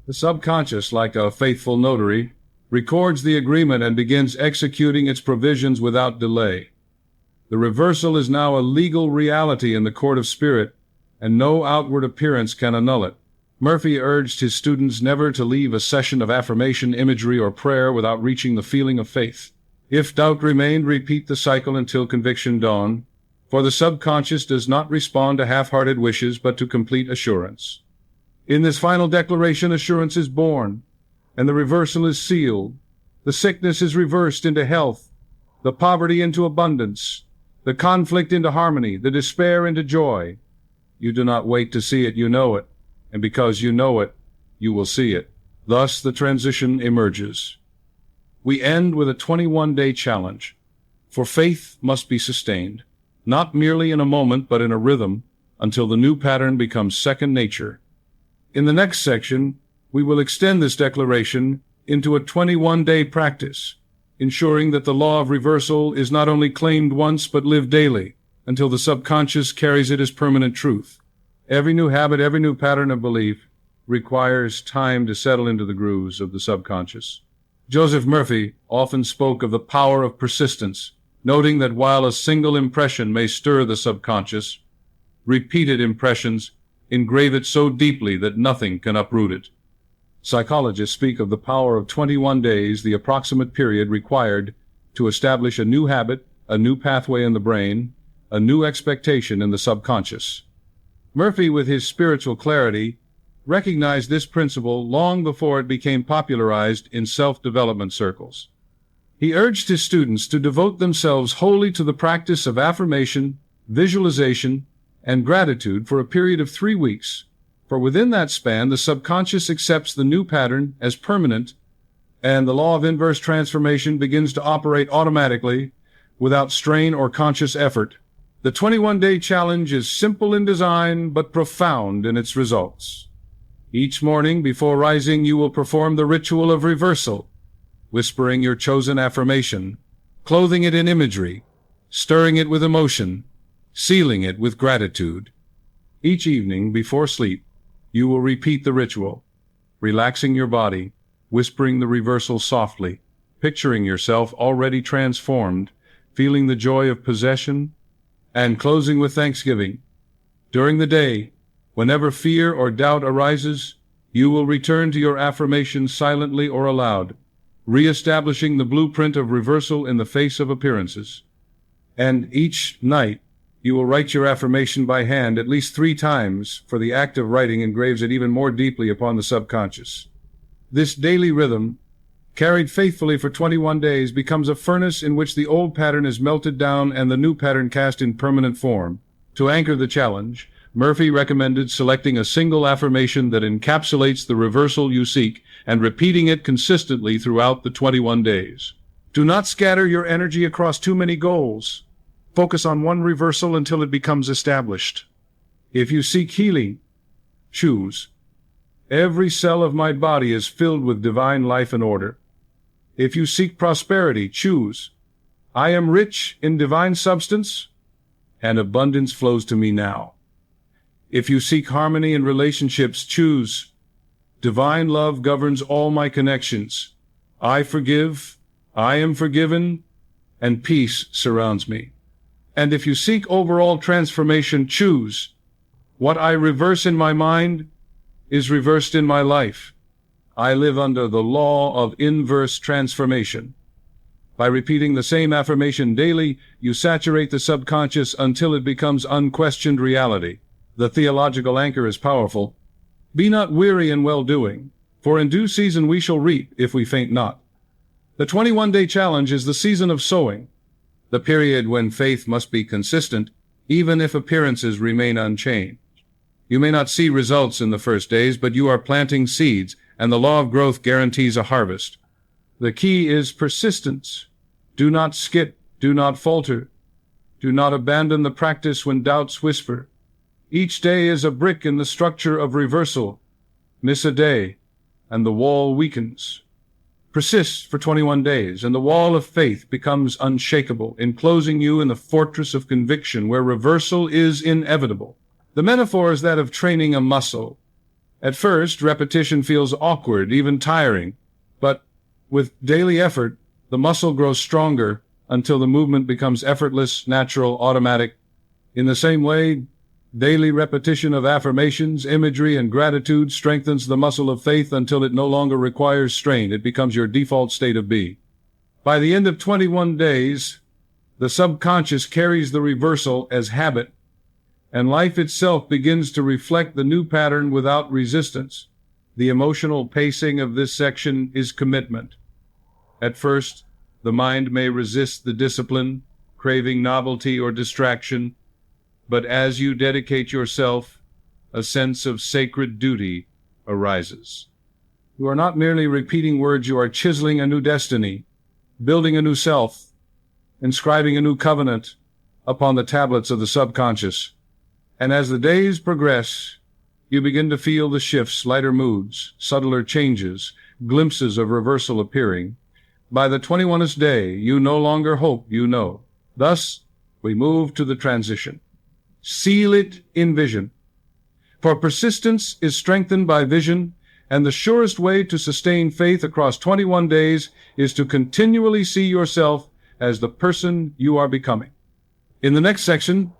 The subconscious, like a faithful notary, records the agreement and begins executing its provisions without delay. The reversal is now a legal reality in the court of spirit, and no outward appearance can annul it. Murphy urged his students never to leave a session of affirmation, imagery, or prayer without reaching the feeling of faith. If doubt remained, repeat the cycle until conviction dawned, for the subconscious does not respond to half-hearted wishes, but to complete assurance. In this final declaration, assurance is born, and the reversal is sealed. The sickness is reversed into health, the poverty into abundance, the conflict into harmony, the despair into joy. You do not wait to see it, you know it. And because you know it, you will see it. Thus, the transition emerges. We end with a 21-day challenge, for faith must be sustained, not merely in a moment, but in a rhythm, until the new pattern becomes second nature. In the next section, we will extend this declaration into a 21-day practice, ensuring that the law of reversal is not only claimed once, but lived daily, until the subconscious carries it as permanent truth. Every new habit, every new pattern of belief requires time to settle into the grooves of the subconscious. Joseph Murphy often spoke of the power of persistence, noting that while a single impression may stir the subconscious, repeated impressions engrave it so deeply that nothing can uproot it. Psychologists speak of the power of 21 days, the approximate period required to establish a new habit, a new pathway in the brain, a new expectation in the subconscious. Murphy, with his spiritual clarity, recognized this principle long before it became popularized in self-development circles. He urged his students to devote themselves wholly to the practice of affirmation, visualization, and gratitude for a period of 3 weeks, for within that span the subconscious accepts the new pattern as permanent, and the law of inverse transformation begins to operate automatically, without strain or conscious effort. The 21-day challenge is simple in design, but profound in its results. Each morning before rising, you will perform the ritual of reversal, whispering your chosen affirmation, clothing it in imagery, stirring it with emotion, sealing it with gratitude. Each evening before sleep, you will repeat the ritual, relaxing your body, whispering the reversal softly, picturing yourself already transformed, feeling the joy of possession, and closing with thanksgiving. During the day, whenever fear or doubt arises, you will return to your affirmations silently or aloud, re-establishing the blueprint of reversal in the face of appearances. And each night, you will write your affirmation by hand at least 3 times, for the act of writing engraves it even more deeply upon the subconscious. This daily rhythm, carried faithfully for 21 days, becomes a furnace in which the old pattern is melted down and the new pattern cast in permanent form. To anchor the challenge, Murphy recommended selecting a single affirmation that encapsulates the reversal you seek and repeating it consistently throughout the 21 days. Do not scatter your energy across too many goals. Focus on one reversal until it becomes established. If you seek healing, choose, every cell of my body is filled with divine life and order. If you seek prosperity, choose, I am rich in divine substance, and abundance flows to me now. If you seek harmony in relationships, choose, divine love governs all my connections. I forgive, I am forgiven, and peace surrounds me. And if you seek overall transformation, choose, what I reverse in my mind is reversed in my life. I live under the law of inverse transformation. By repeating the same affirmation daily, you saturate the subconscious until it becomes unquestioned reality. The theological anchor is powerful. Be not weary in well-doing, for in due season we shall reap if we faint not. The 21-day challenge is the season of sowing, the period when faith must be consistent, even if appearances remain unchanged. You may not see results in the first days, but you are planting seeds, and the law of growth guarantees a harvest. The key is persistence. Do not skip, do not falter. Do not abandon the practice when doubts whisper. Each day is a brick in the structure of reversal. Miss a day, and the wall weakens. Persist for 21 days, and the wall of faith becomes unshakable, enclosing you in the fortress of conviction where reversal is inevitable. The metaphor is that of training a muscle. At first, repetition feels awkward, even tiring, but with daily effort, the muscle grows stronger until the movement becomes effortless, natural, automatic. In the same way, daily repetition of affirmations, imagery, and gratitude strengthens the muscle of faith until it no longer requires strain. It becomes your default state of being. By the end of 21 days, the subconscious carries the reversal as habit, and life itself begins to reflect the new pattern without resistance. The emotional pacing of this section is commitment. At first, the mind may resist the discipline, craving novelty or distraction, but as you dedicate yourself, a sense of sacred duty arises. You are not merely repeating words, you are chiseling a new destiny, building a new self, inscribing a new covenant upon the tablets of the subconscious. And as the days progress, you begin to feel the shifts, lighter moods, subtler changes, glimpses of reversal appearing. By the 21st day, you no longer hope you know. Thus, we move to the transition. Seal it in vision. For persistence is strengthened by vision, and the surest way to sustain faith across 21 days is to continually see yourself as the person you are becoming. In the next section,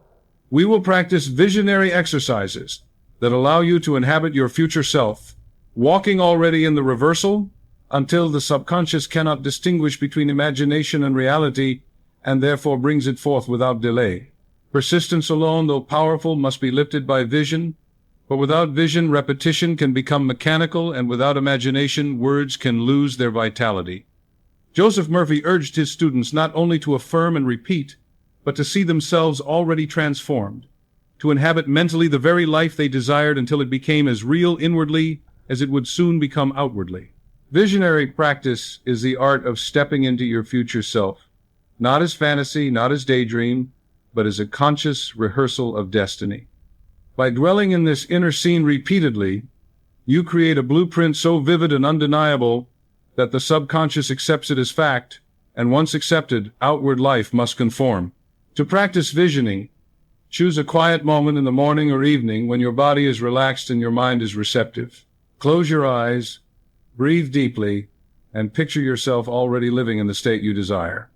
we will practice visionary exercises that allow you to inhabit your future self, walking already in the reversal until the subconscious cannot distinguish between imagination and reality, and therefore brings it forth without delay. Persistence alone, though powerful, must be lifted by vision, for without vision, repetition can become mechanical, and without imagination, words can lose their vitality. Joseph Murphy urged his students not only to affirm and repeat, but to see themselves already transformed, to inhabit mentally the very life they desired until it became as real inwardly as it would soon become outwardly. Visionary practice is the art of stepping into your future self, not as fantasy, not as daydream, but as a conscious rehearsal of destiny. By dwelling in this inner scene repeatedly, you create a blueprint so vivid and undeniable that the subconscious accepts it as fact, and once accepted, outward life must conform. To practice visioning, choose a quiet moment in the morning or evening when your body is relaxed and your mind is receptive. Close your eyes, breathe deeply, and picture yourself already living in the state you desire.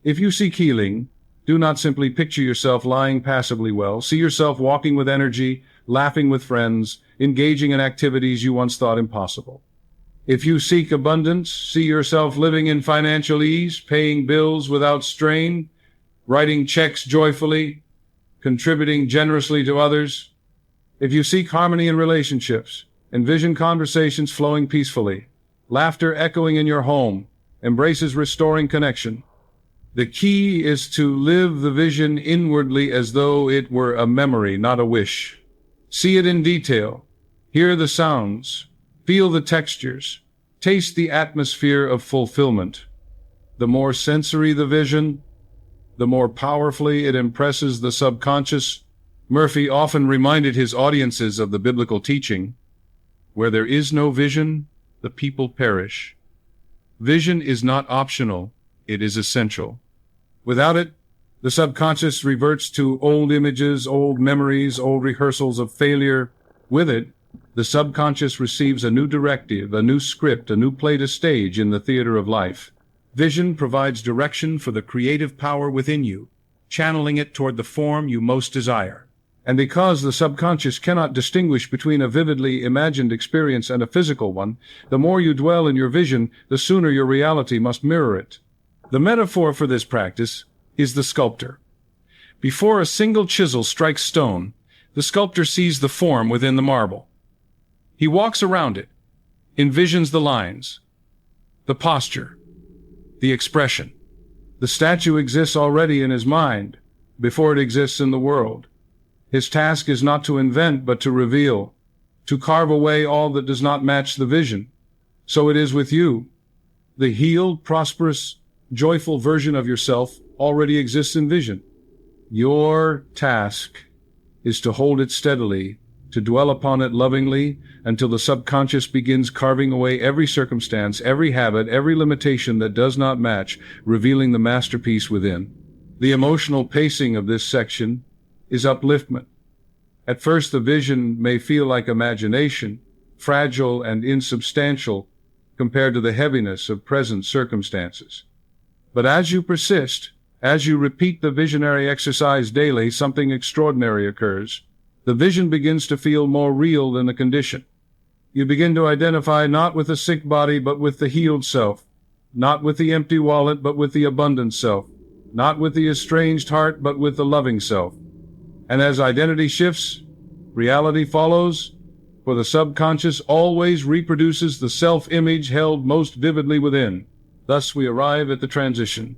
If you seek healing, do not simply picture yourself lying passively well. See yourself walking with energy, laughing with friends, engaging in activities you once thought impossible. If you seek abundance, see yourself living in financial ease, paying bills without strain, writing checks joyfully, contributing generously to others. If you seek harmony in relationships, envision conversations flowing peacefully, laughter echoing in your home, embraces restoring connection. The key is to live the vision inwardly as though it were a memory, not a wish. See it in detail, hear the sounds, feel the textures, taste the atmosphere of fulfillment. The more sensory the vision, the more powerfully it impresses the subconscious. Murphy often reminded his audiences of the biblical teaching, where there is no vision, the people perish. Vision is not optional, it is essential. Without it, the subconscious reverts to old images, old memories, old rehearsals of failure. With it, the subconscious receives a new directive, a new script, a new play to stage in the theater of life. Vision provides direction for the creative power within you, channeling it toward the form you most desire. And because the subconscious cannot distinguish between a vividly imagined experience and a physical one, the more you dwell in your vision, the sooner your reality must mirror it. The metaphor for this practice is the sculptor. Before a single chisel strikes stone, the sculptor sees the form within the marble. He walks around it, envisions the lines, the posture, the expression. The statue exists already in his mind, before it exists in the world. His task is not to invent, but to reveal, to carve away all that does not match the vision. So it is with you. The healed, prosperous, joyful version of yourself already exists in vision. Your task is to hold it steadily, to dwell upon it lovingly, until the subconscious begins carving away every circumstance, every habit, every limitation that does not match, revealing the masterpiece within. The emotional pacing of this section is upliftment. At first, the vision may feel like imagination, fragile and insubstantial compared to the heaviness of present circumstances. But as you persist, as you repeat the visionary exercise daily, something extraordinary occurs. The vision begins to feel more real than the condition. You begin to identify not with the sick body, but with the healed self, not with the empty wallet, but with the abundant self, not with the estranged heart, but with the loving self. And as identity shifts, reality follows, for the subconscious always reproduces the self-image held most vividly within. Thus we arrive at the transition.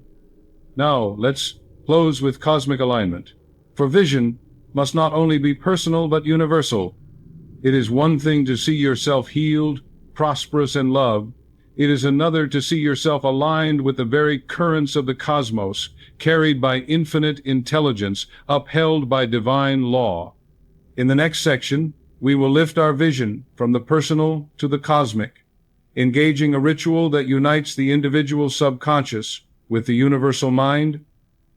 Now, let's close with cosmic alignment. For vision must not only be personal but universal. It is one thing to see yourself healed, prosperous, and loved. It is another to see yourself aligned with the very currents of the cosmos, carried by infinite intelligence, upheld by divine law. In the next section, we will lift our vision from the personal to the cosmic, engaging a ritual that unites the individual subconscious with the universal mind,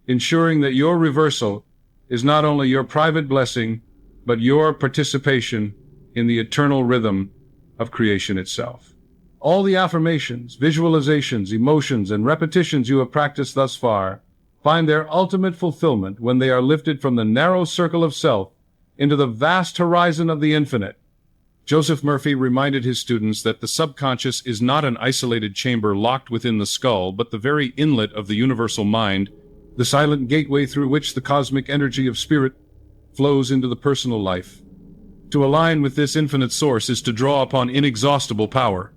ensuring that your reversal is not only your private blessing, but your participation in the eternal rhythm of creation itself. All the affirmations, visualizations, emotions, and repetitions you have practiced thus far find their ultimate fulfillment when they are lifted from the narrow circle of self into the vast horizon of the infinite. Joseph Murphy reminded his students that the subconscious is not an isolated chamber locked within the skull, but the very inlet of the universal mind, the silent gateway through which the cosmic energy of spirit flows into the personal life. To align with this infinite source is to draw upon inexhaustible power,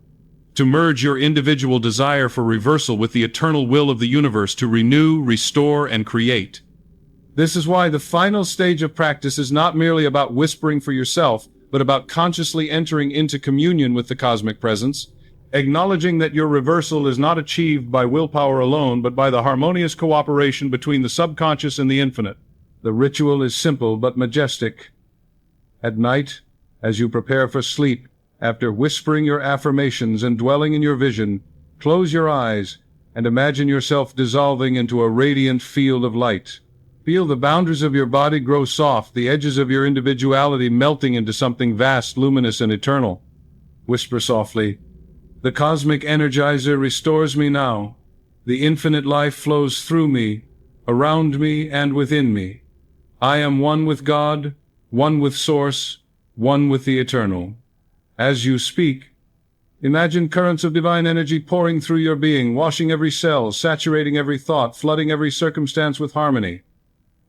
to merge your individual desire for reversal with the eternal will of the universe to renew, restore, and create. This is why the final stage of practice is not merely about whispering for yourself, but about consciously entering into communion with the cosmic presence, acknowledging that your reversal is not achieved by willpower alone, but by the harmonious cooperation between the subconscious and the infinite. The ritual is simple but majestic. At night, as you prepare for sleep, after whispering your affirmations and dwelling in your vision, close your eyes and imagine yourself dissolving into a radiant field of light. Feel the boundaries of your body grow soft, the edges of your individuality melting into something vast, luminous, and eternal. Whisper softly, "The cosmic energizer restores me now. The infinite life flows through me, around me, and within me. I am one with God, one with Source, one with the eternal." As you speak, imagine currents of divine energy pouring through your being, washing every cell, saturating every thought, flooding every circumstance with harmony.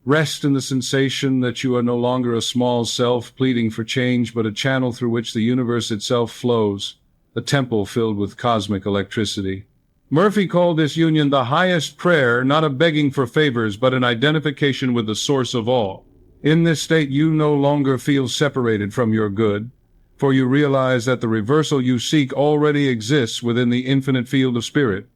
Rest in the sensation that you are no longer a small self pleading for change, but a channel through which the universe itself flows, a temple filled with cosmic electricity. Murphy called this union the highest prayer, not a begging for favors, but an identification with the source of all. In this state, you no longer feel separated from your good, for you realize that the reversal you seek already exists within the infinite field of spirit.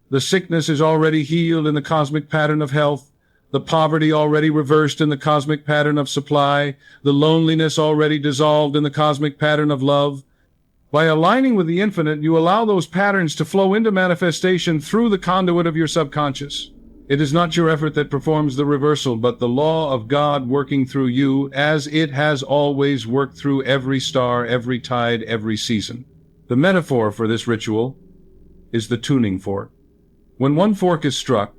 The sickness is already healed in the cosmic pattern of health, the poverty already reversed in the cosmic pattern of supply, the loneliness already dissolved in the cosmic pattern of love. By aligning with the infinite, you allow those patterns to flow into manifestation through the conduit of your subconscious. It is not your effort that performs the reversal, but the law of God working through you, as it has always worked through every star, every tide, every season. The metaphor for this ritual is the tuning fork. When one fork is struck,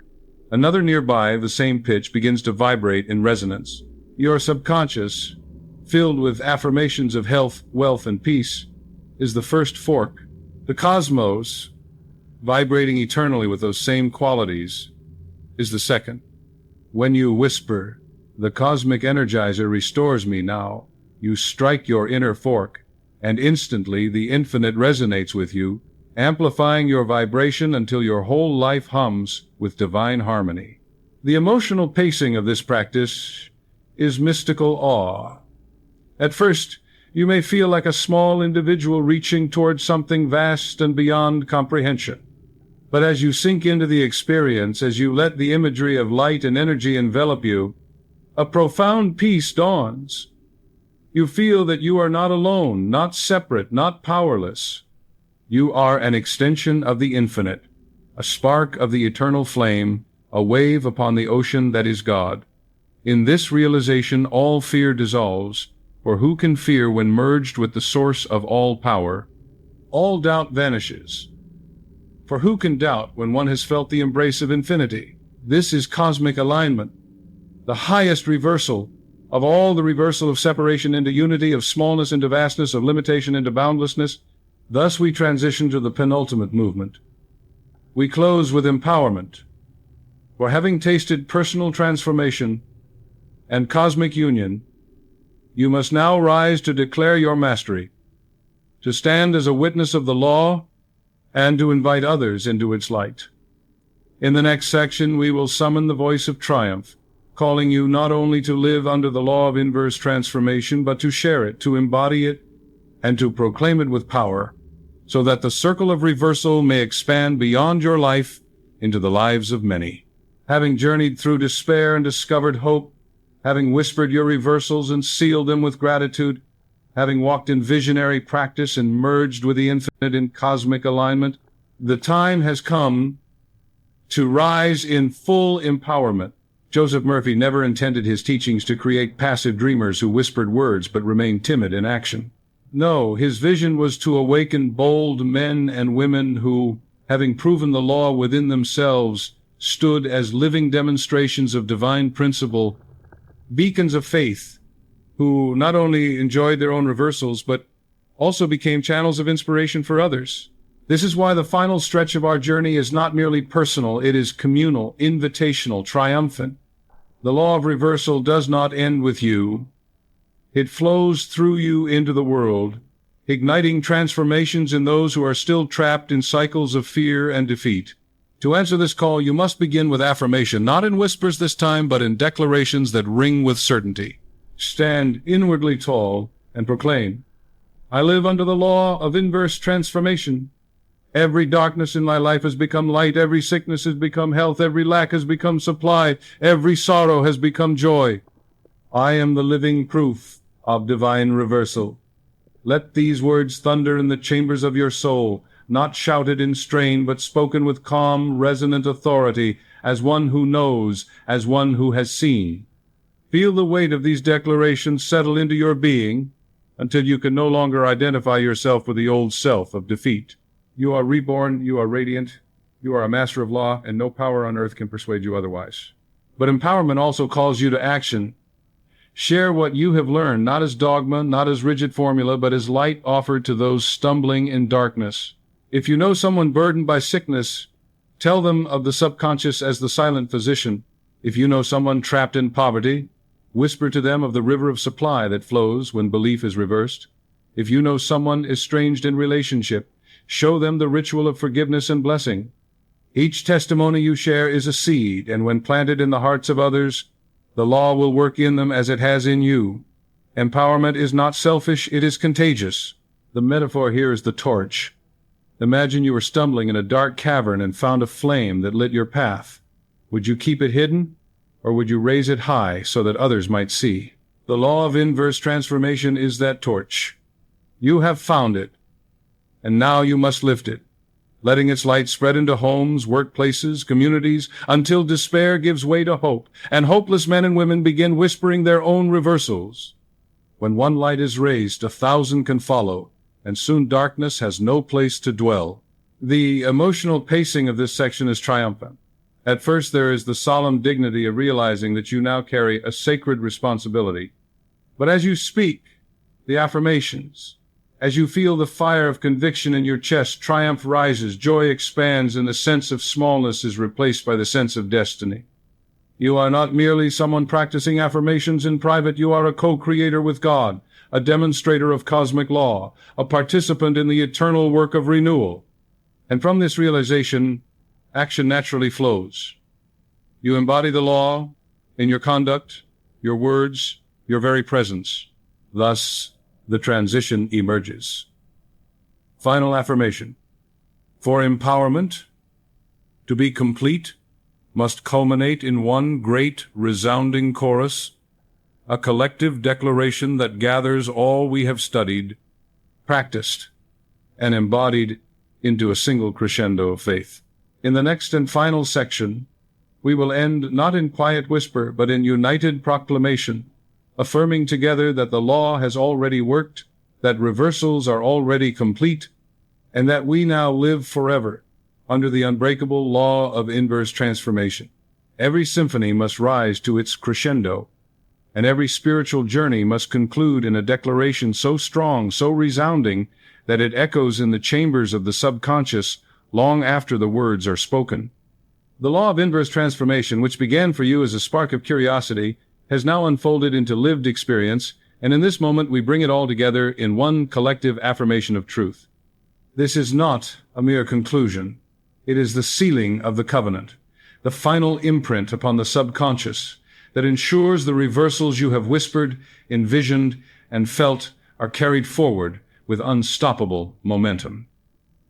another nearby of the same pitch begins to vibrate in resonance. Your subconscious, filled with affirmations of health, wealth, and peace, is the first fork. The cosmos, vibrating eternally with those same qualities, is the second. When you whisper, "The cosmic energizer restores me now," you strike your inner fork, and instantly the infinite resonates with you, amplifying your vibration until your whole life hums with divine harmony. The emotional pacing of this practice is mystical awe. At first, you may feel like a small individual reaching towards something vast and beyond comprehension. But as you sink into the experience, as you let the imagery of light and energy envelop you, a profound peace dawns. You feel that you are not alone, not separate, not powerless. You are an extension of the infinite, a spark of the eternal flame, a wave upon the ocean that is God. In this realization, all fear dissolves, for who can fear when merged with the source of all power? All doubt vanishes. For who can doubt when one has felt the embrace of infinity? This is cosmic alignment, the highest reversal of all the reversal of separation into unity, of smallness into vastness, of limitation into boundlessness. Thus we transition to the penultimate movement. We close with empowerment. For having tasted personal transformation and cosmic union, you must now rise to declare your mastery, to stand as a witness of the law, and to invite others into its light. In the next section, we will summon the voice of triumph, calling you not only to live under the law of inverse transformation, but to share it, to embody it, and to proclaim it with power, so that the circle of reversal may expand beyond your life into the lives of many. Having journeyed through despair and discovered hope, having whispered your reversals and sealed them with gratitude, having walked in visionary practice and merged with the infinite in cosmic alignment, the time has come to rise in full empowerment. Joseph Murphy never intended his teachings to create passive dreamers who whispered words but remained timid in action. No, his vision was to awaken bold men and women who, having proven the law within themselves, stood as living demonstrations of divine principle, beacons of faith, who not only enjoyed their own reversals, but also became channels of inspiration for others. This is why the final stretch of our journey is not merely personal, it is communal, invitational, triumphant. The law of reversal does not end with you. It flows through you into the world, igniting transformations in those who are still trapped in cycles of fear and defeat. To answer this call, you must begin with affirmation, not in whispers this time, but in declarations that ring with certainty. Stand inwardly tall and proclaim, "I live under the law of inverse transformation. Every darkness in my life has become light. Every sickness has become health. Every lack has become supply. Every sorrow has become joy. I am the living proof of divine reversal. Let these words thunder in the chambers of your soul, not shouted in strain, but spoken with calm, resonant authority, as one who knows, as one who has seen. Feel the weight of these declarations settle into your being until you can no longer identify yourself with the old self of defeat. You are reborn, you are radiant, you are a master of law, and no power on earth can persuade you otherwise. But empowerment also calls you to action. Share what you have learned, not as dogma, not as rigid formula, but as light offered to those stumbling in darkness. If you know someone burdened by sickness, tell them of the subconscious as the silent physician. If you know someone trapped in poverty, whisper to them of the river of supply that flows when belief is reversed. If you know someone estranged in relationship, show them the ritual of forgiveness and blessing. Each testimony you share is a seed, and when planted in the hearts of others, the law will work in them as it has in you. Empowerment is not selfish, it is contagious. The metaphor here is the torch. Imagine you were stumbling in a dark cavern and found a flame that lit your path. Would you keep it hidden, or would you raise it high so that others might see? The law of inverse transformation is that torch. You have found it, and now you must lift it, letting its light spread into homes, workplaces, communities, until despair gives way to hope, and hopeless men and women begin whispering their own reversals. When one light is raised, 1,000 can follow, and soon darkness has no place to dwell. The emotional pacing of this section is triumphant. At first there is the solemn dignity of realizing that you now carry a sacred responsibility. But as you speak the affirmations, as you feel the fire of conviction in your chest, triumph rises, joy expands, and the sense of smallness is replaced by the sense of destiny. You are not merely someone practicing affirmations in private, you are a co-creator with God, a demonstrator of cosmic law, a participant in the eternal work of renewal. And from this realization, action naturally flows. You embody the law in your conduct, your words, your very presence. Thus, the transition emerges. Final affirmation. For empowerment to be complete must culminate in one great resounding chorus, a collective declaration that gathers all we have studied, practiced, and embodied into a single crescendo of faith. In the next and final section, we will end not in quiet whisper, but in united proclamation, affirming together that the law has already worked, that reversals are already complete, and that we now live forever under the unbreakable law of inverse transformation. Every symphony must rise to its crescendo, and every spiritual journey must conclude in a declaration so strong, so resounding, that it echoes in the chambers of the subconscious long after the words are spoken. The law of inverse transformation, which began for you as a spark of curiosity, has now unfolded into lived experience, and in this moment we bring it all together in one collective affirmation of truth. This is not a mere conclusion. It is the sealing of the covenant, the final imprint upon the subconscious that ensures the reversals you have whispered, envisioned, and felt are carried forward with unstoppable momentum.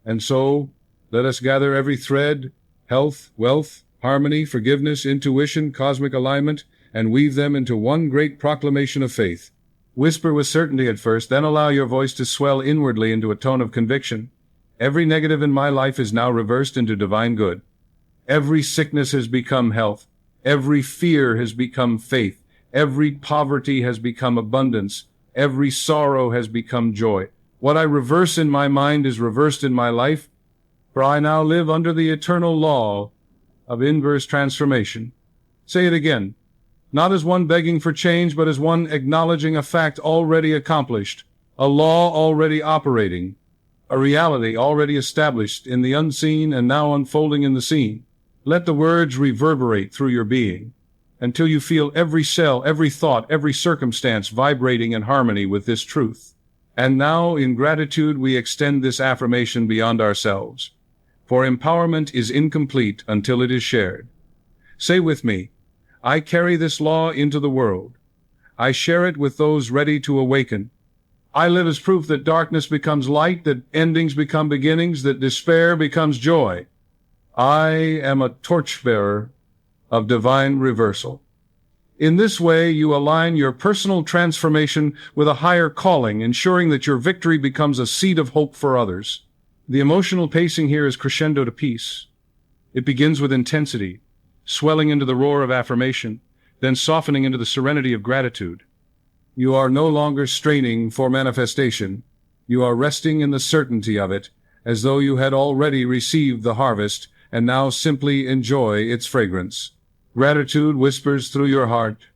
And so, let us gather every thread, health, wealth, harmony, forgiveness, intuition, cosmic alignment, and weave them into one great proclamation of faith. Whisper with certainty at first, then allow your voice to swell inwardly into a tone of conviction. Every negative in my life is now reversed into divine good. Every sickness has become health. Every fear has become faith. Every poverty has become abundance. Every sorrow has become joy. What I reverse in my mind is reversed in my life, for I now live under the eternal law of inverse transformation. Say it again, not as one begging for change, but as one acknowledging a fact already accomplished, a law already operating, a reality already established in the unseen and now unfolding in the seen. Let the words reverberate through your being until you feel every cell, every thought, every circumstance vibrating in harmony with this truth. And now, in gratitude, we extend this affirmation beyond ourselves. For empowerment is incomplete until it is shared. Say with me, I carry this law into the world. I share it with those ready to awaken. I live as proof that darkness becomes light, that endings become beginnings, that despair becomes joy. I am a torchbearer of divine reversal. In this way, you align your personal transformation with a higher calling, ensuring that your victory becomes a seed of hope for others. The emotional pacing here is crescendo to peace. It begins with intensity, swelling into the roar of affirmation, then softening into the serenity of gratitude. You are no longer straining for manifestation. You are resting in the certainty of it, as though you had already received the harvest and now simply enjoy its fragrance. Gratitude whispers through your heart,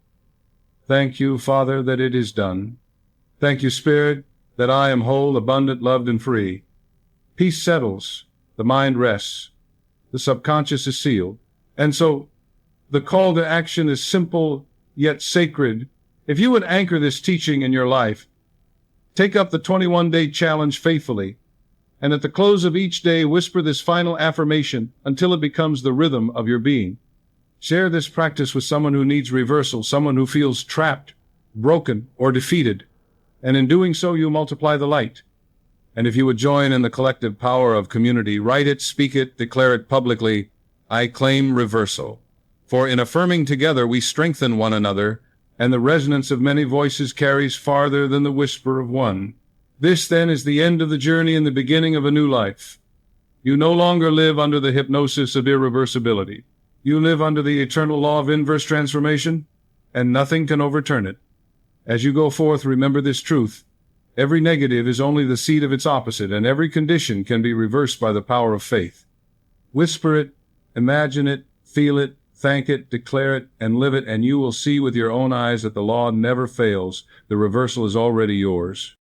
"Thank you, Father, that it is done. Thank you, Spirit, that I am whole, abundant, loved, and free." Peace settles, the mind rests, the subconscious is sealed. And so, the call to action is simple yet sacred. If you would anchor this teaching in your life, take up the 21-day challenge faithfully, and at the close of each day, whisper this final affirmation until it becomes the rhythm of your being. Share this practice with someone who needs reversal, someone who feels trapped, broken, or defeated, and in doing so, you multiply the light. And if you would join in the collective power of community, write it, speak it, declare it publicly, "I claim reversal." For in affirming together, we strengthen one another, and the resonance of many voices carries farther than the whisper of one. This, then, is the end of the journey and the beginning of a new life. You no longer live under the hypnosis of irreversibility. You live under the eternal law of inverse transformation, and nothing can overturn it. As you go forth, remember this truth. Every negative is only the seed of its opposite, and every condition can be reversed by the power of faith. Whisper it, imagine it, feel it, thank it, declare it, and live it, and you will see with your own eyes that the law never fails. The reversal is already yours.